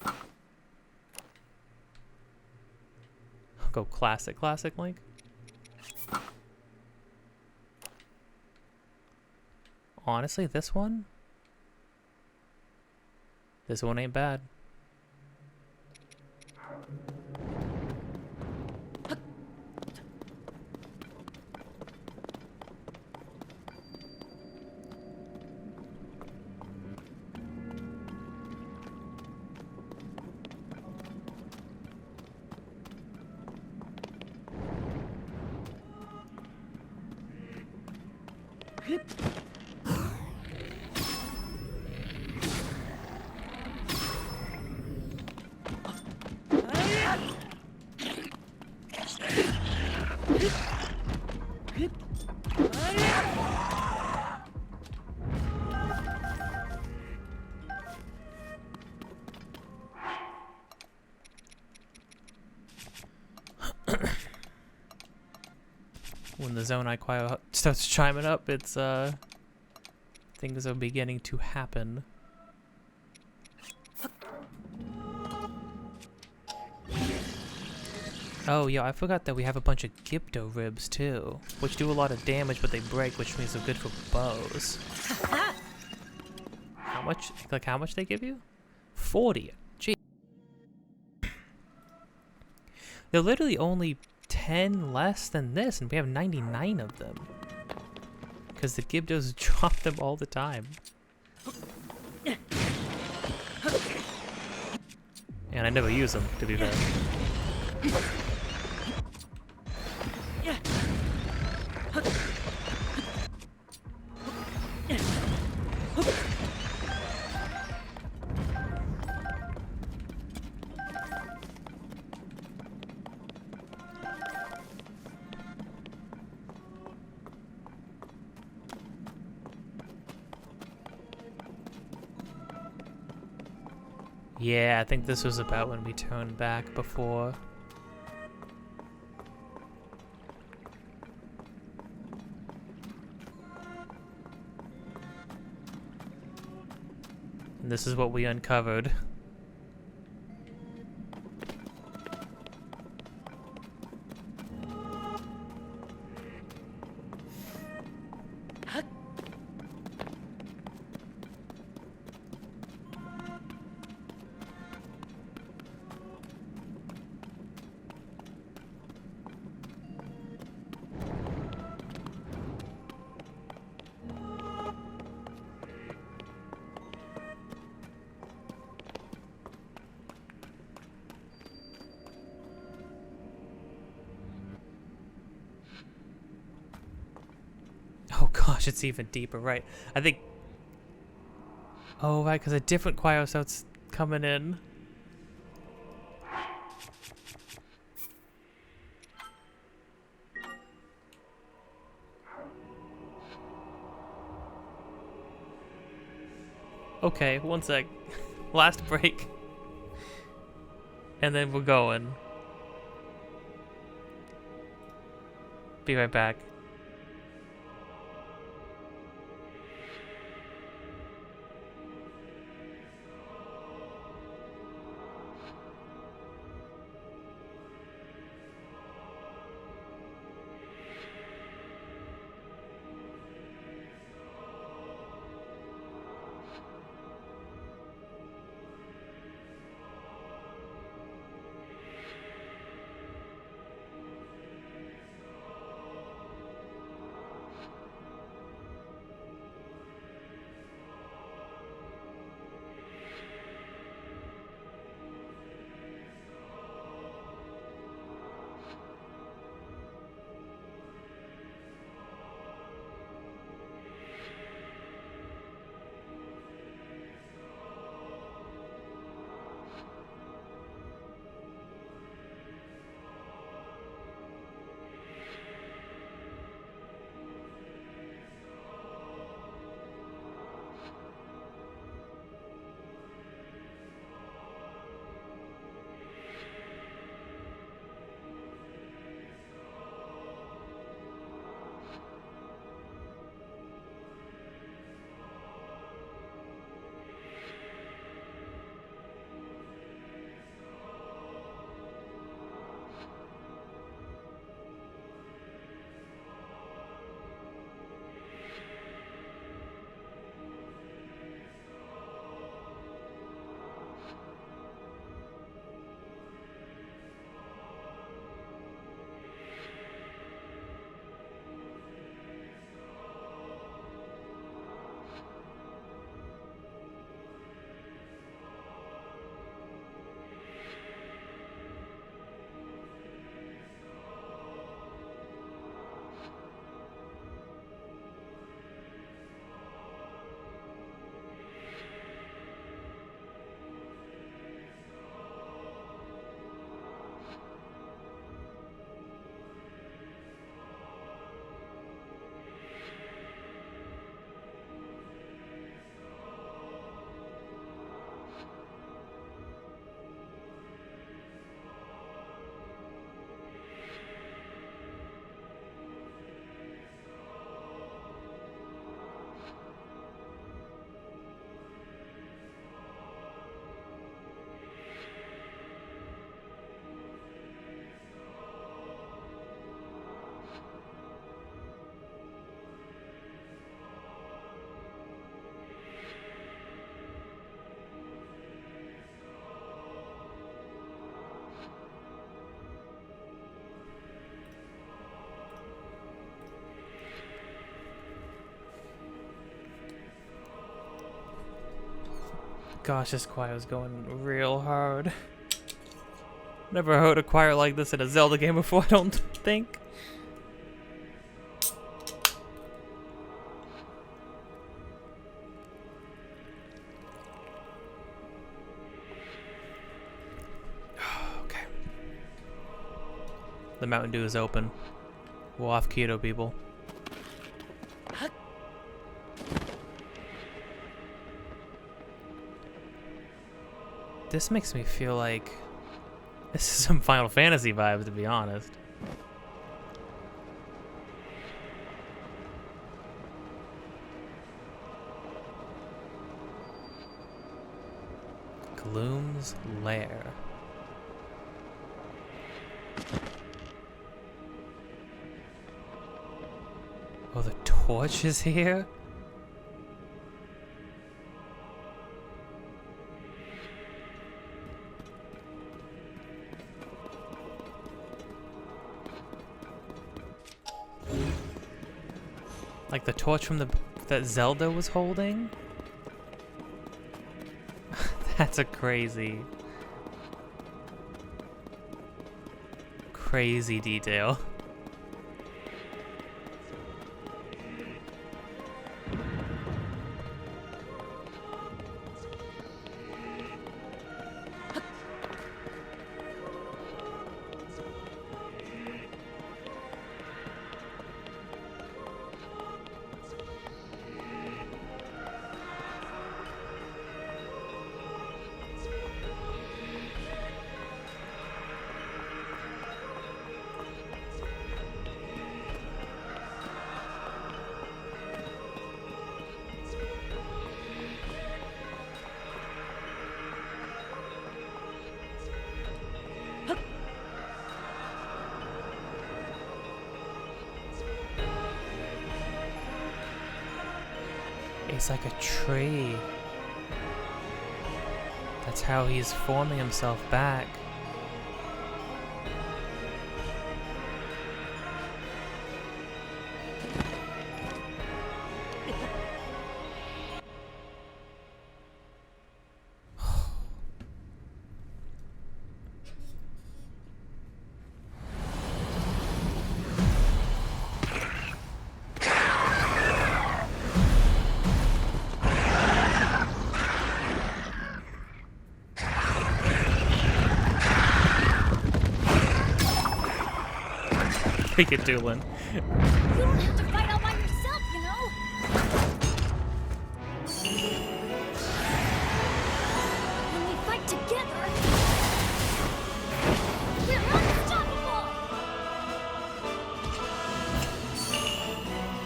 [SPEAKER 1] I'll go classic Link. Honestly, this one ain't bad. When the zone I choir starts chiming up, it's things are beginning to happen. Oh, yeah, I forgot that we have a bunch of Gypto ribs too, which do a lot of damage, but they break, which means they're good for bows. How much? Like, how much they give you? 40. Gee. They're literally only 10 less than this, and we have 99 of them. Because the Gyptos drop them all the time. And I never use them, to be fair. Yeah, I think this was about when we turned back before. And this is what we uncovered. Oh gosh, it's even deeper, right? I think... Oh, right, because a different choir starts coming in. Okay, one sec. Last break. And then we're going. Be right back. Gosh, this choir is going real hard. Never heard a choir like this in a Zelda game before, I don't think. Okay. The Mountain Dew is open. We're off keto, people. This makes me feel like this is some Final Fantasy vibes, to be honest. Gloom's Lair. Oh, the torch is here? Like the torch from that Zelda was holding? That's a crazy detail. It's like a tree. That's how he's forming himself back. Take it, Doolin.
[SPEAKER 3] You don't have to fight all by yourself, you know? When we fight together, we're unstoppable!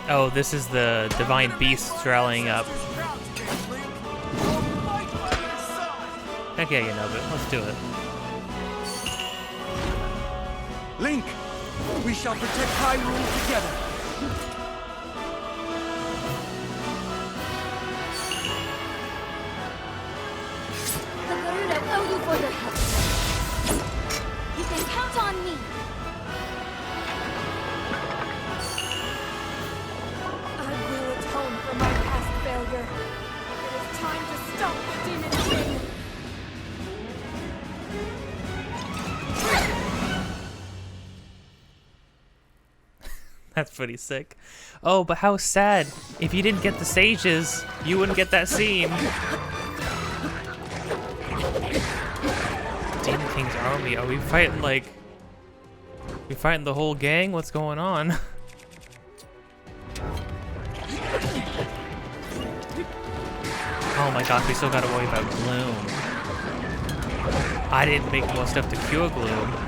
[SPEAKER 1] Oh, this is the divine beast rallying up. Okay, you know, but let's do it.
[SPEAKER 4] Link! We shall protect Hyrule together!
[SPEAKER 3] The Garuda owe you for your help. You can count on me.
[SPEAKER 5] I will atone for my past failure. It is time to stop the demon king.
[SPEAKER 1] That's pretty sick. Oh, but how sad. If you didn't get the sages, you wouldn't get that scene. Demon King's army. Are we fighting like... We fighting the whole gang? What's going on? Oh my gosh, we still gotta worry about Gloom. I didn't make more stuff to cure Gloom.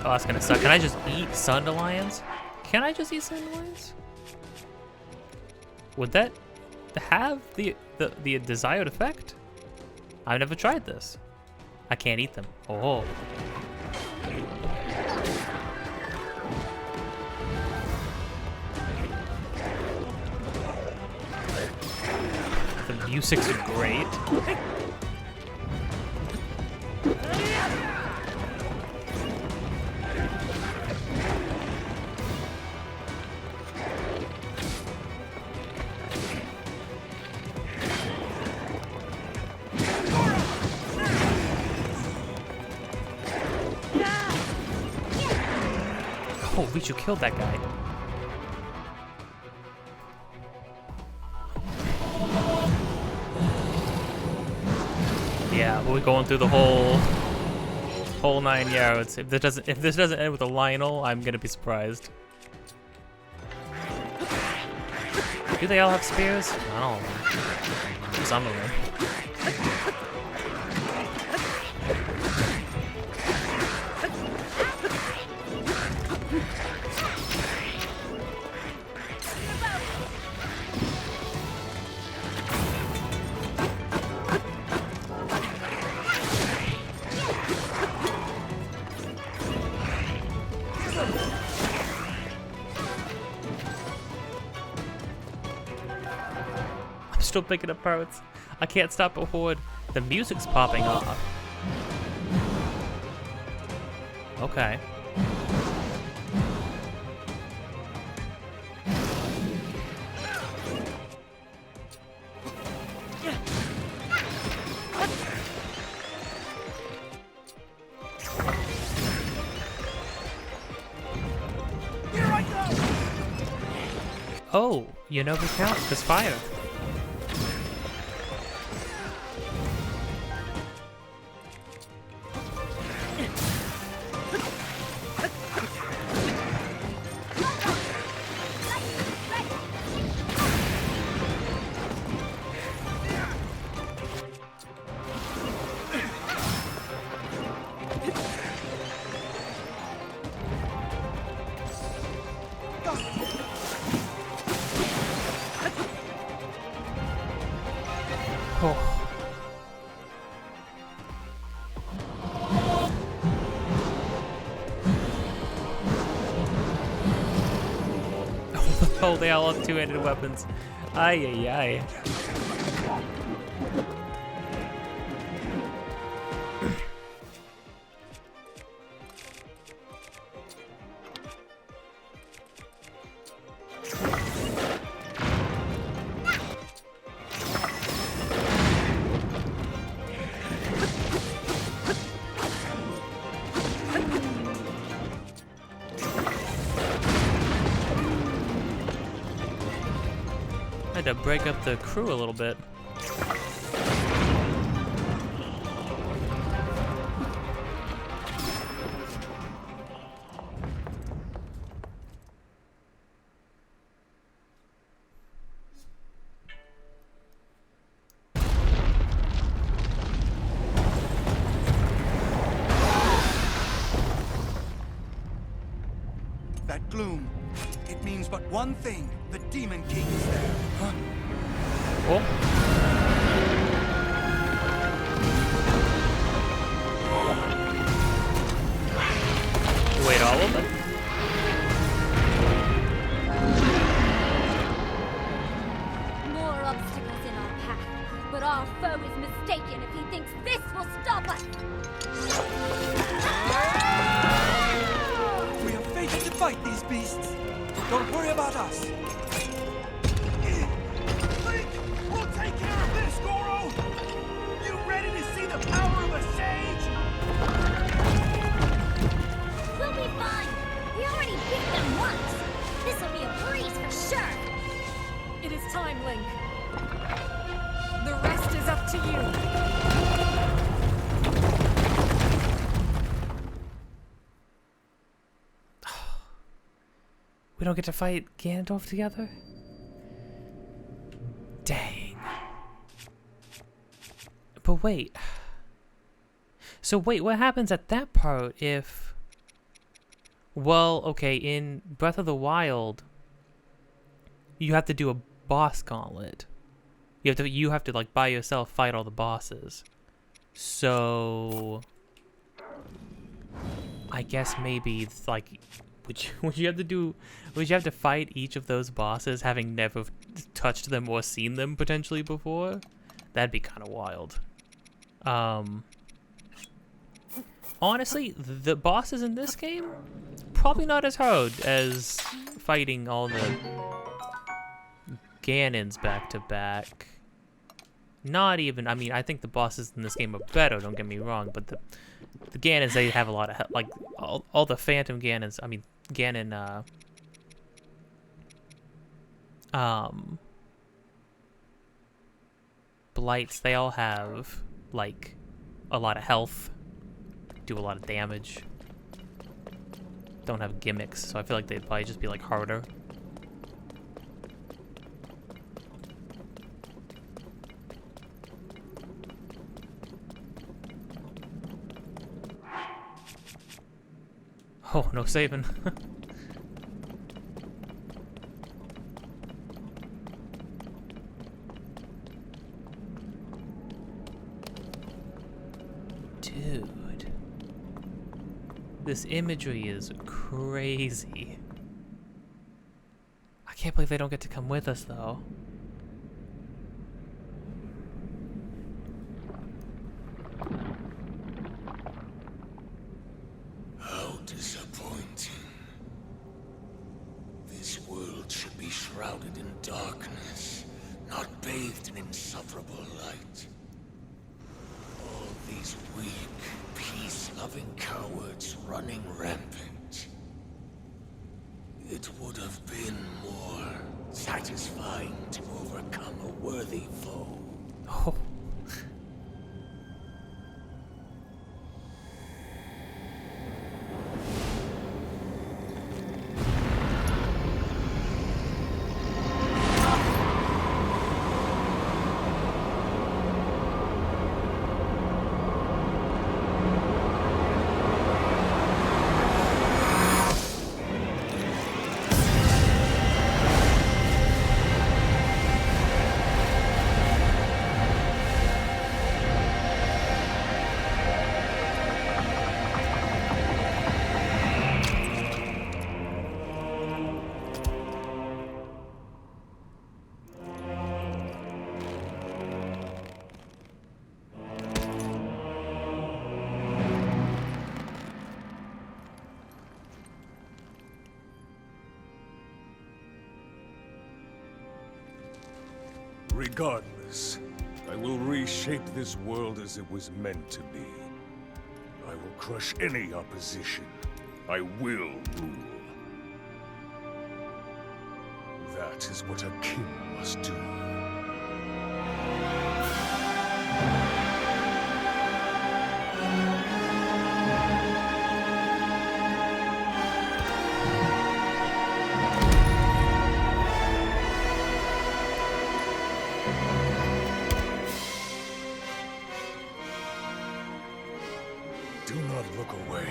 [SPEAKER 1] Oh, that's gonna suck. Can I just eat Sundelions? Can I just eat Sundelions? Would that have the desired effect? I've never tried this. I can't eat them. Oh. music's great. Oh, we should kill that guy. Yeah, we're going through the whole 9 yards. If this doesn't end with a Lionel, I'm gonna be surprised. Do they all have spears? I don't know. Some of them. Still picking up parts. I can't stop a horde. The music's popping off. Okay.
[SPEAKER 4] Here I go!
[SPEAKER 1] Oh, you know who counts? There's fire. Oh. Oh, they all have two-handed weapons. Ay, ay, ay. I had to break up the crew a little bit.
[SPEAKER 4] That gloom, it means but one thing. The Demon King is there. Huh?
[SPEAKER 1] Oh. Wait, all of them?
[SPEAKER 3] More obstacles in our path, but our foe is mistaken if he thinks this will stop us.
[SPEAKER 4] We are fated to fight these beasts. Don't worry about us. Link, we'll take care of this, Goro. You ready to see the power of a sage?
[SPEAKER 3] We'll be fine. We already beat them once. This will be a breeze for sure.
[SPEAKER 5] It is time, Link. The rest is up to you.
[SPEAKER 1] We don't get to fight Ganondorf together? Dang. But wait. So wait, what happens at that part if... Well, okay, in Breath of the Wild, you have to do a boss gauntlet. You have to like by yourself fight all the bosses. So I guess maybe like would you have to fight each of those bosses having never touched them or seen them potentially before? That'd be kind of wild. Honestly, the bosses in this game, probably not as hard as fighting all the Ganons back to back. Not even, I mean, I think the bosses in this game are better, don't get me wrong, but the Ganons, they have a lot of, like, all the Phantom Ganons, I mean, Ganon, Blights, they all have, like, a lot of health, do a lot of damage, don't have gimmicks, so I feel like they'd probably just be, like, harder. Oh, no saving. Dude. This imagery is crazy. I can't believe they don't get to come with us, though.
[SPEAKER 6] Disappointing. This world should be shrouded in darkness, not bathed in insufferable light. All these weak, peace-loving cowards running rampant. It would have been more satisfying to overcome a worthy foe.
[SPEAKER 1] Oh.
[SPEAKER 7] Regardless, I will reshape this world as it was meant to be. I will crush any opposition. I will rule. That is what a king must do. Do not look away.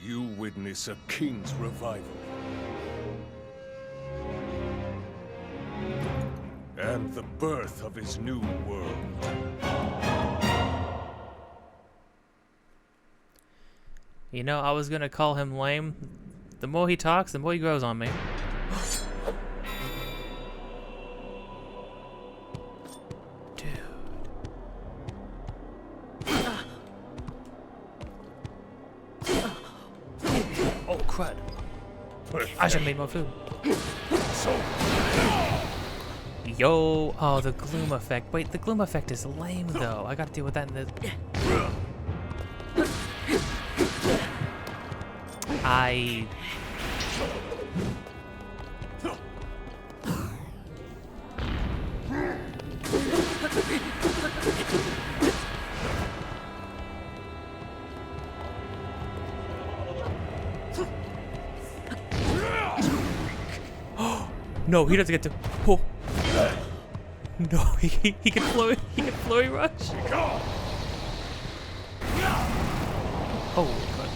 [SPEAKER 7] You witness a king's revival. And the birth of his new world.
[SPEAKER 1] You know, I was gonna call him lame. The more he talks, the more he grows on me. Oh, crud. I should have made more food. Yo, oh, the gloom effect. Wait, the gloom effect is lame, though. I gotta deal with that in the... No, he doesn't get to... Oh. No, he can flurry. He can flurry rush. Oh, God.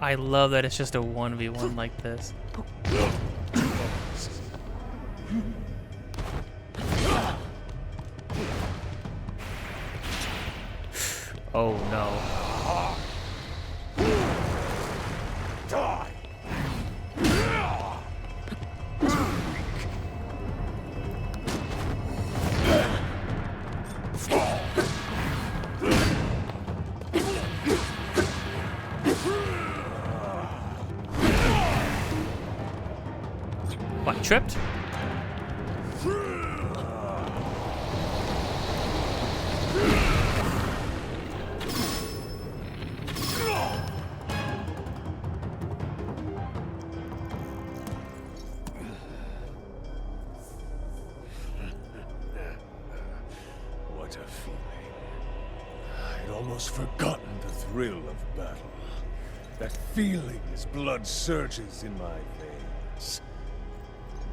[SPEAKER 1] I love that it's just a 1v1 like this. Oh no.
[SPEAKER 7] Die!
[SPEAKER 1] What, tripped?
[SPEAKER 7] What a feeling. I'd almost forgotten the thrill of battle. That feeling as blood surges in my veins.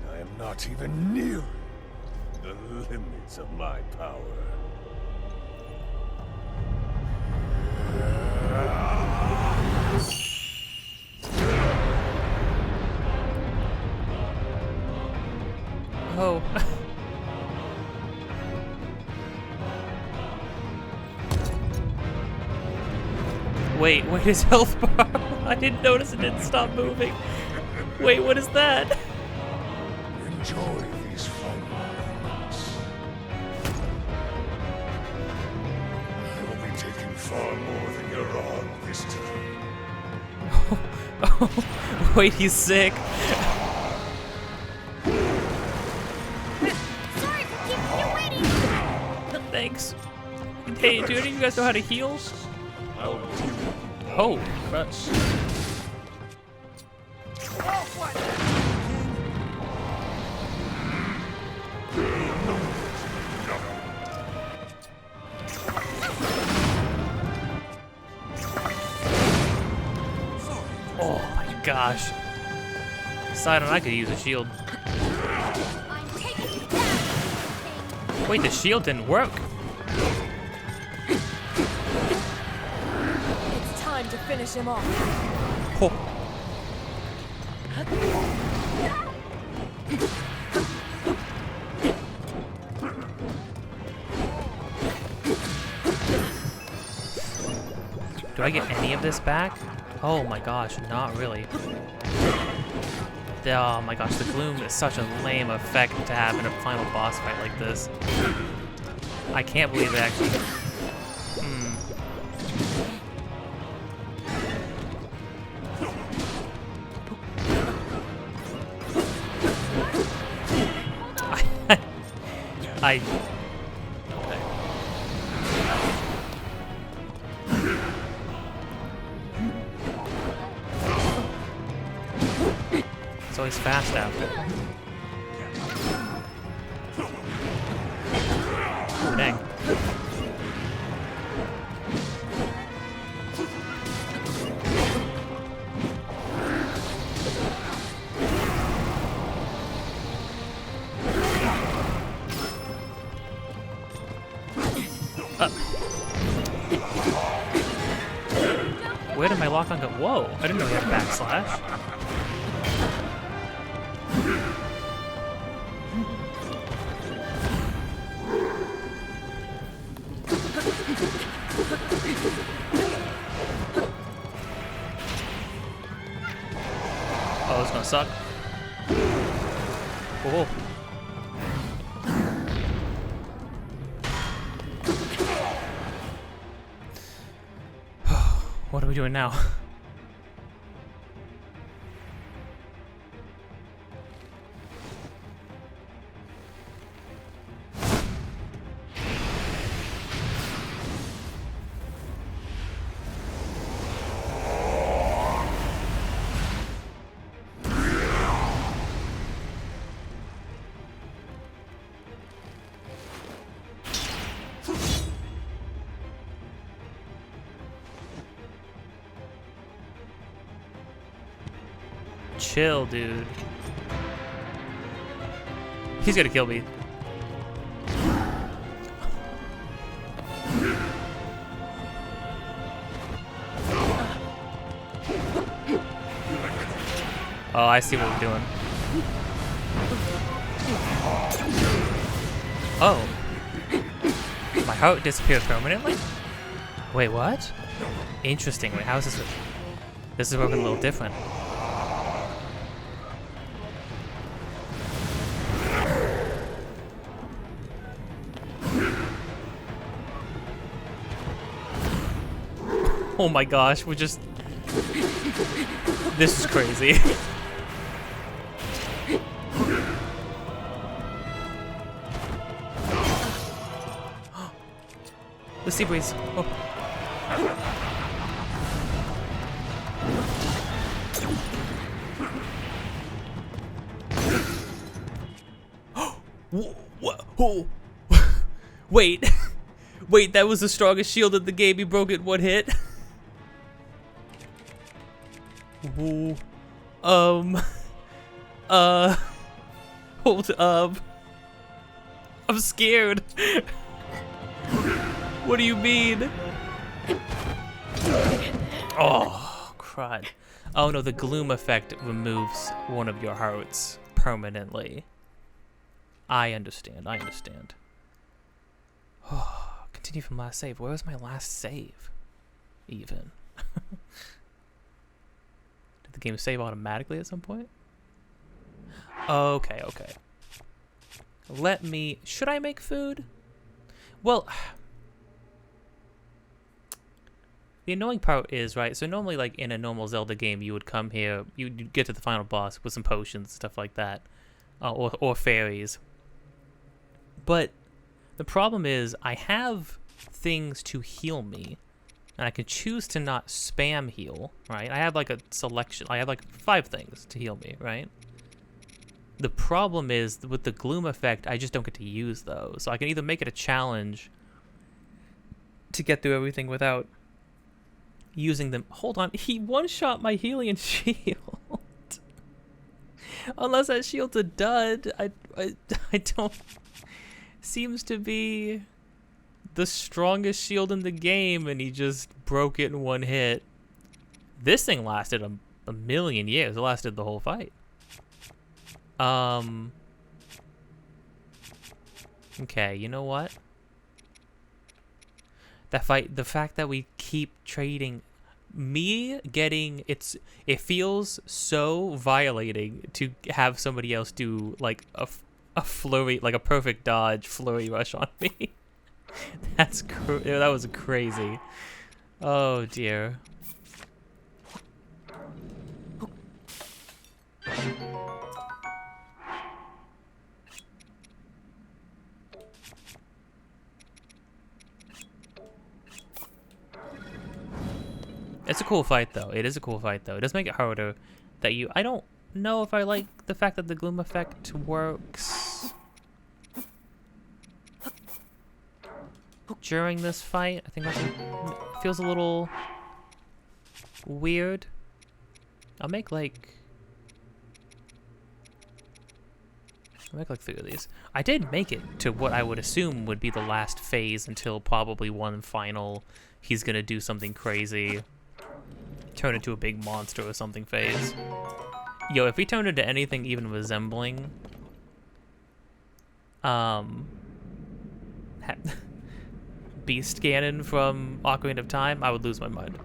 [SPEAKER 7] And I am not even nearing the limits of my power.
[SPEAKER 1] Oh. Wait, where's his health bar? I didn't notice it didn't stop moving. Wait, what is that?
[SPEAKER 7] Enjoy these final moments. I will be taking far more than your arm this time.
[SPEAKER 1] Oh, wait, he's sick.
[SPEAKER 3] Sorry for keeping you waiting.
[SPEAKER 1] Thanks. Hey, do any of you guys know how to heal?
[SPEAKER 7] I'll deal with you.
[SPEAKER 1] Oh, crap. Oh my gosh. Sidon, I could use a shield.
[SPEAKER 3] I'm taking you down.
[SPEAKER 1] Wait, the shield didn't work.
[SPEAKER 5] It's time to finish him off.
[SPEAKER 1] Oh. Do I get any of this back? Oh my gosh, not really. Oh my gosh, the gloom is such a lame effect to have in a final boss fight like this. I can't believe it actually. I. Okay. It's always fast after. Oh, dang. Where did my lock-on go? Whoa, I didn't know he had a backslash. Oh, it's gonna suck. Oh. What are we doing now? Chill, dude. He's gonna kill me. Oh, I see what we're doing. Oh. My heart disappeared permanently? Wait, what? Interesting. Wait, how is this? This is working a little different. Oh my gosh, we're just... This is crazy. The sea breeze. Oh. Whoa. Wait. Wait, that was the strongest shield in the game. He broke it in one hit. Ooh. Hold up. I'm scared. What do you mean? Oh, crud. Oh no, the gloom effect removes one of your hearts permanently. I understand. Oh, continue from last save. Where was my last save? Even. Did the game save automatically at some point? Okay. Let me... Should I make food? Well... The annoying part is, right, so normally, like, in a normal Zelda game, you would come here, you'd get to the final boss with some potions, stuff like that, or fairies. But the problem is, I have things to heal me, and I can choose to not spam heal, right? I have, like, a selection, I have, like, 5 things to heal me, right? The problem is, with the gloom effect, I just don't get to use those. So I can either make it a challenge to get through everything without... using them. Hold on, he one-shot my healing shield. Unless that shield's a dud, I don't... Seems to be the strongest shield in the game, and he just broke it in one hit. This thing lasted a million years. It lasted the whole fight. Okay, you know what? The fact that we keep trading, me getting it feels so violating to have somebody else do like a flurry, like a perfect dodge flurry rush on me. That was crazy. Oh dear. It's a cool fight, though. It is a cool fight, though. It does make it harder that you... I don't know if I like the fact that the gloom effect works during this fight. I think that feels a little weird. I'll make like 3 of these. I did make it to what I would assume would be the last phase until probably one final, he's gonna do something crazy, turn into a big monster or something phase. Yo, if he turned into anything even resembling Beast Ganon from Ocarina of Time, I would lose my mind.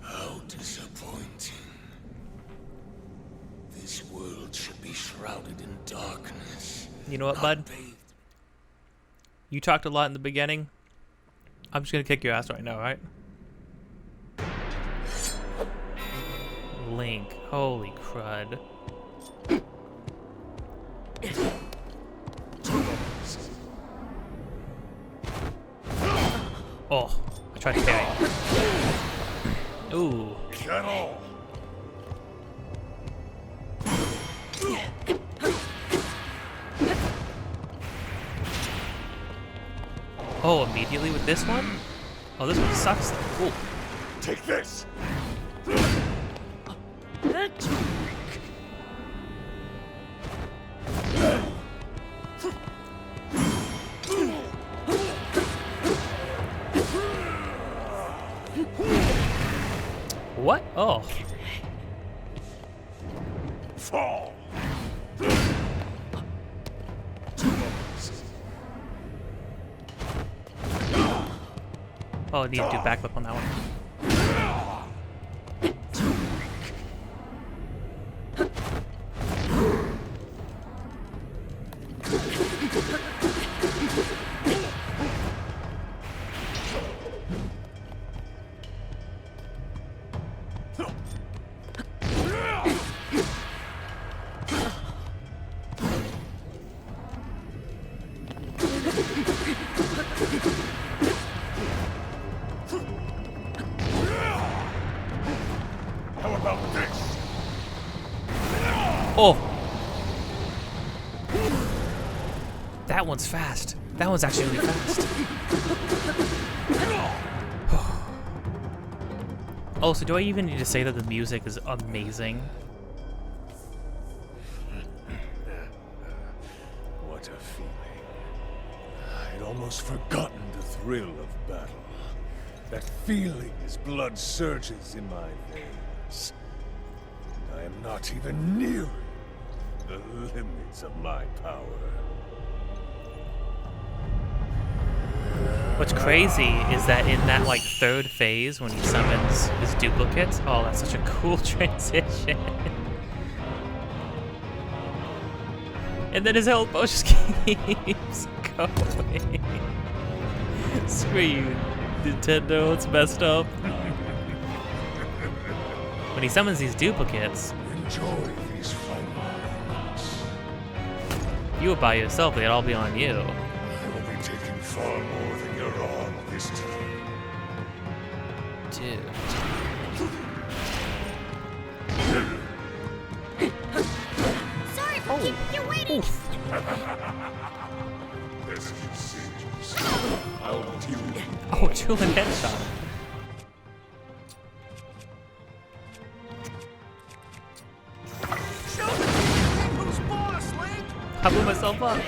[SPEAKER 6] How disappointing. This world should be shrouded in darkness.
[SPEAKER 1] You know what, bud? You talked a lot in the beginning. I'm just gonna kick your ass right now, right? Link. Holy crud. Oh, I tried to carry it. Ooh.
[SPEAKER 7] Get on.
[SPEAKER 1] Oh, immediately with this one? Oh, this one sucks. Ooh.
[SPEAKER 7] Take this.
[SPEAKER 1] What? Oh.
[SPEAKER 7] Fall.
[SPEAKER 1] Oh, I need to do backflip on that one.
[SPEAKER 7] How about this?
[SPEAKER 1] Oh! That one's fast. That one's actually really fast. Oh, so do I even need to say that the music is amazing?
[SPEAKER 7] What a feeling. I'd almost forgotten the thrill of battle. That feeling as blood surges in my veins. And I am not even nearing the limits of my power.
[SPEAKER 1] What's crazy is that in that like third phase when he summons his duplicates, oh, that's such a cool transition. And then his health bar just keeps going. Screw you, Nintendo, it's messed up. When he summons these duplicates,
[SPEAKER 7] Enjoy these final moments.
[SPEAKER 1] you were by yourself, they'd all be on you.
[SPEAKER 7] I will be taking far more than you're on this time.
[SPEAKER 1] Dude.
[SPEAKER 3] Sorry for keeping you waiting.
[SPEAKER 7] There's a few sieges. I'll deal with you.
[SPEAKER 1] Oh, Julian headshot.
[SPEAKER 4] Show them who's boss, Link!
[SPEAKER 1] I blew myself up.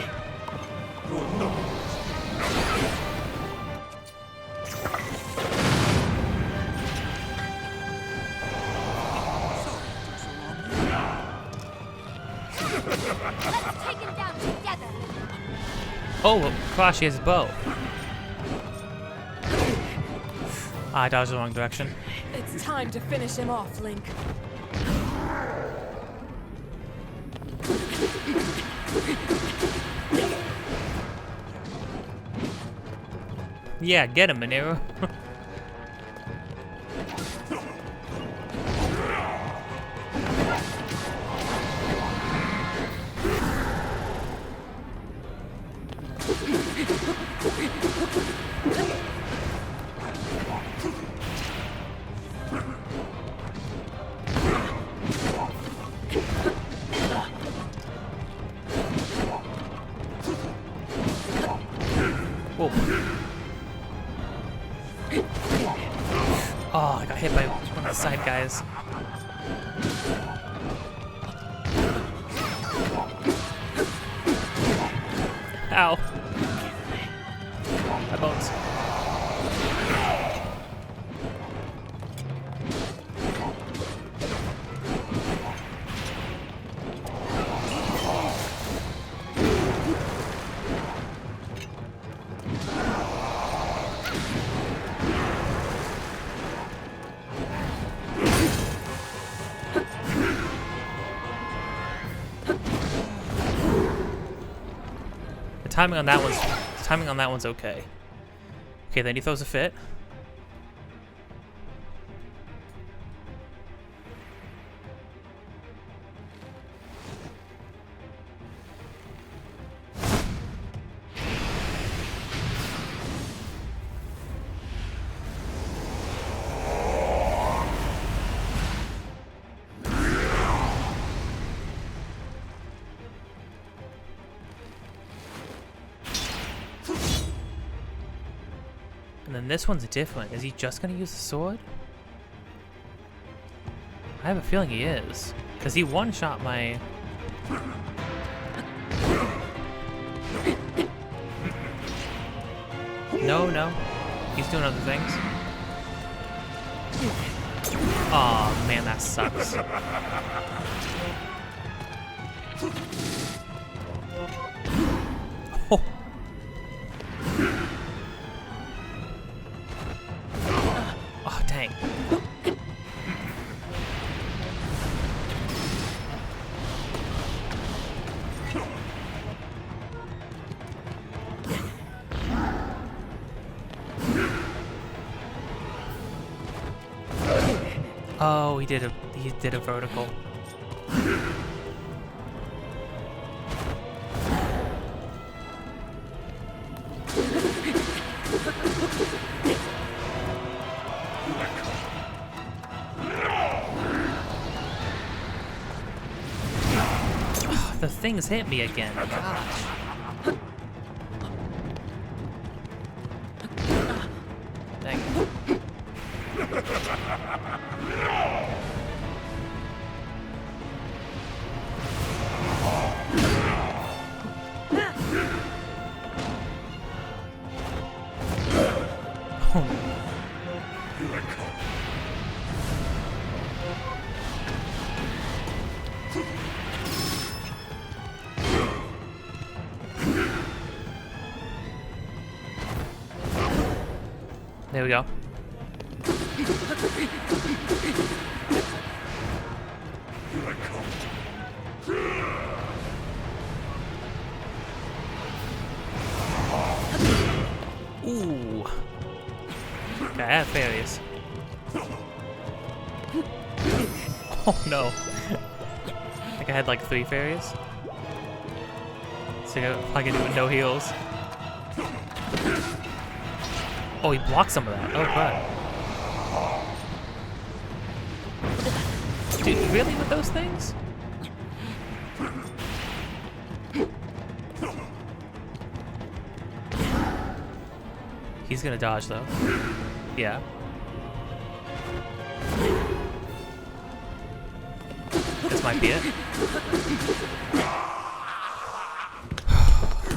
[SPEAKER 3] Let's take him down together.
[SPEAKER 1] Oh, Crash, he has his bow. I dodged the wrong direction.
[SPEAKER 5] It's time to finish him off, Link.
[SPEAKER 1] Yeah, get him, Manero. Whoa. Oh, I got hit by one of the side guys. Ow. My bones. Timing on that one's okay. Okay, then he throws a fit. And then this one's different. Is he just gonna use the sword? I have a feeling he is. Because he one-shot my... No, no. He's doing other things. Aw, man, that sucks. Oh. Dang. Oh, he did a vertical. The things hit me again. Gosh. Dang. There we go. Ooh. Okay, I have fairies. Oh no. I think I had like 3 fairies. So I can do it with no heals. Oh, he blocked some of that. Oh, crap. Dude, really with those things? He's gonna dodge, though. Yeah. This might be it.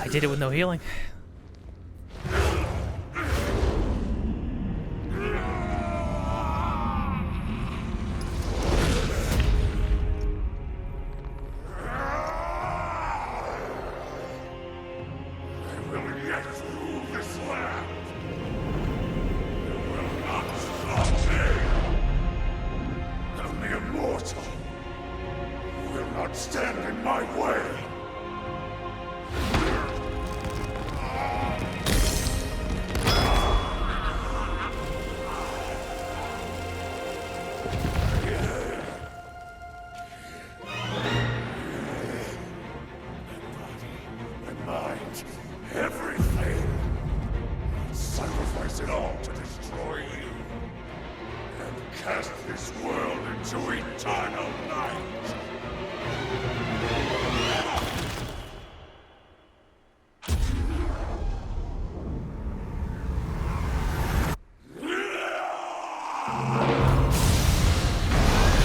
[SPEAKER 1] I did it with no healing.
[SPEAKER 6] Stand in my way. My mind, everything. Sacrifice it all to destroy you and cast this world into eternal night.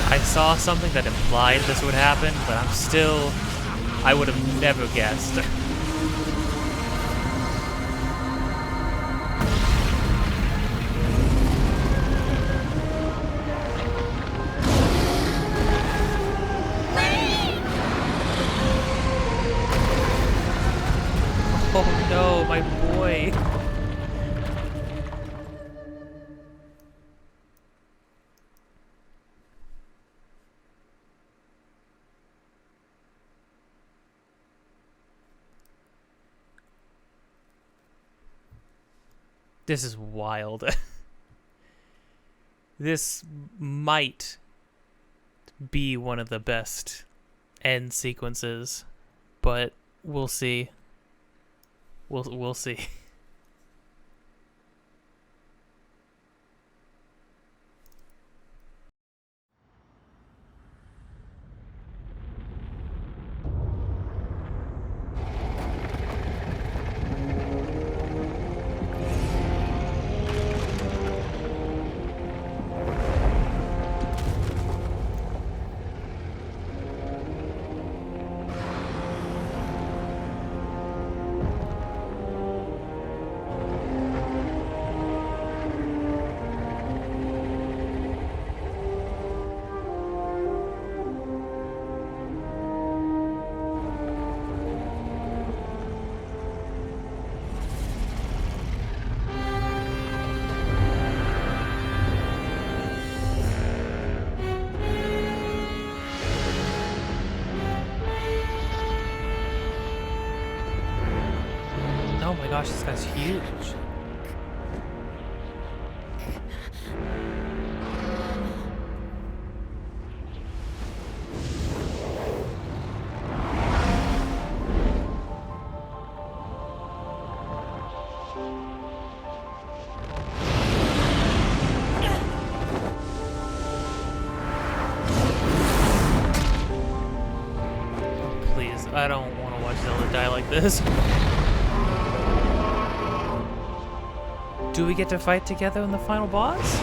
[SPEAKER 1] I saw something that implied this would happen, but I would have never guessed. Oh no, my boy. This is wild. This might be one of the best end sequences, but we'll see. We'll see. gosh, this guy's huge. Please, I don't want to watch Zelda die like this. Do we get to fight together in the final boss?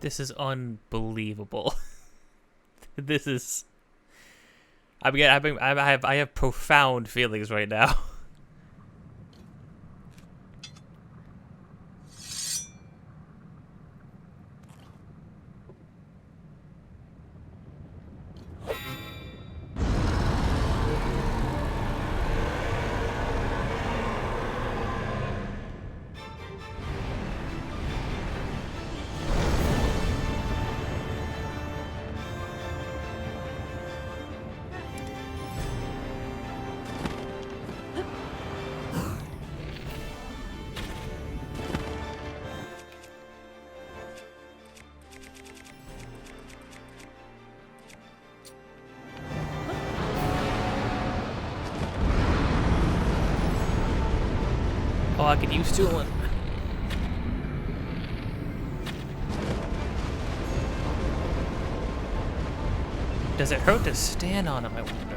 [SPEAKER 1] This is unbelievable. This is. I have profound feelings right now. Oh, I could use tooling. Does it hurt to stand on him, I wonder?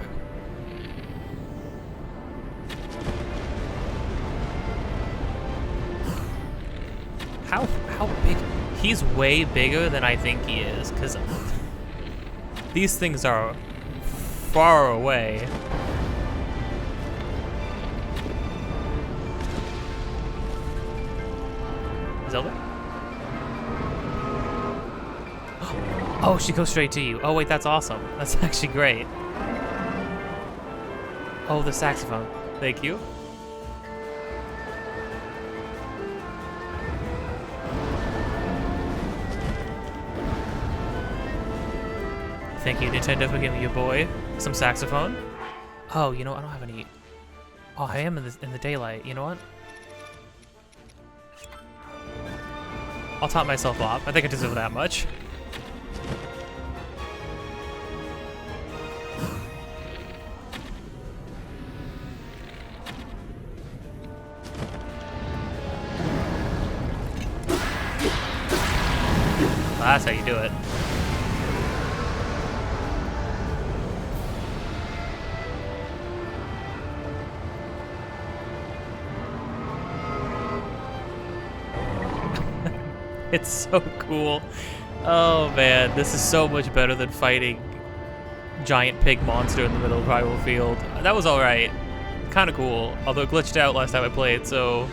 [SPEAKER 1] How big? He's way bigger than I think he is, because these things are far away. Zelda? Oh, she goes straight to you. Oh, wait, that's awesome. That's actually great. Oh, the saxophone. Thank you. Thank you, Nintendo, for giving your boy some saxophone. Oh, you know, I don't have any... Oh, I am in the daylight. You know what? I'll top myself off. I think I deserve that much. Well, that's how you do it. It's so cool. Oh man, this is so much better than fighting giant pig monster in the middle of Primal Field. That was alright. Kinda cool. Although it glitched out last time I played, so...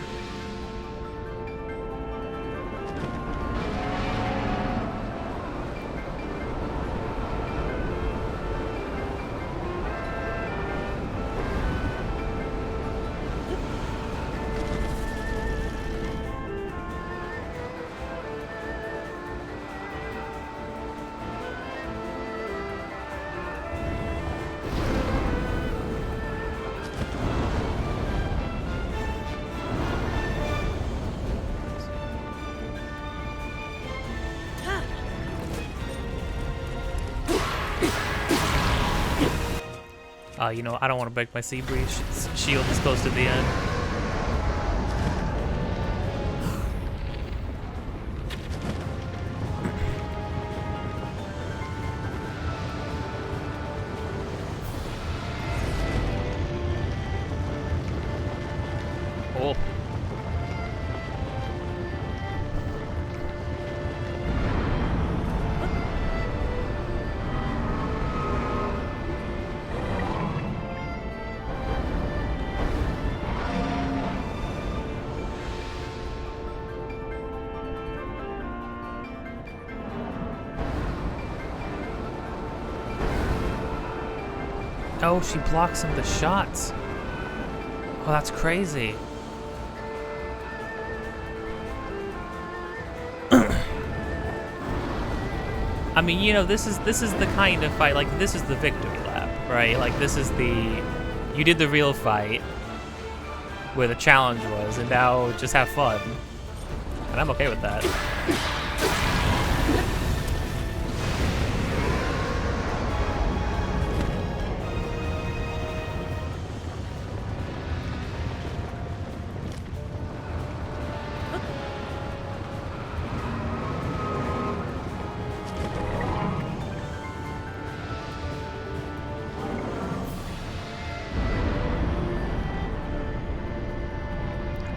[SPEAKER 1] you know, I don't want to break my sea breach. Shield is close to the end. Oh. Oh, she blocks some of the shots. Oh, that's crazy. I mean, you know, this is the kind of fight, like, this is the victory lap, right? Like, this is the, you did the real fight where the challenge was, and now just have fun. And I'm okay with that.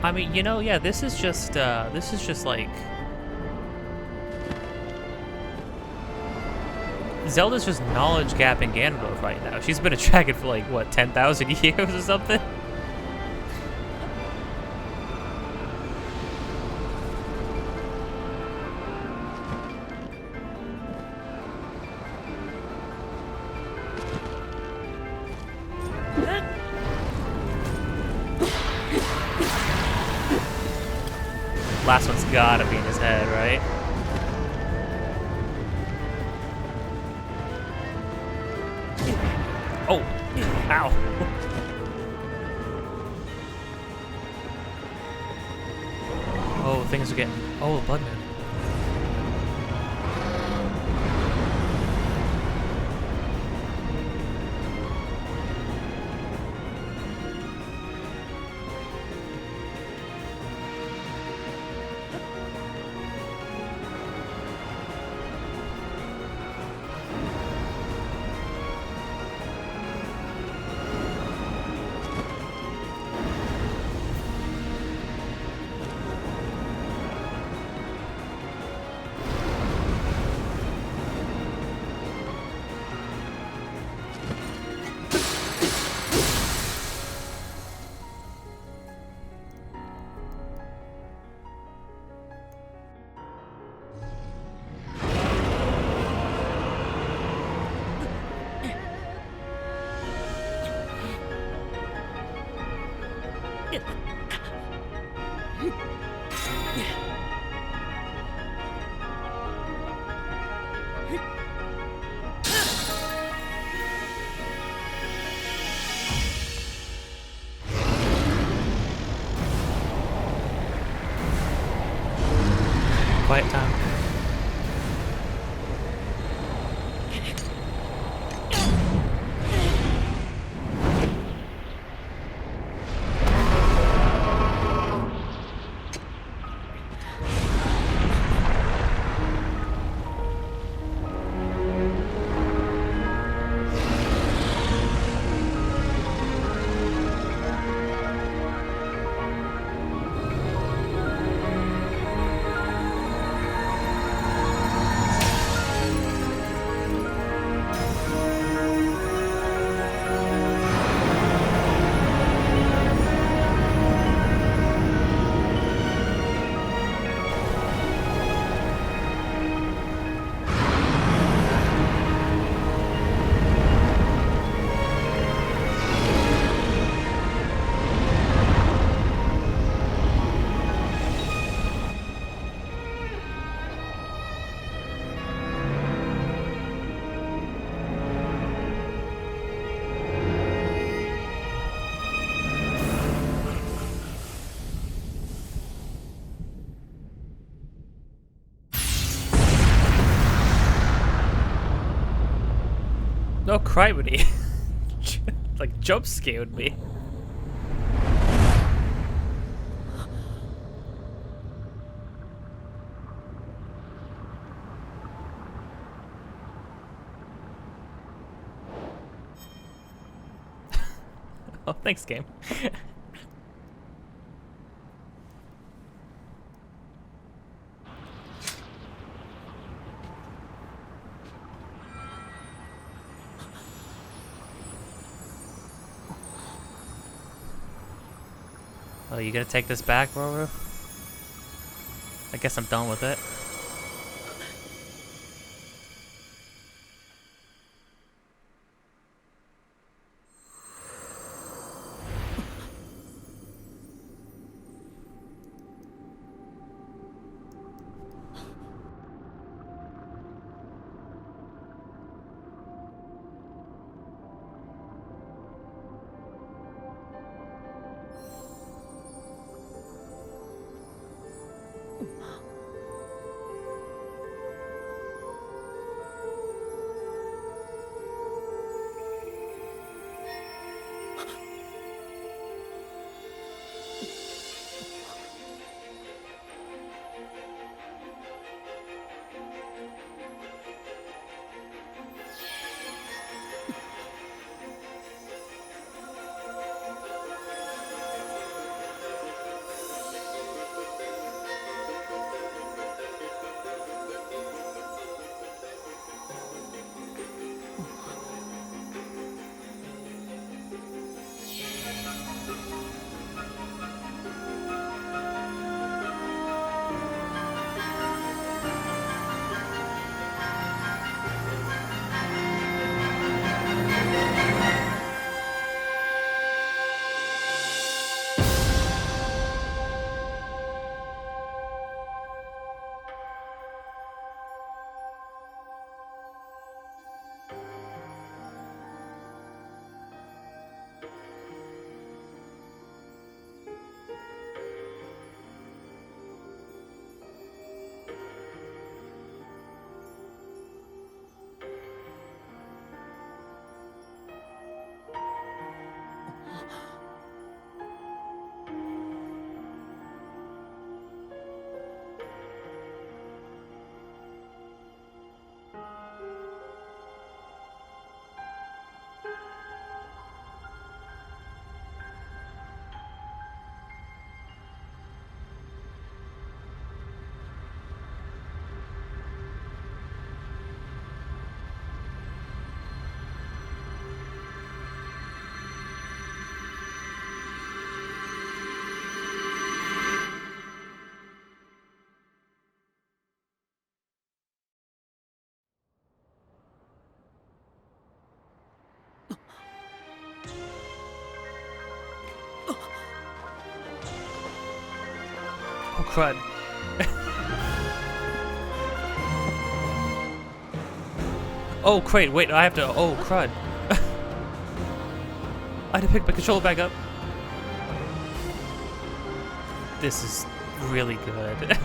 [SPEAKER 1] I mean, you know, yeah, this is just like, Zelda's just knowledge gapping Ganondorf right now. She's been a dragon for like, what, 10,000 years or something? Last one's gotta be in his head, right? Oh, ow. Oh, things are getting, oh, Bloodman. Quiet time. No criminy. Like jump scared me. Oh, thanks, game. Oh, you gonna take this back, Roru? I guess I'm done with it. crud. Oh, great, wait, I have to, oh, crud. I had to pick my controller back up. This is really good.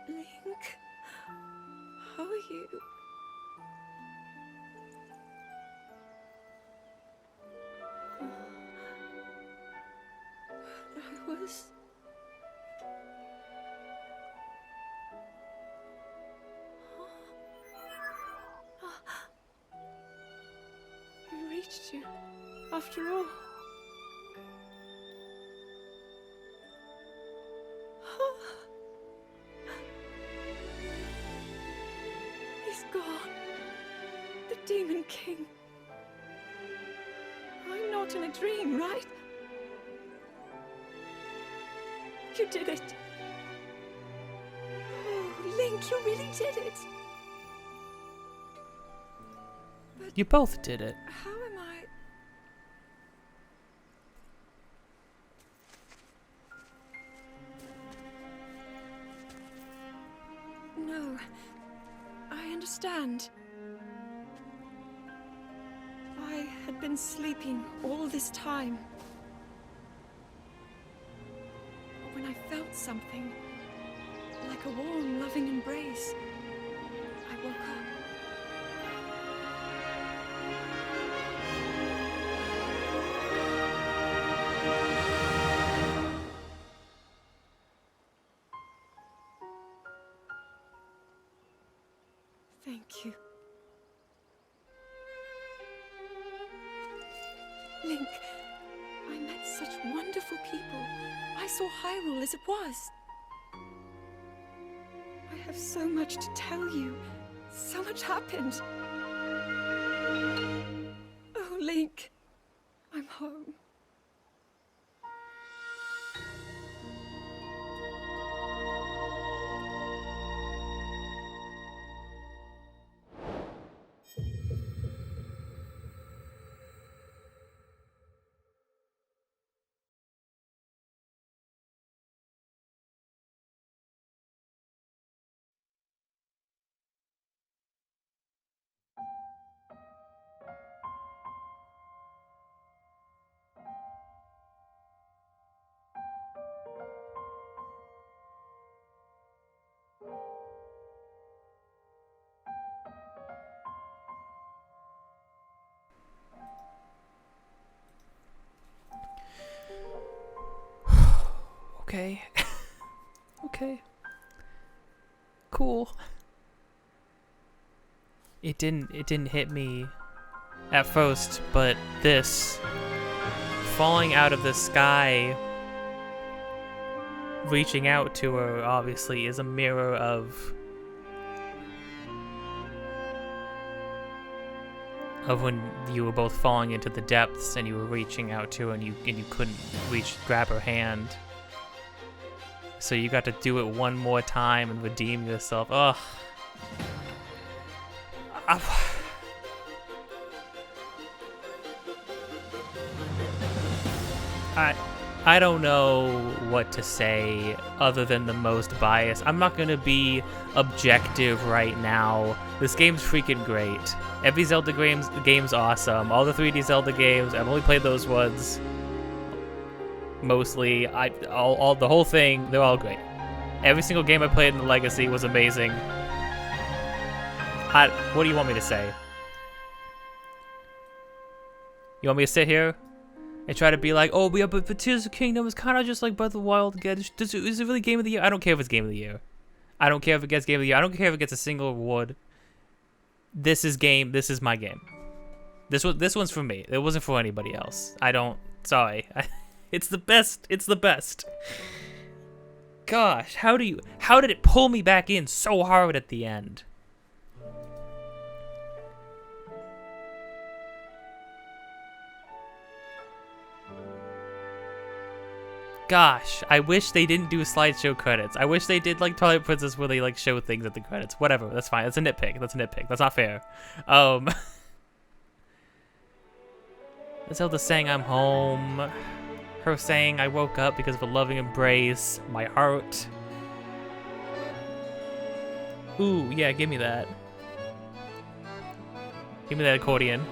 [SPEAKER 5] Link, how are you? I was... I reached you, after all. He's gone. The Demon King. I'm not in a dream, right? You did it. Oh, Link, you really did it.
[SPEAKER 1] You both did it.
[SPEAKER 5] How am I... No, I understand. I had been sleeping all this time. When I felt something, like a warm, loving embrace, I woke up. Thank you. Link, I met such wonderful people. I saw Hyrule as it was. I have so much to tell you. So much happened. Oh, Link, I'm home.
[SPEAKER 1] Okay. Okay. Cool. It didn't hit me at first, but this falling out of the sky, reaching out to her, obviously is a mirror of of when you were both falling into the depths and you were reaching out to her and you couldn't grab her hand. So you got to do it one more time and redeem yourself. Ugh. I don't know what to say other than the most biased. I'm not gonna be objective right now. This game's freaking great. Every Zelda game's awesome. All the 3D Zelda games, I've only played those ones. Mostly, the whole thing, they're all great. Every single game I played in the Legacy was amazing. What do you want me to say? You want me to sit here and try to be like, oh, yeah, but Tears of the Kingdom is kind of just like Breath of the Wild again. Is it really Game of the Year? I don't care if it's Game of the Year. I don't care if it gets Game of the Year. I don't care if it gets a single award. This is my game. This one's for me. It wasn't for anybody else. Sorry. It's the best. It's the best. Gosh, how did it pull me back in so hard at the end? Gosh, I wish they didn't do slideshow credits. I wish they did like Twilight Princess where they like show things at the credits. Whatever, that's fine. That's a nitpick. That's not fair. Zelda saying I'm home. Her saying I woke up because of a loving embrace. My heart. Ooh, yeah, give me that. Give me that accordion.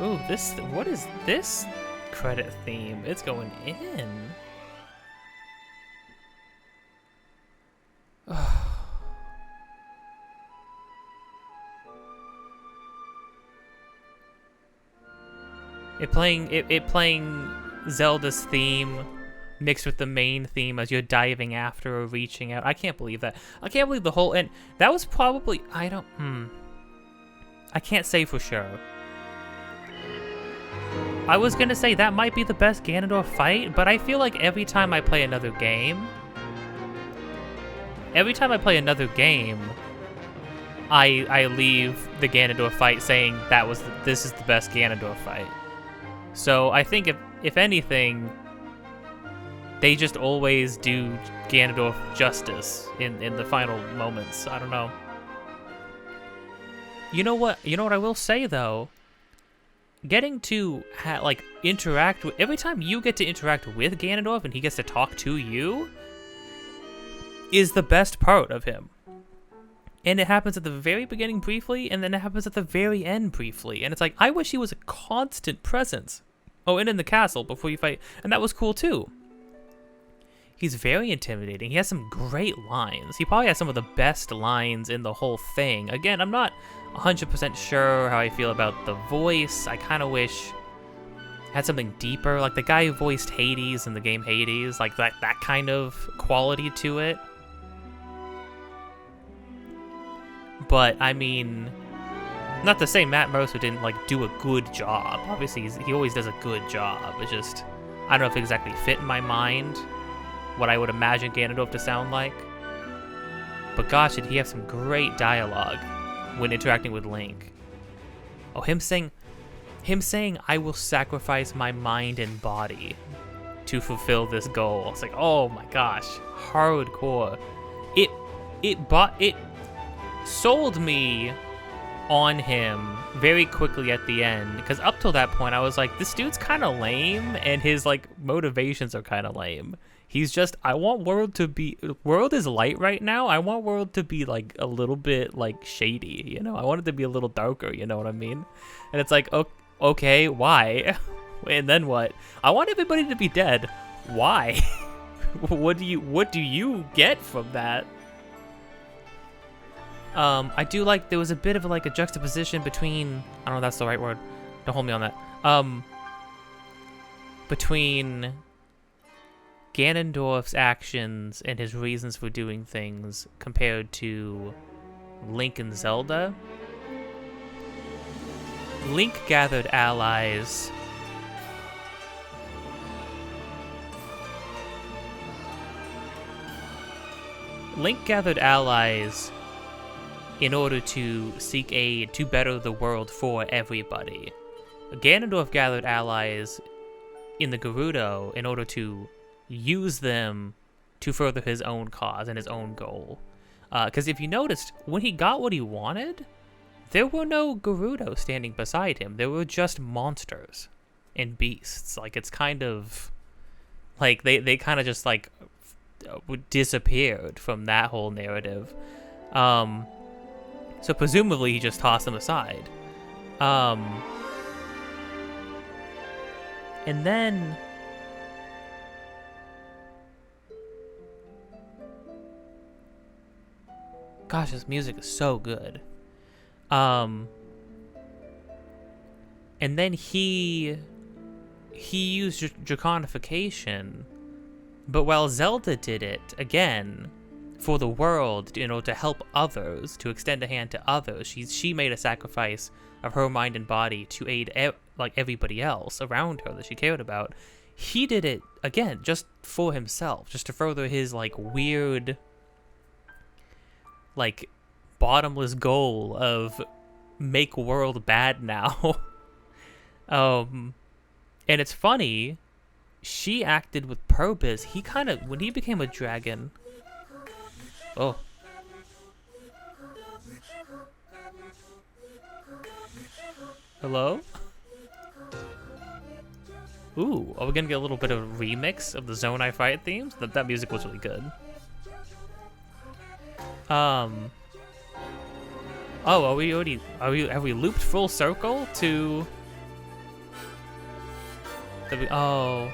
[SPEAKER 1] Ooh, what is this credit theme? It's going in. It playing Zelda's theme mixed with the main theme as you're diving after or reaching out. I can't believe that. I can't believe the whole end. That was probably, I can't say for sure. I was gonna say that might be the best Ganondorf fight, but I feel like every time I play another game, I leave the Ganondorf fight saying this is the best Ganondorf fight. So I think if anything, they just always do Ganondorf justice in the final moments. I don't know. You know what I will say though? Getting to interact with, every time you get to interact with Ganondorf and he gets to talk to you is the best part of him. And it happens at the very beginning briefly, and then it happens at the very end briefly. And it's like, I wish he was a constant presence. Oh, and in the castle before you fight. And that was cool too. He's very intimidating. He has some great lines. He probably has some of the best lines in the whole thing. Again, I'm not 100% sure how I feel about the voice. I kind of wish it had something deeper. Like the guy who voiced Hades in the game Hades. Like that kind of quality to it. But, I mean, not to say Matt Mercer didn't, do a good job. Obviously, he always does a good job. It's just, I don't know if it exactly fit in my mind what I would imagine Ganondorf to sound like. But gosh, did he have some great dialogue when interacting with Link. Oh, him saying, I will sacrifice my mind and body to fulfill this goal. It's like, oh my gosh, hardcore. It sold me on him very quickly at the end, because up till that point I was like, this dude's kind of lame and his motivations are kind of lame. He's just, I want World is light right now. I want World to be a little bit shady, you know? I want it to be a little darker, you know what I mean? And it's like, okay, why? And then what? I want everybody to be dead. Why? What do you get from that? I do there was a bit of a juxtaposition between, I don't know if that's the right word, don't hold me on that, between Ganondorf's actions and his reasons for doing things compared to Link and Zelda. Link gathered allies Link gathered allies in order to seek aid to better the world for everybody. Ganondorf gathered allies in the Gerudo in order to use them to further his own cause and his own goal. Because if you noticed, when he got what he wanted, there were no Gerudo standing beside him. There were just monsters and beasts. Like, it's kind of... Like, they kind of just, like, disappeared from that whole narrative. So presumably he just tossed them aside. And then... Gosh, this music is so good. And then he used Draconification, but while Zelda did it, again, for the world, you know, to help others, to extend a hand to others, she made a sacrifice of her mind and body to aid like everybody else around her that she cared about. He did it, again, just for himself, just to further his, like, weird, like, bottomless goal of make world bad now. And it's funny, she acted with purpose. He kind of, when he became a dragon... Oh. Hello? Ooh, are we gonna get a little bit of a remix of the Zone I Fight themes? That music was really good. Oh, have we looped full circle to... Oh.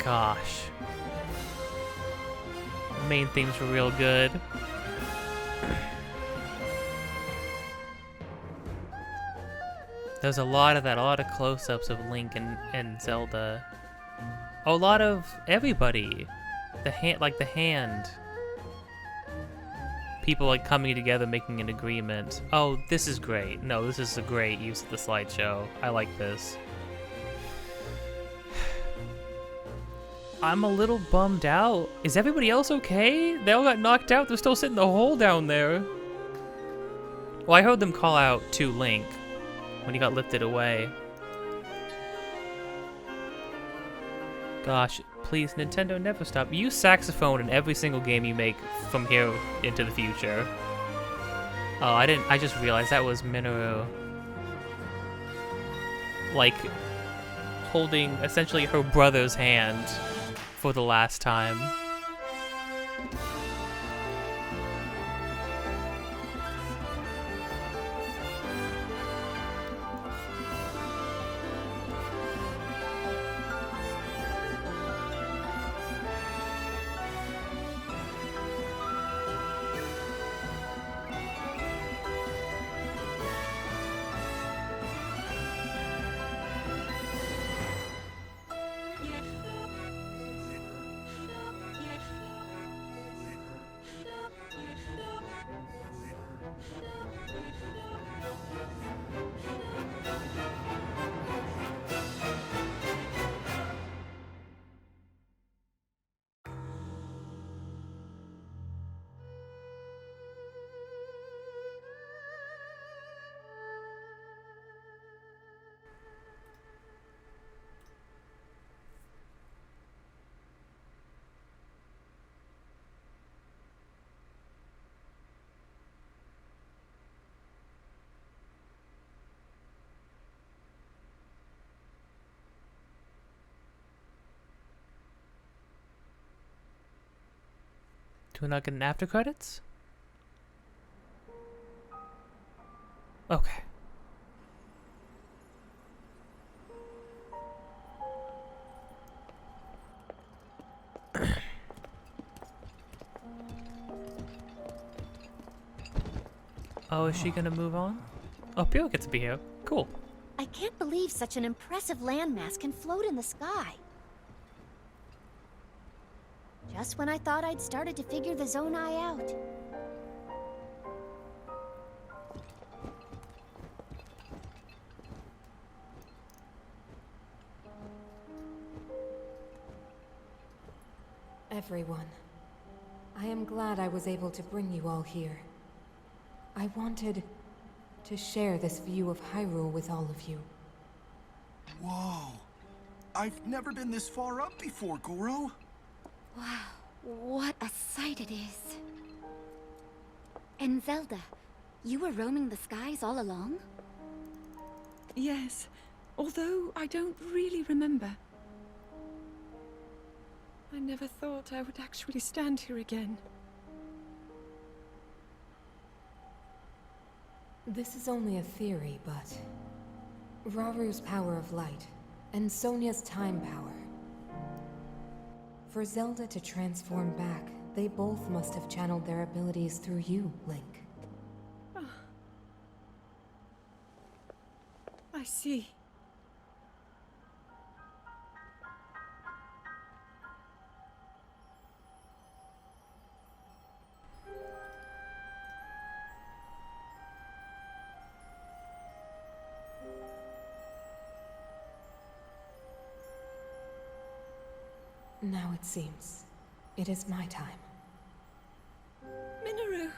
[SPEAKER 1] Gosh. Main themes were real good. There's a lot of that, a lot of close-ups of Link and Zelda. A lot of everybody. The hand. People like coming together, making an agreement. Oh, this is great. No, this is a great use of the slideshow. I like this. I'm a little bummed out. Is everybody else okay? They all got knocked out. They're still sitting in the hole down there. Well, I heard them call out to Link when he got lifted away. Gosh, please, Nintendo, never stop. Use saxophone in every single game you make from here into the future. Oh, I just realized that was Minoru. Like, holding essentially her brother's hand for the last time. Do we not get an after credits? Okay. Oh, is she gonna move on? Oh, Pio gets to be here. Cool.
[SPEAKER 3] I can't believe such an impressive landmass can float in the sky. Just when I thought I'd started to figure the Zonai out.
[SPEAKER 8] Everyone. I am glad I was able to bring you all here. I wanted to share this view of Hyrule with all of you.
[SPEAKER 4] Whoa. I've never been this far up before, Goro.
[SPEAKER 3] Wow, what a sight it is. And Zelda, you were roaming the skies all along?
[SPEAKER 5] Yes, although I don't really remember. I never thought I would actually stand here again.
[SPEAKER 8] This is only a theory, but Raru's power of light and Sonia's time power. For Zelda to transform back, they both must have channeled their abilities through you, Link.
[SPEAKER 5] I see.
[SPEAKER 8] Now it seems it is my time.
[SPEAKER 5] Minoru!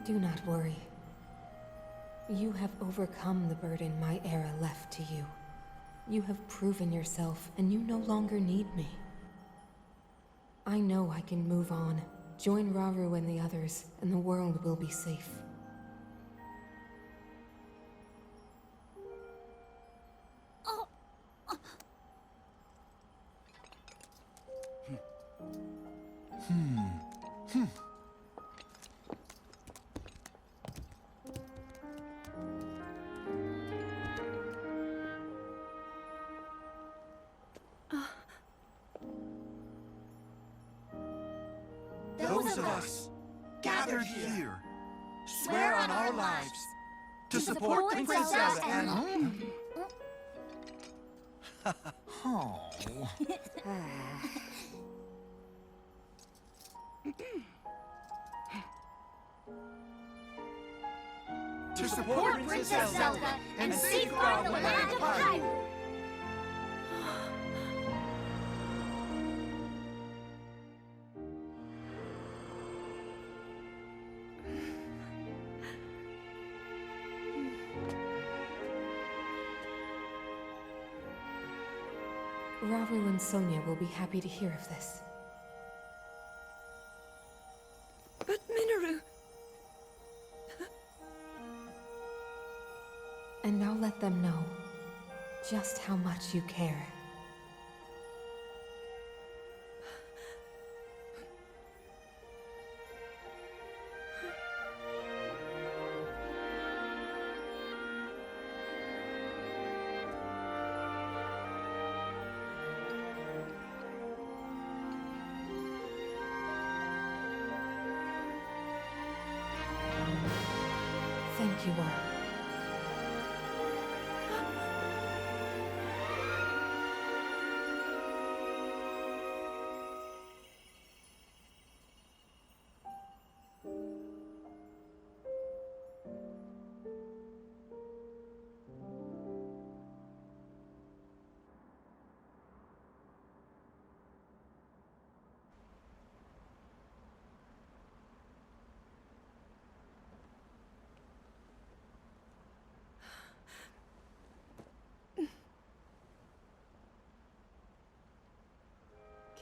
[SPEAKER 8] Do not worry. You have overcome the burden my era left to you. You have proven yourself, and you no longer need me. I know I can move on, join Raru and the others, and the world will be safe.
[SPEAKER 4] Those of us gathered here swear on our lives to support Princess Zelda and... Oh. To support Princess Zelda and safeguard the land of Hyrule.
[SPEAKER 8] Raru and Sonia will be happy to hear of this.
[SPEAKER 5] But Minoru!
[SPEAKER 8] And I'll let them know just how much you care. Thank you all.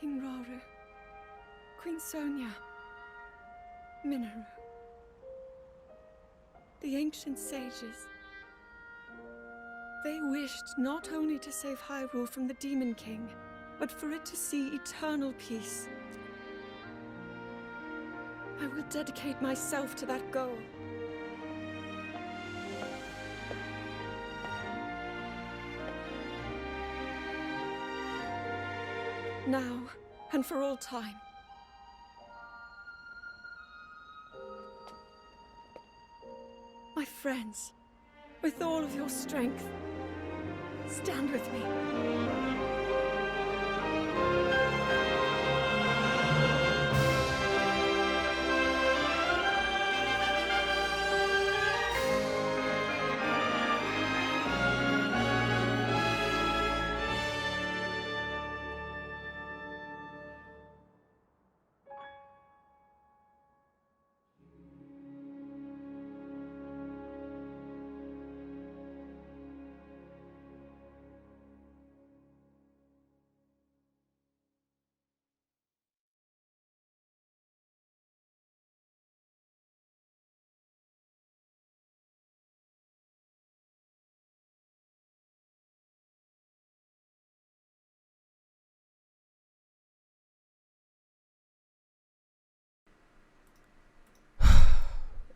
[SPEAKER 5] King Raru, Queen Sonia, Minoru. The ancient sages. They wished not only to save Hyrule from the Demon King, but for it to see eternal peace. I will dedicate myself to that goal. Now, and for all time. My friends, with all of your strength, stand with me.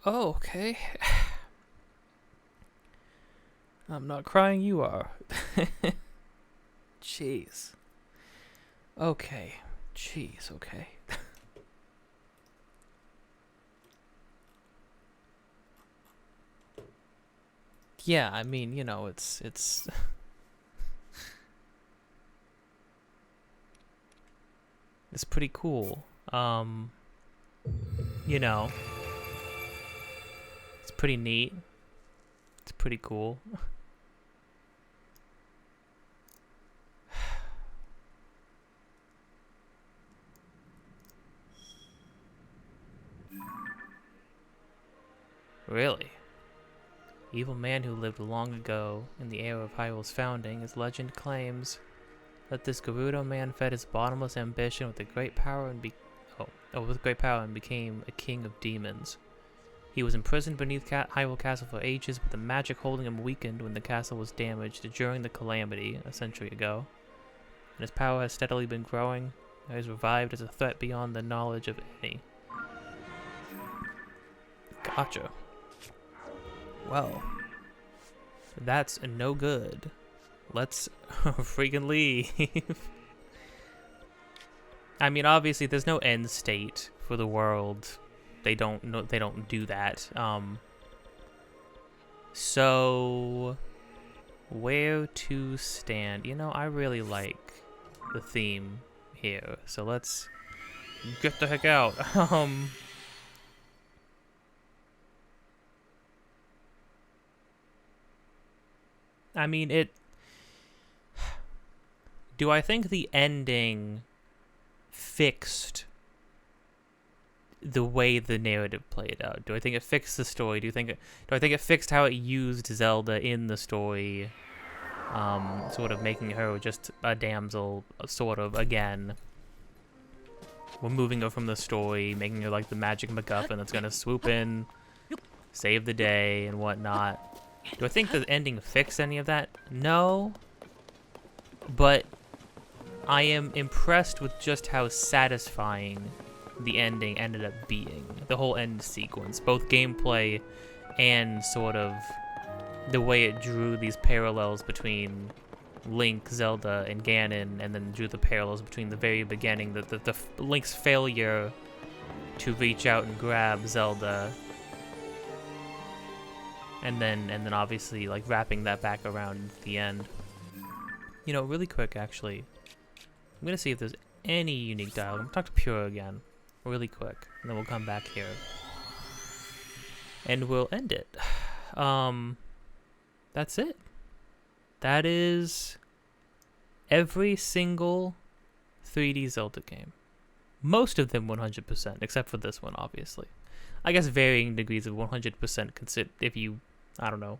[SPEAKER 1] Oh, okay. I'm not crying, you are. Jeez. Okay. Jeez, okay. Yeah, I mean, you know, it's it's pretty cool. You know, it's pretty neat. It's pretty cool. Really? Evil man who lived long ago in the era of Hyrule's founding, as legend claims, that this Gerudo man fed his bottomless ambition with great power and became a king of demons. He was imprisoned beneath Hyrule Castle for ages, but the magic holding him weakened when the castle was damaged during the calamity a century ago. And his power has steadily been growing. He is revived as a threat beyond the knowledge of any. Gotcha. Well, that's no good. Let's freaking leave. I mean, obviously, there's no end state for the world. They don't do that. So where to stand? You know, I really like the theme here. So let's get the heck out. I mean, do I think the ending fixed the way the narrative played out? Do I think it fixed the story? Do I think it fixed how it used Zelda in the story? Sort of making her just a damsel, sort of, again. Removing her from the story, making her like the magic MacGuffin that's gonna swoop in, save the day, and whatnot. Do I think the ending fixed any of that? No. But I am impressed with just how satisfying the ending ended up being. The whole end sequence, both gameplay and sort of the way it drew these parallels between Link, Zelda, and Ganon, and then drew the parallels between the very beginning, the Link's failure to reach out and grab Zelda, and then obviously like wrapping that back around at the end. You know, really quick actually, I'm gonna see if there's any unique dialogue. I'm gonna talk to Pura again, really quick, and then we'll come back here and we'll end it. That's it. That is every single 3D Zelda game. Most of them 100%, except for this one, obviously. I guess varying degrees of 100% if you, I don't know,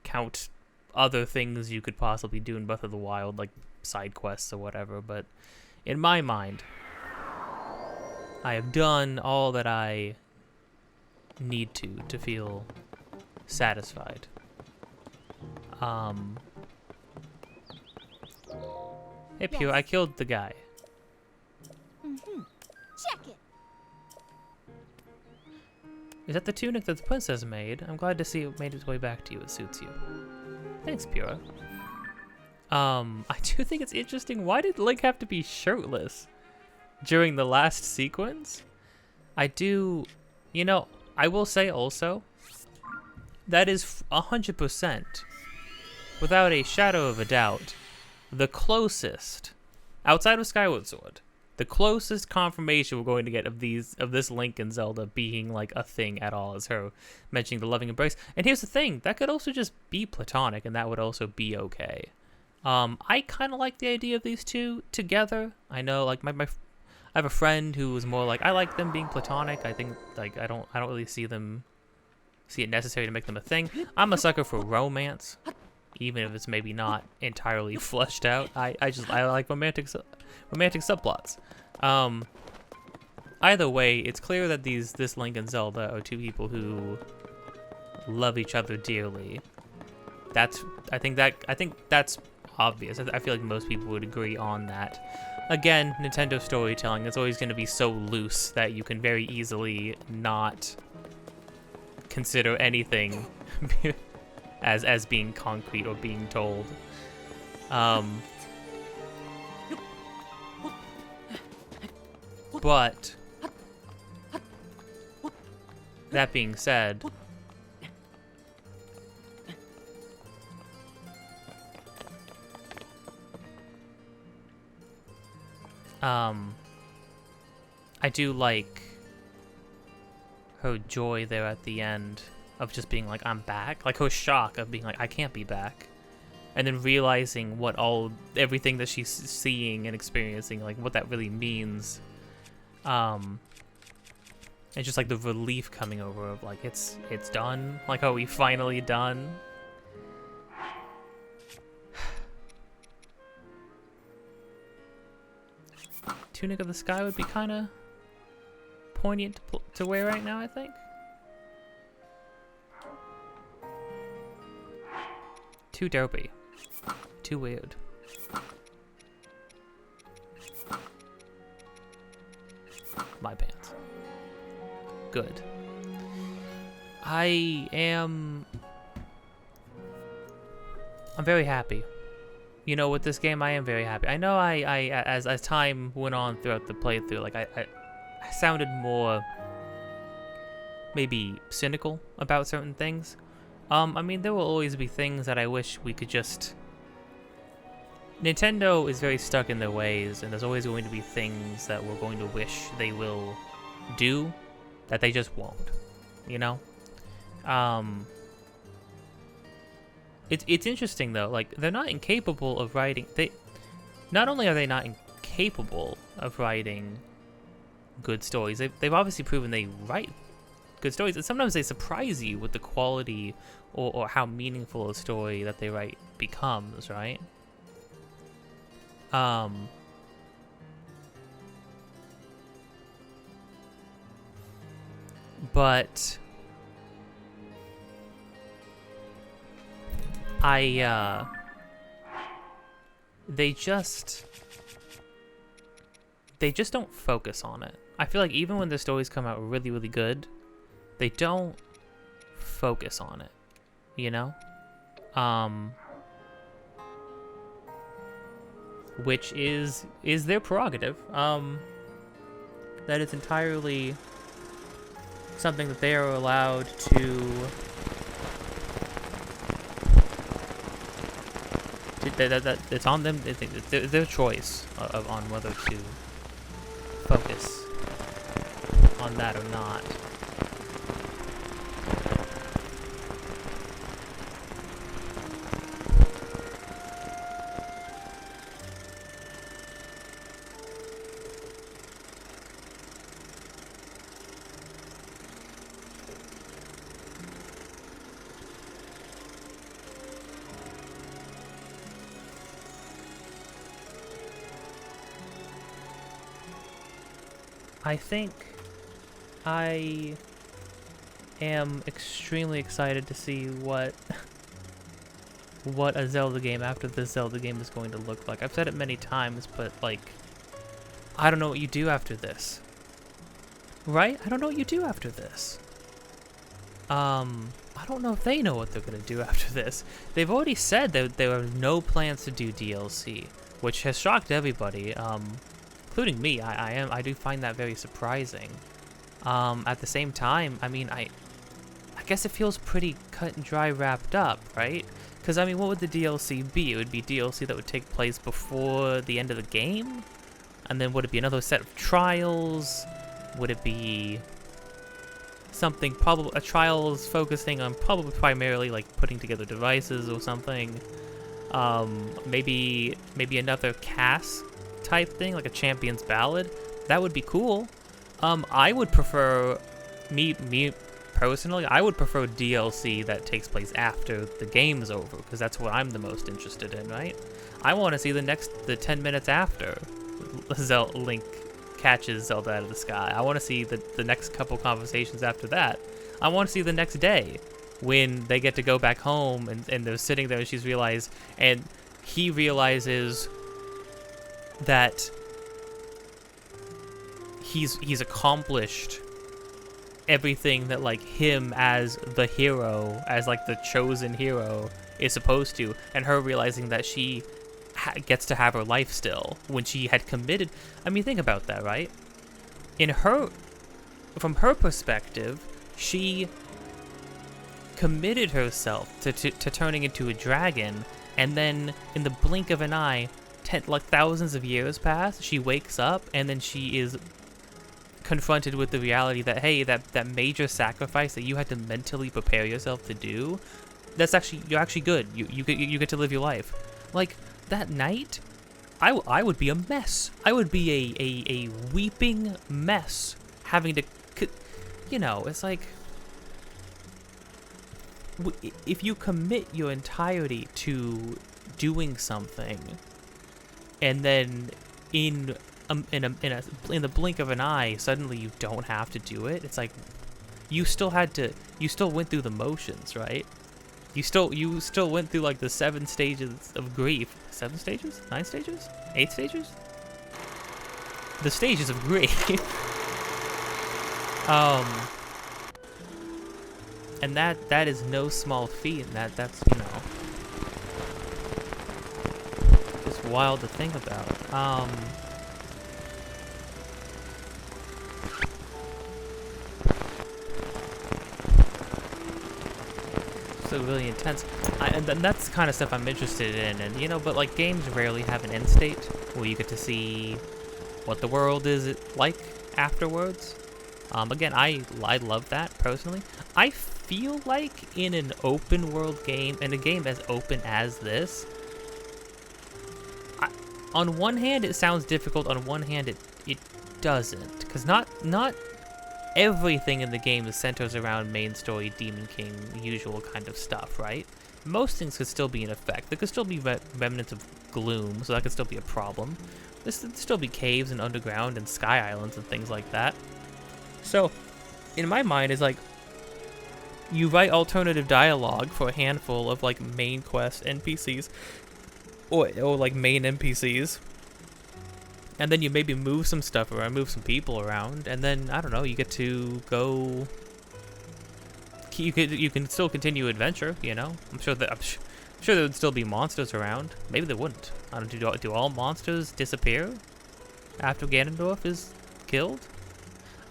[SPEAKER 1] count other things you could possibly do in Breath of the Wild, like side quests or whatever, but in my mind, I have done all that I need to feel satisfied. Hey, Pure, I killed the guy.
[SPEAKER 3] Check it.
[SPEAKER 1] Is that the tunic that the princess made? I'm glad to see it made its way back to you. It suits you. Thanks, Pura. I do think it's interesting. Why did Link have to be shirtless during the last sequence? I do, you know, I will say also, that is 100%, without a shadow of a doubt, the closest, outside of Skyward Sword, the closest confirmation we're going to get of this Link and Zelda being like a thing at all is her mentioning the loving embrace. And here's the thing, that could also just be platonic, and that would also be okay. I kind of like the idea of these two together. I know, like I have a friend who was more like, I like them being platonic. I think like I don't really see it necessary to make them a thing. I'm a sucker for romance, even if it's maybe not entirely fleshed out. I like romantic subplots. Either way, it's clear that this Link and Zelda are two people who love each other dearly. I think that's obvious. I feel like most people would agree on that. Again, Nintendo storytelling is always going to be so loose that you can very easily not consider anything as being concrete or being told. But that being said, I do like her joy there at the end of just being like, I'm back. Like her shock of being like, I can't be back. And then realizing what everything that she's seeing and experiencing, like what that really means. It's just like the relief coming over of like, it's done. Like, are we finally done? Tunic of the Sky would be kind of poignant to wear right now, I think. Too dopey. Too weird. My pants. Good. I'm very happy. You know, with this game, I am very happy. I know as time went on throughout the playthrough, like I sounded more maybe cynical about certain things. I mean, there will always be things that I wish we could just... Nintendo is very stuck in their ways, and there's always going to be things that we're going to wish they will do that they just won't, you know? It's interesting though, like they're not incapable of writing. Not only are they not incapable of writing good stories, they've obviously proven they write good stories, and sometimes they surprise you with the quality or how meaningful a story that they write becomes, right? But they just don't focus on it. I feel like even when the stories come out really, really good, they don't focus on it, you know? Which is their prerogative. That is entirely something that they are allowed to... It's on them. It's their choice on whether to focus on that or not. I think I am extremely excited to see what a Zelda game after this Zelda game is going to look like. I've said it many times, but like, I don't know what you do after this. Right? I don't know what you do after this. I don't know if they know what they're gonna do after this. They've already said that there are no plans to do DLC, which has shocked everybody. Including me. I do find that very surprising. At the same time, I mean, I guess it feels pretty cut and dry wrapped up, right? Because, I mean, what would the DLC be? It would be DLC that would take place before the end of the game? And then would it be another set of trials? Would it be something, probably a trials focusing on probably primarily like putting together devices or something? Maybe another cast type thing, like a Champion's Ballad. That would be cool. I would prefer, me personally, I would prefer DLC that takes place after the game's over, because that's what I'm the most interested in, right? I want to see the 10 minutes after Link catches Zelda out of the sky. I want to see the next couple conversations after that. I want to see the next day when they get to go back home and they're sitting there and he realizes that he's accomplished everything that like him as the hero, as like the chosen hero is supposed to, and her realizing that she gets to have her life still when she had committed. I mean, think about that, right? From her perspective, she committed herself to turning into a dragon, and then in the blink of an eye, thousands of years pass, she wakes up, and then she is confronted with the reality that, hey, that major sacrifice that you had to mentally prepare yourself to do, you're actually good. You get to live your life. Like, that night, I would be a mess. I would be a weeping mess, having to, you know, it's like, if you commit your entirety to doing something, and then in the blink of an eye, suddenly you don't have to do it. It's like you still went through the motions, right? You still went through like the 7 stages of grief. 7 stages? 9 stages? 8 stages? The stages of grief. And that is no small feat, and that's, you know, just wild to think about. So really intense, and that's the kind of stuff I'm interested in, and you know, but like games rarely have an end state where you get to see what the world is like afterwards. Again, I love that personally. I feel like in an open world game, and a game as open as this, on one hand it sounds difficult, on one hand it doesn't, because not everything in the game centers around main story, Demon King, usual kind of stuff, right? Most things could still be in effect. There could still be remnants of gloom, so that could still be a problem. There could still be caves and underground and sky islands and things like that. So, in my mind, it's like, you write alternative dialogue for a handful of like main quest NPCs, or like main NPCs, and then you maybe move some stuff around, move some people around, and then, I don't know, you get to go, you can still continue adventure, you know? I'm sure there would still be monsters around. Maybe there wouldn't. I don't know, do all monsters disappear after Ganondorf is killed?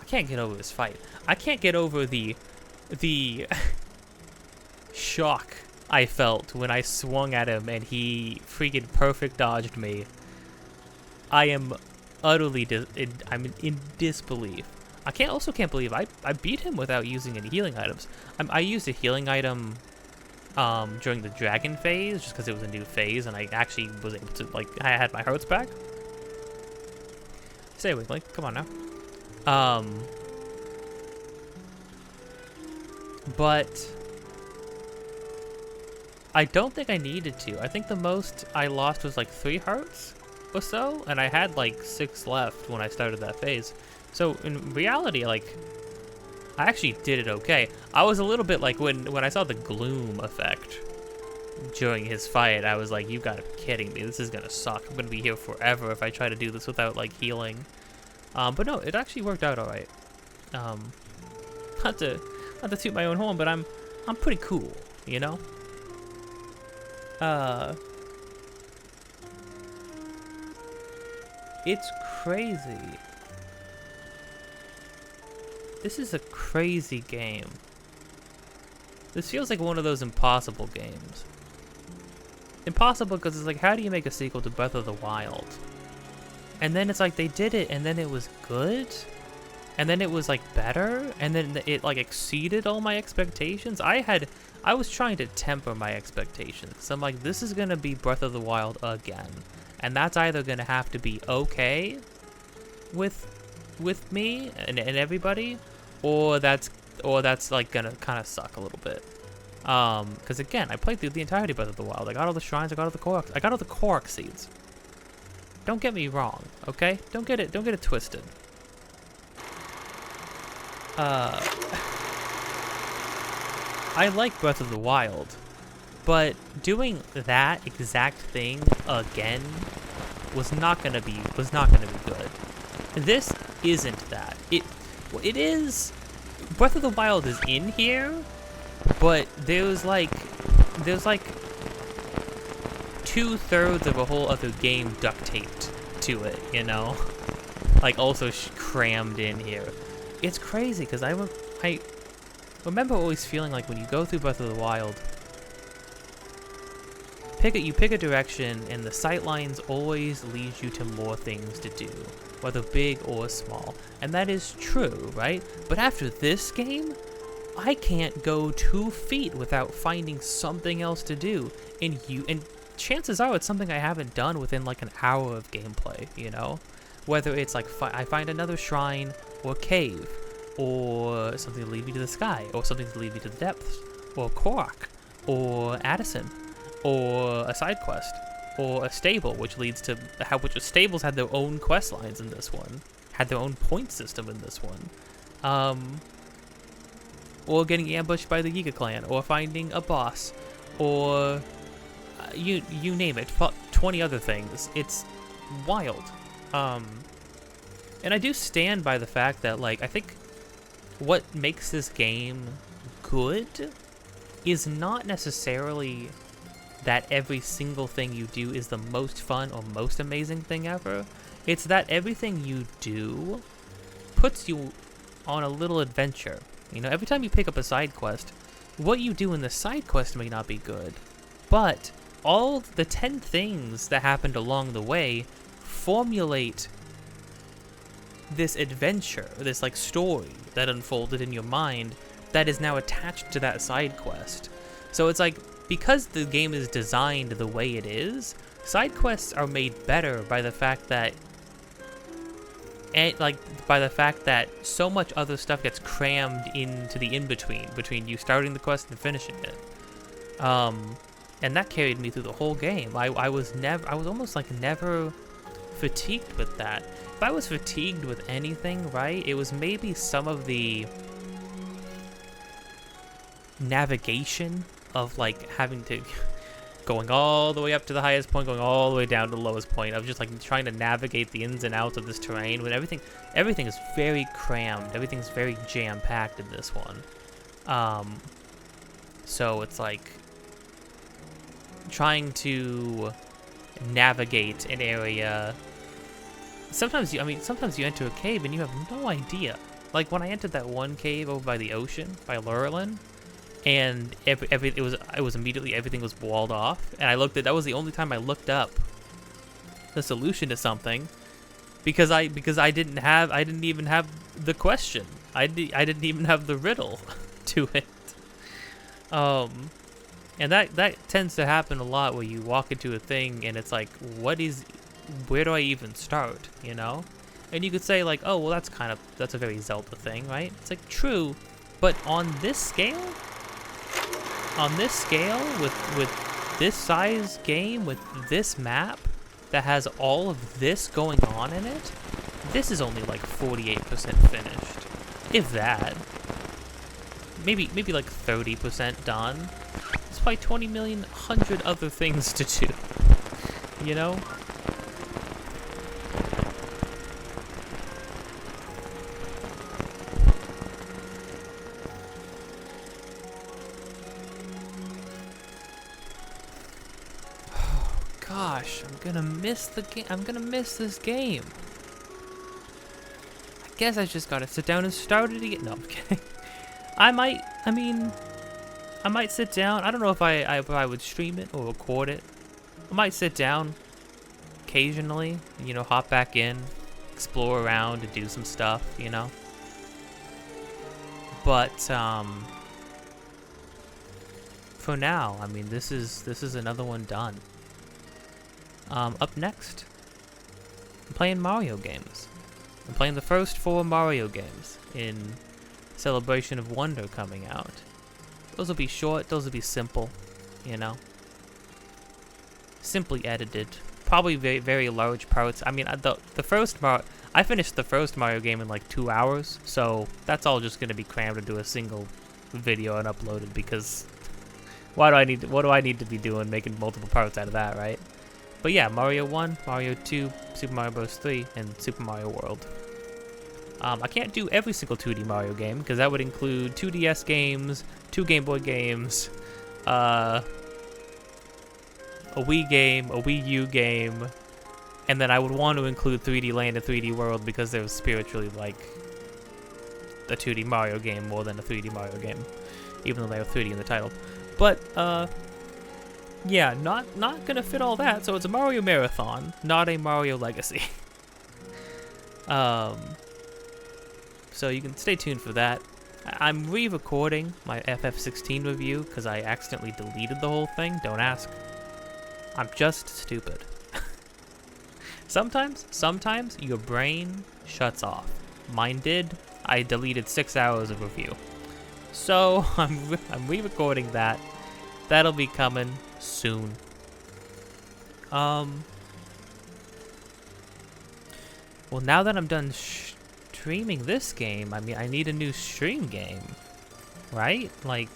[SPEAKER 1] I can't get over this fight. I can't get over the shock I felt when I swung at him and he freaking perfect dodged me. I am utterly I'm in disbelief. I also can't believe I beat him without using any healing items. I used a healing item during the dragon phase, just because it was a new phase, and I actually was able to, like, I had my hearts back. Stay with me, come on now. But I don't think I needed to. I think the most I lost was like 3 hearts or so, and I had like 6 left when I started that phase. So in reality, like, I actually did it okay. I was a little bit like, when I saw the gloom effect during his fight, I was like, you gotta be kidding me, this is gonna suck. I'm gonna be here forever if I try to do this without like healing. But no, it actually worked out alright. Not to toot my own horn, but I'm pretty cool, you know? It's crazy. This is a crazy game. This feels like one of those impossible games. Impossible because it's like, how do you make a sequel to Breath of the Wild? And then it's like, they did it, and then it was good? And then it was like better? And then it like exceeded all my expectations? I was trying to temper my expectations. So I'm like, this is gonna be Breath of the Wild again. And that's either gonna have to be okay with me and everybody, or that's like gonna kind of suck a little bit. Because again, I played through the entirety of Breath of the Wild. I got all the shrines, I got all the Korok seeds. Don't get me wrong, okay? Don't get it twisted. I like Breath of the Wild, but doing that exact thing again was not gonna be good. This isn't that. It is Breath of the Wild is in here, but there's like 2/3 of a whole other game duct taped to it, you know? Like also crammed in here. It's crazy because I remember always feeling like when you go through Breath of the Wild, you pick a direction and the sightlines always lead you to more things to do, whether big or small. And that is true, right? But after this game, I can't go 2 feet without finding something else to do. And chances are it's something I haven't done within like an hour of gameplay, you know? Whether it's like I find another shrine or cave, or something to lead me to the sky, or something to lead me to the depths, or Korok, or Addison, or a side quest, or a stable, which leads to which stables had their own quest lines in this one, had their own point system in this one, or getting ambushed by the Yiga clan, or finding a boss, or you name it, 20 other things. It's wild. And I do stand by the fact that, like, I think what makes this game good is not necessarily that every single thing you do is the most fun or most amazing thing ever. It's that everything you do puts you on a little adventure. You know, every time you pick up a side quest, what you do in the side quest may not be good, but all the 10 things that happened along the way formulate this adventure, this like story that unfolded in your mind that is now attached to that side quest. So it's like, because the game is designed the way it is, side quests are made better by the fact that so much other stuff gets crammed into the in-between, between you starting the quest and finishing it. And that carried me through the whole game. I was almost like never fatigued with that. If I was fatigued with anything, right, it was maybe some of the navigation of like having to going all the way up to the highest point, going all the way down to the lowest point, of just like trying to navigate the ins and outs of this terrain when everything is very crammed, everything's very jam-packed in this one. So it's like trying to navigate an area. Sometimes you enter a cave and you have no idea. Like when I entered that one cave over by the ocean, by Lurelin, and it was immediately everything was walled off, and that was the only time I looked up the solution to something, because I didn't even have the question. I didn't even have the riddle to it. And that tends to happen a lot, where you walk into a thing and it's like, where do I even start, you know? And you could say like, oh, well, that's a very Zelda thing, right? It's like, true, but on this scale, with this size game, with this map that has all of this going on in it, this is only like 48% finished, if that. Maybe like 30% done. There's probably 20 million, 100 other things to do, you know? Gosh, I'm gonna miss the game. I'm gonna miss this game. I guess I just gotta sit down and start it again. No, I'm kidding. I might sit down. I don't know if I would stream it or record it. I might sit down occasionally, you know, hop back in, explore around, and do some stuff, you know. But for now, I mean, this is another one done. Up next, I'm playing Mario games. I'm playing the first 4 Mario games in celebration of Wonder coming out. Those will be short, those will be simple, you know. Simply edited. Probably very, very large parts. I mean, I finished the first Mario game in like 2 hours, so that's all just gonna be crammed into a single video and uploaded, because what do I need to be doing making multiple parts out of that, right? But yeah, Mario 1, Mario 2, Super Mario Bros. 3, and Super Mario World. I can't do every single 2D Mario game, because that would include 2DS games, 2 Game Boy games, a Wii game, a Wii U game, and then I would want to include 3D Land and 3D World because they're spiritually like a 2D Mario game more than a 3D Mario game, even though they have 3D in the title. But, yeah, not gonna fit all that, so it's a Mario Marathon, not a Mario Legacy. So you can stay tuned for that. I'm re-recording my FF16 review because I accidentally deleted the whole thing. Don't ask. I'm just stupid. Sometimes your brain shuts off. Mine did. I deleted 6 hours of review. So I'm re-recording that. That'll be coming soon. Well, now that I'm done streaming this game, I mean, I need a new stream game, right? Like,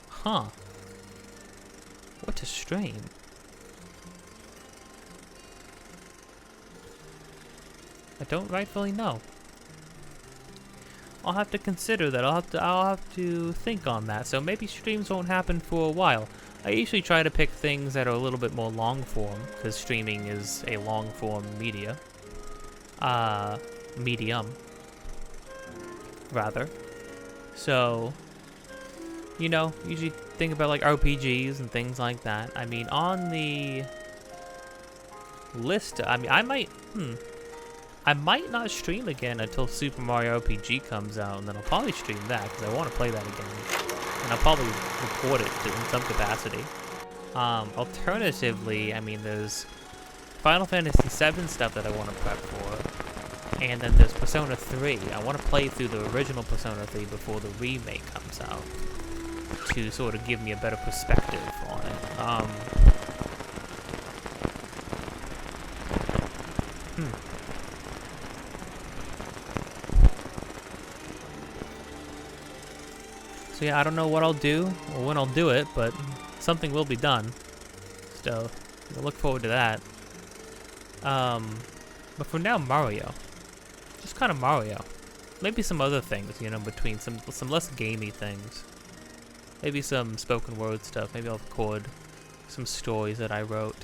[SPEAKER 1] huh? What to stream? I don't rightfully know. I'll have to consider that. I'll have to think on that. So maybe streams won't happen for a while. I usually try to pick things that are a little bit more long form, because streaming is a long form medium, rather. So, you know, usually think about like RPGs and things like that. I mean, on the list, I mean, I might not stream again until Super Mario RPG comes out, and then I'll probably stream that, because I want to play that again. And I'll probably record it in some capacity. Alternatively, I mean, there's Final Fantasy VII stuff that I want to prep for. And then there's Persona 3. I want to play through the original Persona 3 before the remake comes out, to sort of give me a better perspective on it. So yeah, I don't know what I'll do or when I'll do it, but something will be done. So I look forward to that. But for now, Mario. Just kind of Mario. Maybe some other things, you know, between some less gamey things. Maybe some spoken word stuff. Maybe I'll record some stories that I wrote.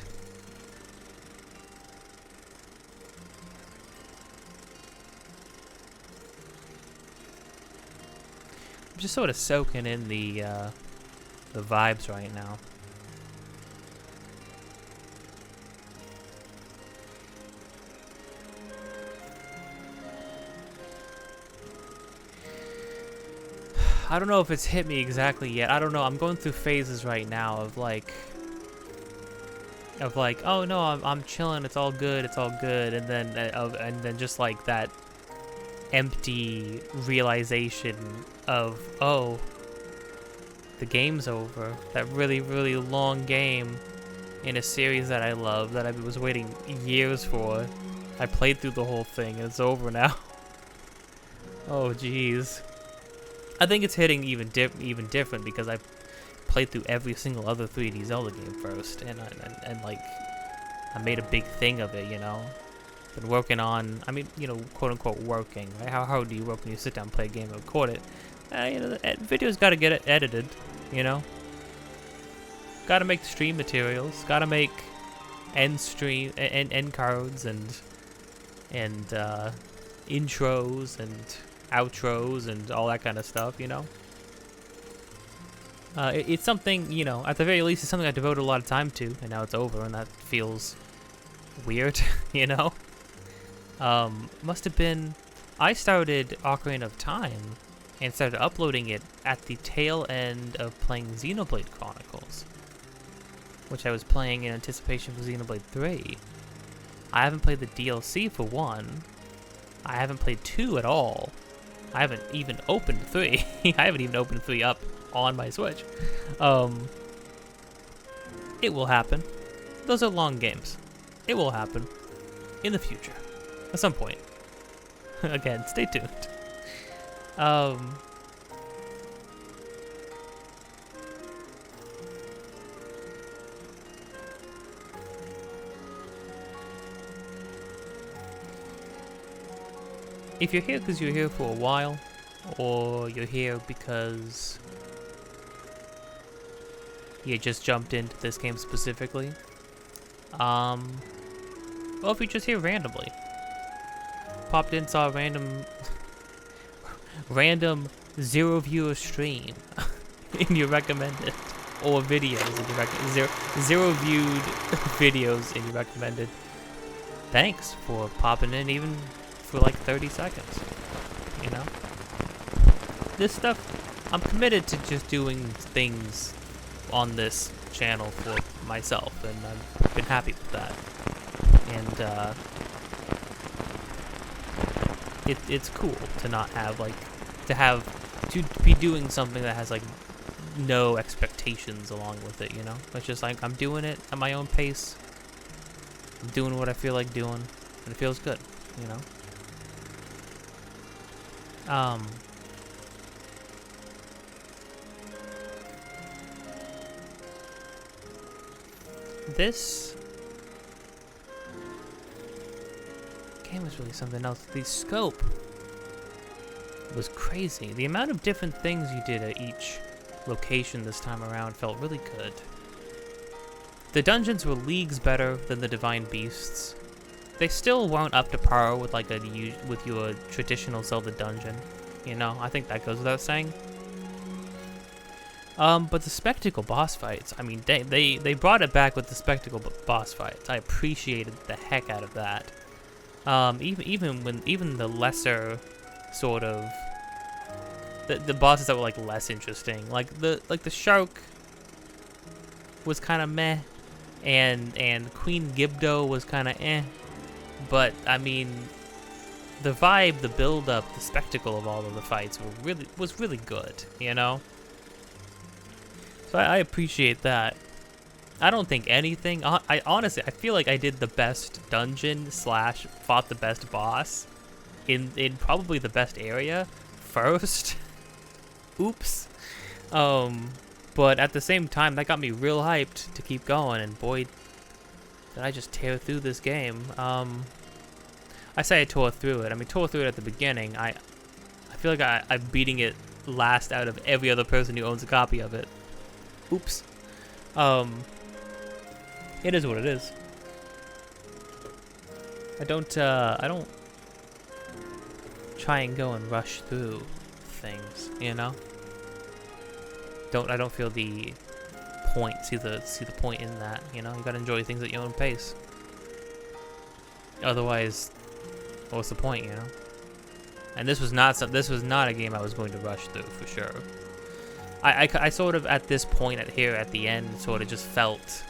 [SPEAKER 1] I'm just sort of soaking in the vibes right now. I don't know if it's hit me exactly yet. I don't know. I'm going through phases right now of like, oh no, I'm chilling. It's all good. It's all good. And then just like that empty realization of, oh, the game's over. That really, really long game in a series that I love, that I was waiting years for. I played through the whole thing and it's over now. Oh, jeez. I think it's hitting even different because I played through every single other 3D Zelda game first, and like I made a big thing of it, you know. Been working on, I mean, you know, quote unquote working. Right? How hard do you work when you sit down and play a game and record it? You know, the video's got to get it edited, you know. Got to make stream materials. Got to make end cards and intros and outros and all that kind of stuff, you know. It's something, you know, at the very least, it's something I devoted a lot of time to, and now it's over, and that feels weird, you know. Must have been, I started Ocarina of Time and started uploading it at the tail end of playing Xenoblade Chronicles, which I was playing in anticipation for Xenoblade 3. I haven't played the DLC for 1. I haven't played 2 at all. I haven't even opened 3. I haven't even opened 3 up on my Switch. It will happen. Those are long games. It will happen in the future. At some point. Again, stay tuned. if you're here because you're here for a while, or you're here because you just jumped into this game specifically, well, if you're just here randomly, popped in, saw a random 0 viewer stream in your recommended, or videos in your zero viewed videos in your recommended, thanks for popping in even for like 30 seconds, you know? This stuff, I'm committed to just doing things on this channel for myself, and I've been happy with that. And it's cool to not have like to be doing something that has like no expectations along with it, you know? It's just like I'm doing it at my own pace. I'm doing what I feel like doing, and it feels good, you know? This game was really something else. The scope was crazy. The amount of different things you did at each location this time around felt really good. The dungeons were leagues better than the Divine Beasts. They still weren't up to par with like with your traditional Zelda dungeon. You know, I think that goes without saying. But the spectacle boss fights, I mean, they brought it back with the spectacle boss fights. I appreciated the heck out of that. Even the lesser sort of the bosses that were like less interesting, like the shark was kind of meh, and Queen Gibdo was kind of eh. But I mean, the vibe, the build up, the spectacle of all of the fights was really good, you know. So I appreciate that. I don't think anything. I honestly, I feel like I did the best dungeon / fought the best boss in probably the best area first. Oops. But at the same time, that got me real hyped to keep going, and boy, did I just tear through this game. I say I tore through it. I mean, tore through it at the beginning. I feel like I'm beating it last out of every other person who owns a copy of it. Oops. It is what it is. I don't try and go and rush through things, you know? I don't feel the point, see the point in that, you know? You gotta enjoy things at your own pace. Otherwise, what's the point, you know? And this was not a game I was going to rush through, for sure. I sort of, at this point at the end, sort of just felt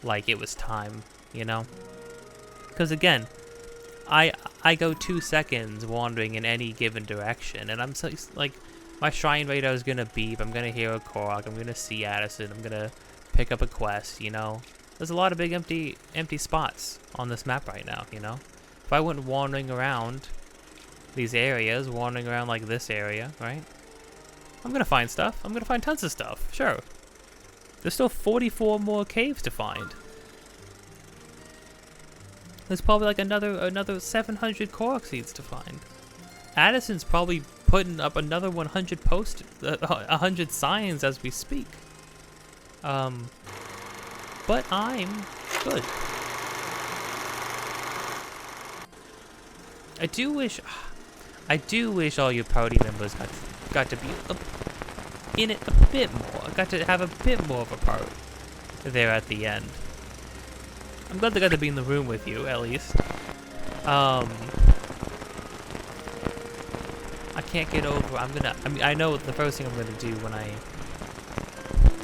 [SPEAKER 1] like it was time, you know? Because again, I go 2 seconds wandering in any given direction, and I'm so, like, my shrine radar is gonna beep, I'm gonna hear a Korok, I'm gonna see Addison, I'm gonna pick up a quest, you know? There's a lot of big empty spots on this map right now, you know? If I went wandering around these areas, wandering around like this area, right? I'm gonna find stuff. I'm gonna find tons of stuff, sure. There's still 44 more caves to find. There's probably like another 700 Korok seeds to find. Addison's probably putting up another 100 100 signs as we speak. But I'm good. I do wish all your party members got to be in it a bit more. Got to have a bit more of a part there at the end. I'm glad they got to be in the room with you, at least. I can't get over. I know the first thing I'm gonna do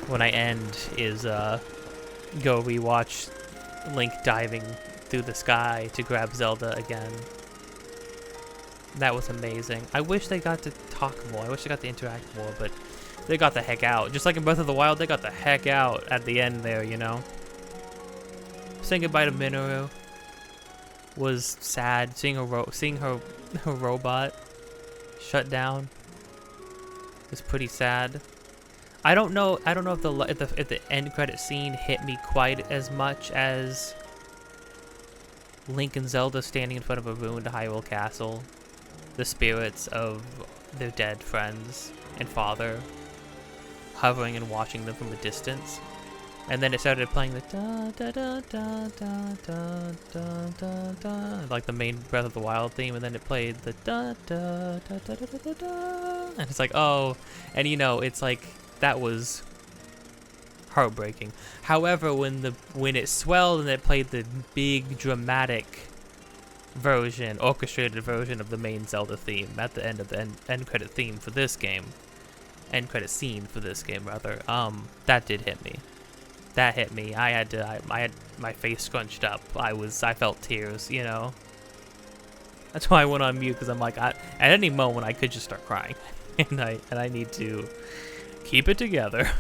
[SPEAKER 1] when I end is go rewatch Link diving through the sky to grab Zelda again. That was amazing. I wish they got to talk more. I wish they got to interact more, but they got the heck out. Just like in Breath of the Wild, they got the heck out at the end there, you know? Saying goodbye to Minoru was sad. Seeing her robot shut down was pretty sad. I don't know if the end credit scene hit me quite as much as Link and Zelda standing in front of a ruined Hyrule Castle the spirits of their dead friends and father hovering and watching them from a distance. And then it started playing the da da da da da da da da da, like the main Breath of the Wild theme, and then it played the da da da da da da da da, and it's like, oh, and you know, it's like that was heartbreaking. However, when it swelled and it played the big dramatic version, orchestrated version of the main Zelda theme at the end of the end credit theme for this game, end credit scene for this game rather, that did hit me. That hit me. I had my face scrunched up. I felt tears, you know. That's why I went on mute, because I'm like, at any moment I could just start crying, and I need to keep it together.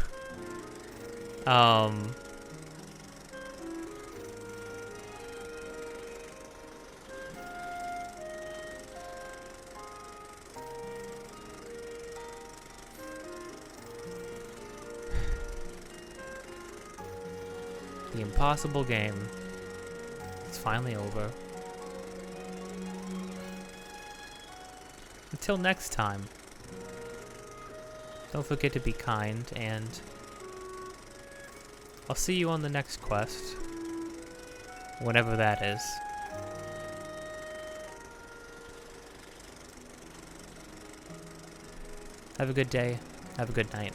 [SPEAKER 1] The impossible game. It's finally over. Until next time, don't forget to be kind, and I'll see you on the next quest, whenever that is. Have a good day. Have a good night.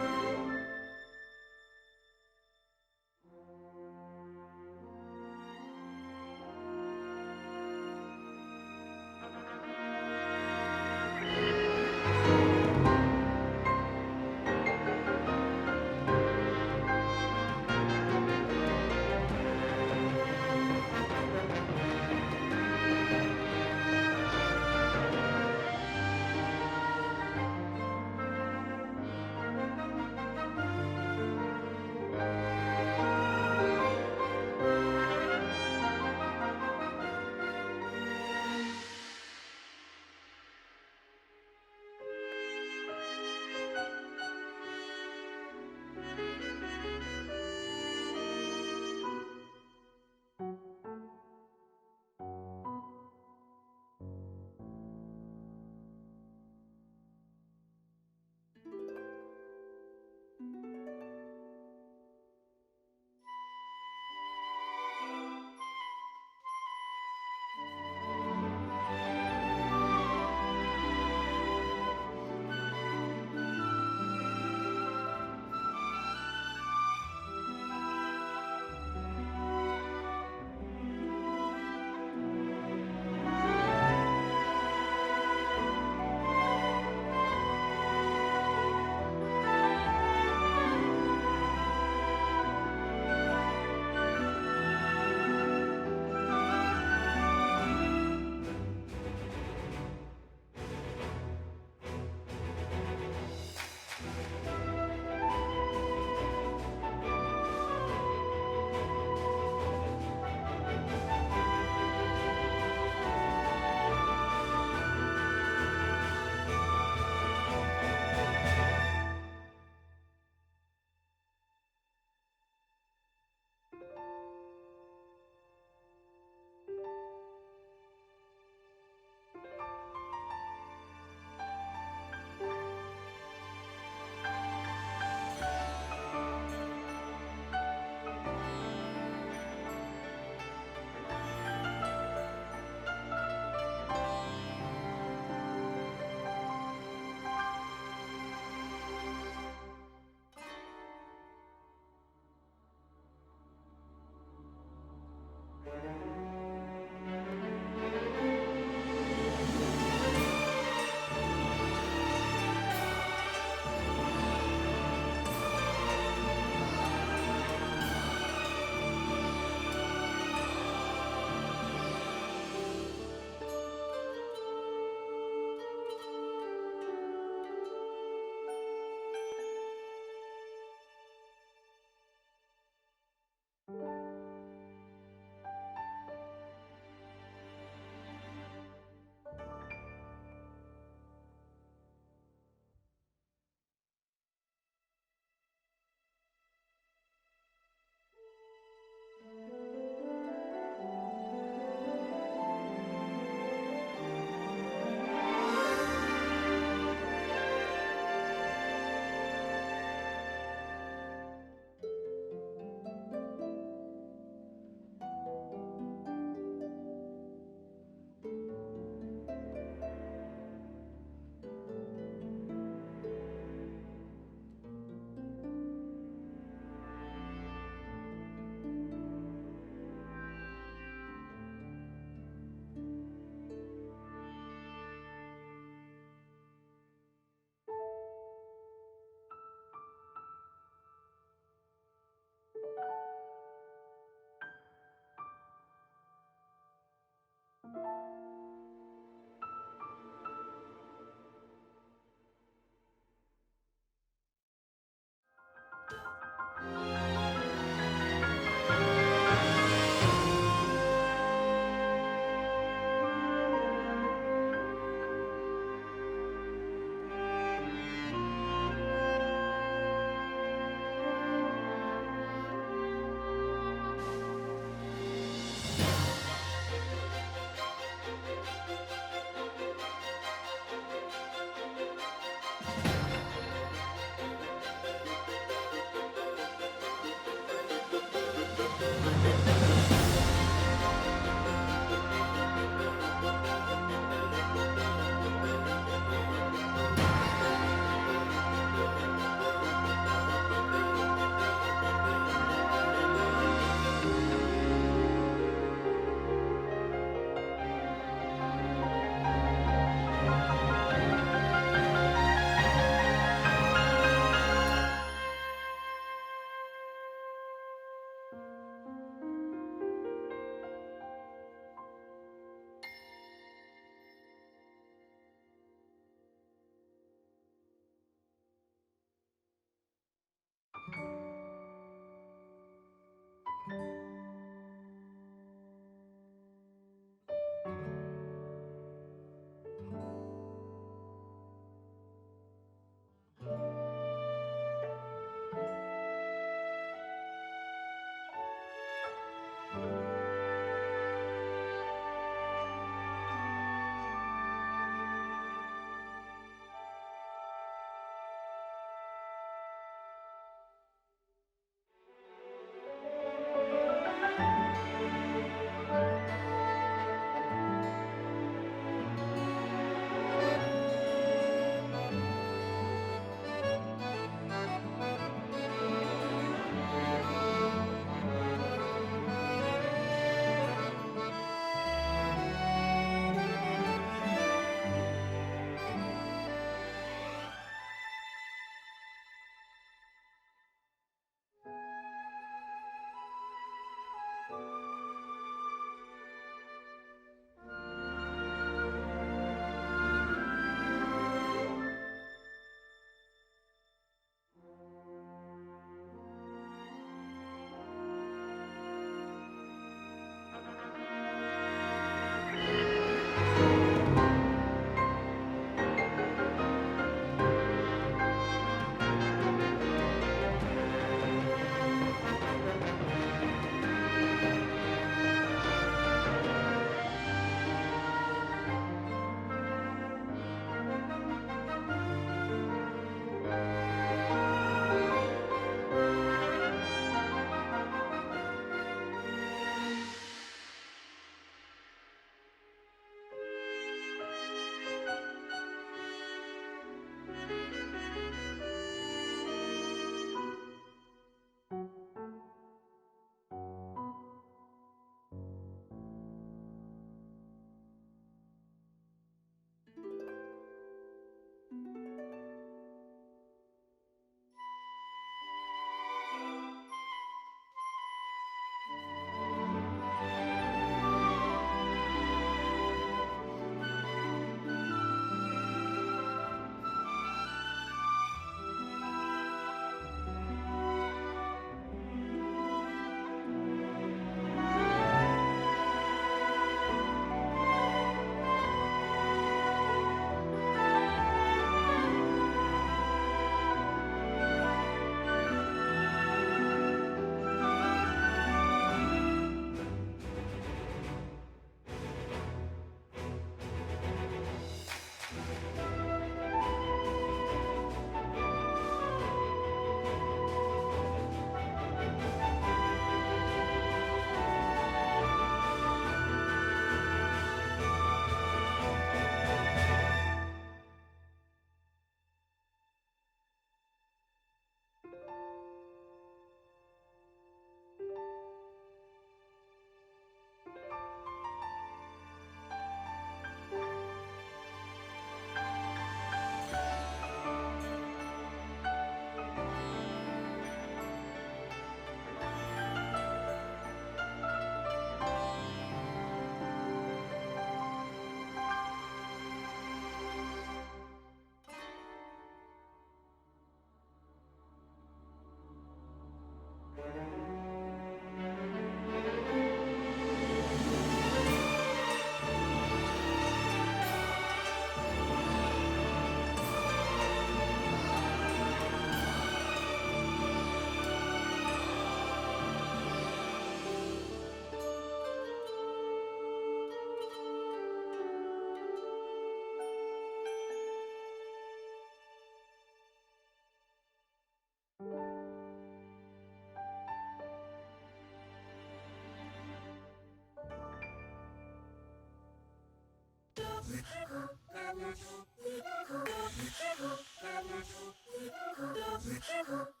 [SPEAKER 4] Huh?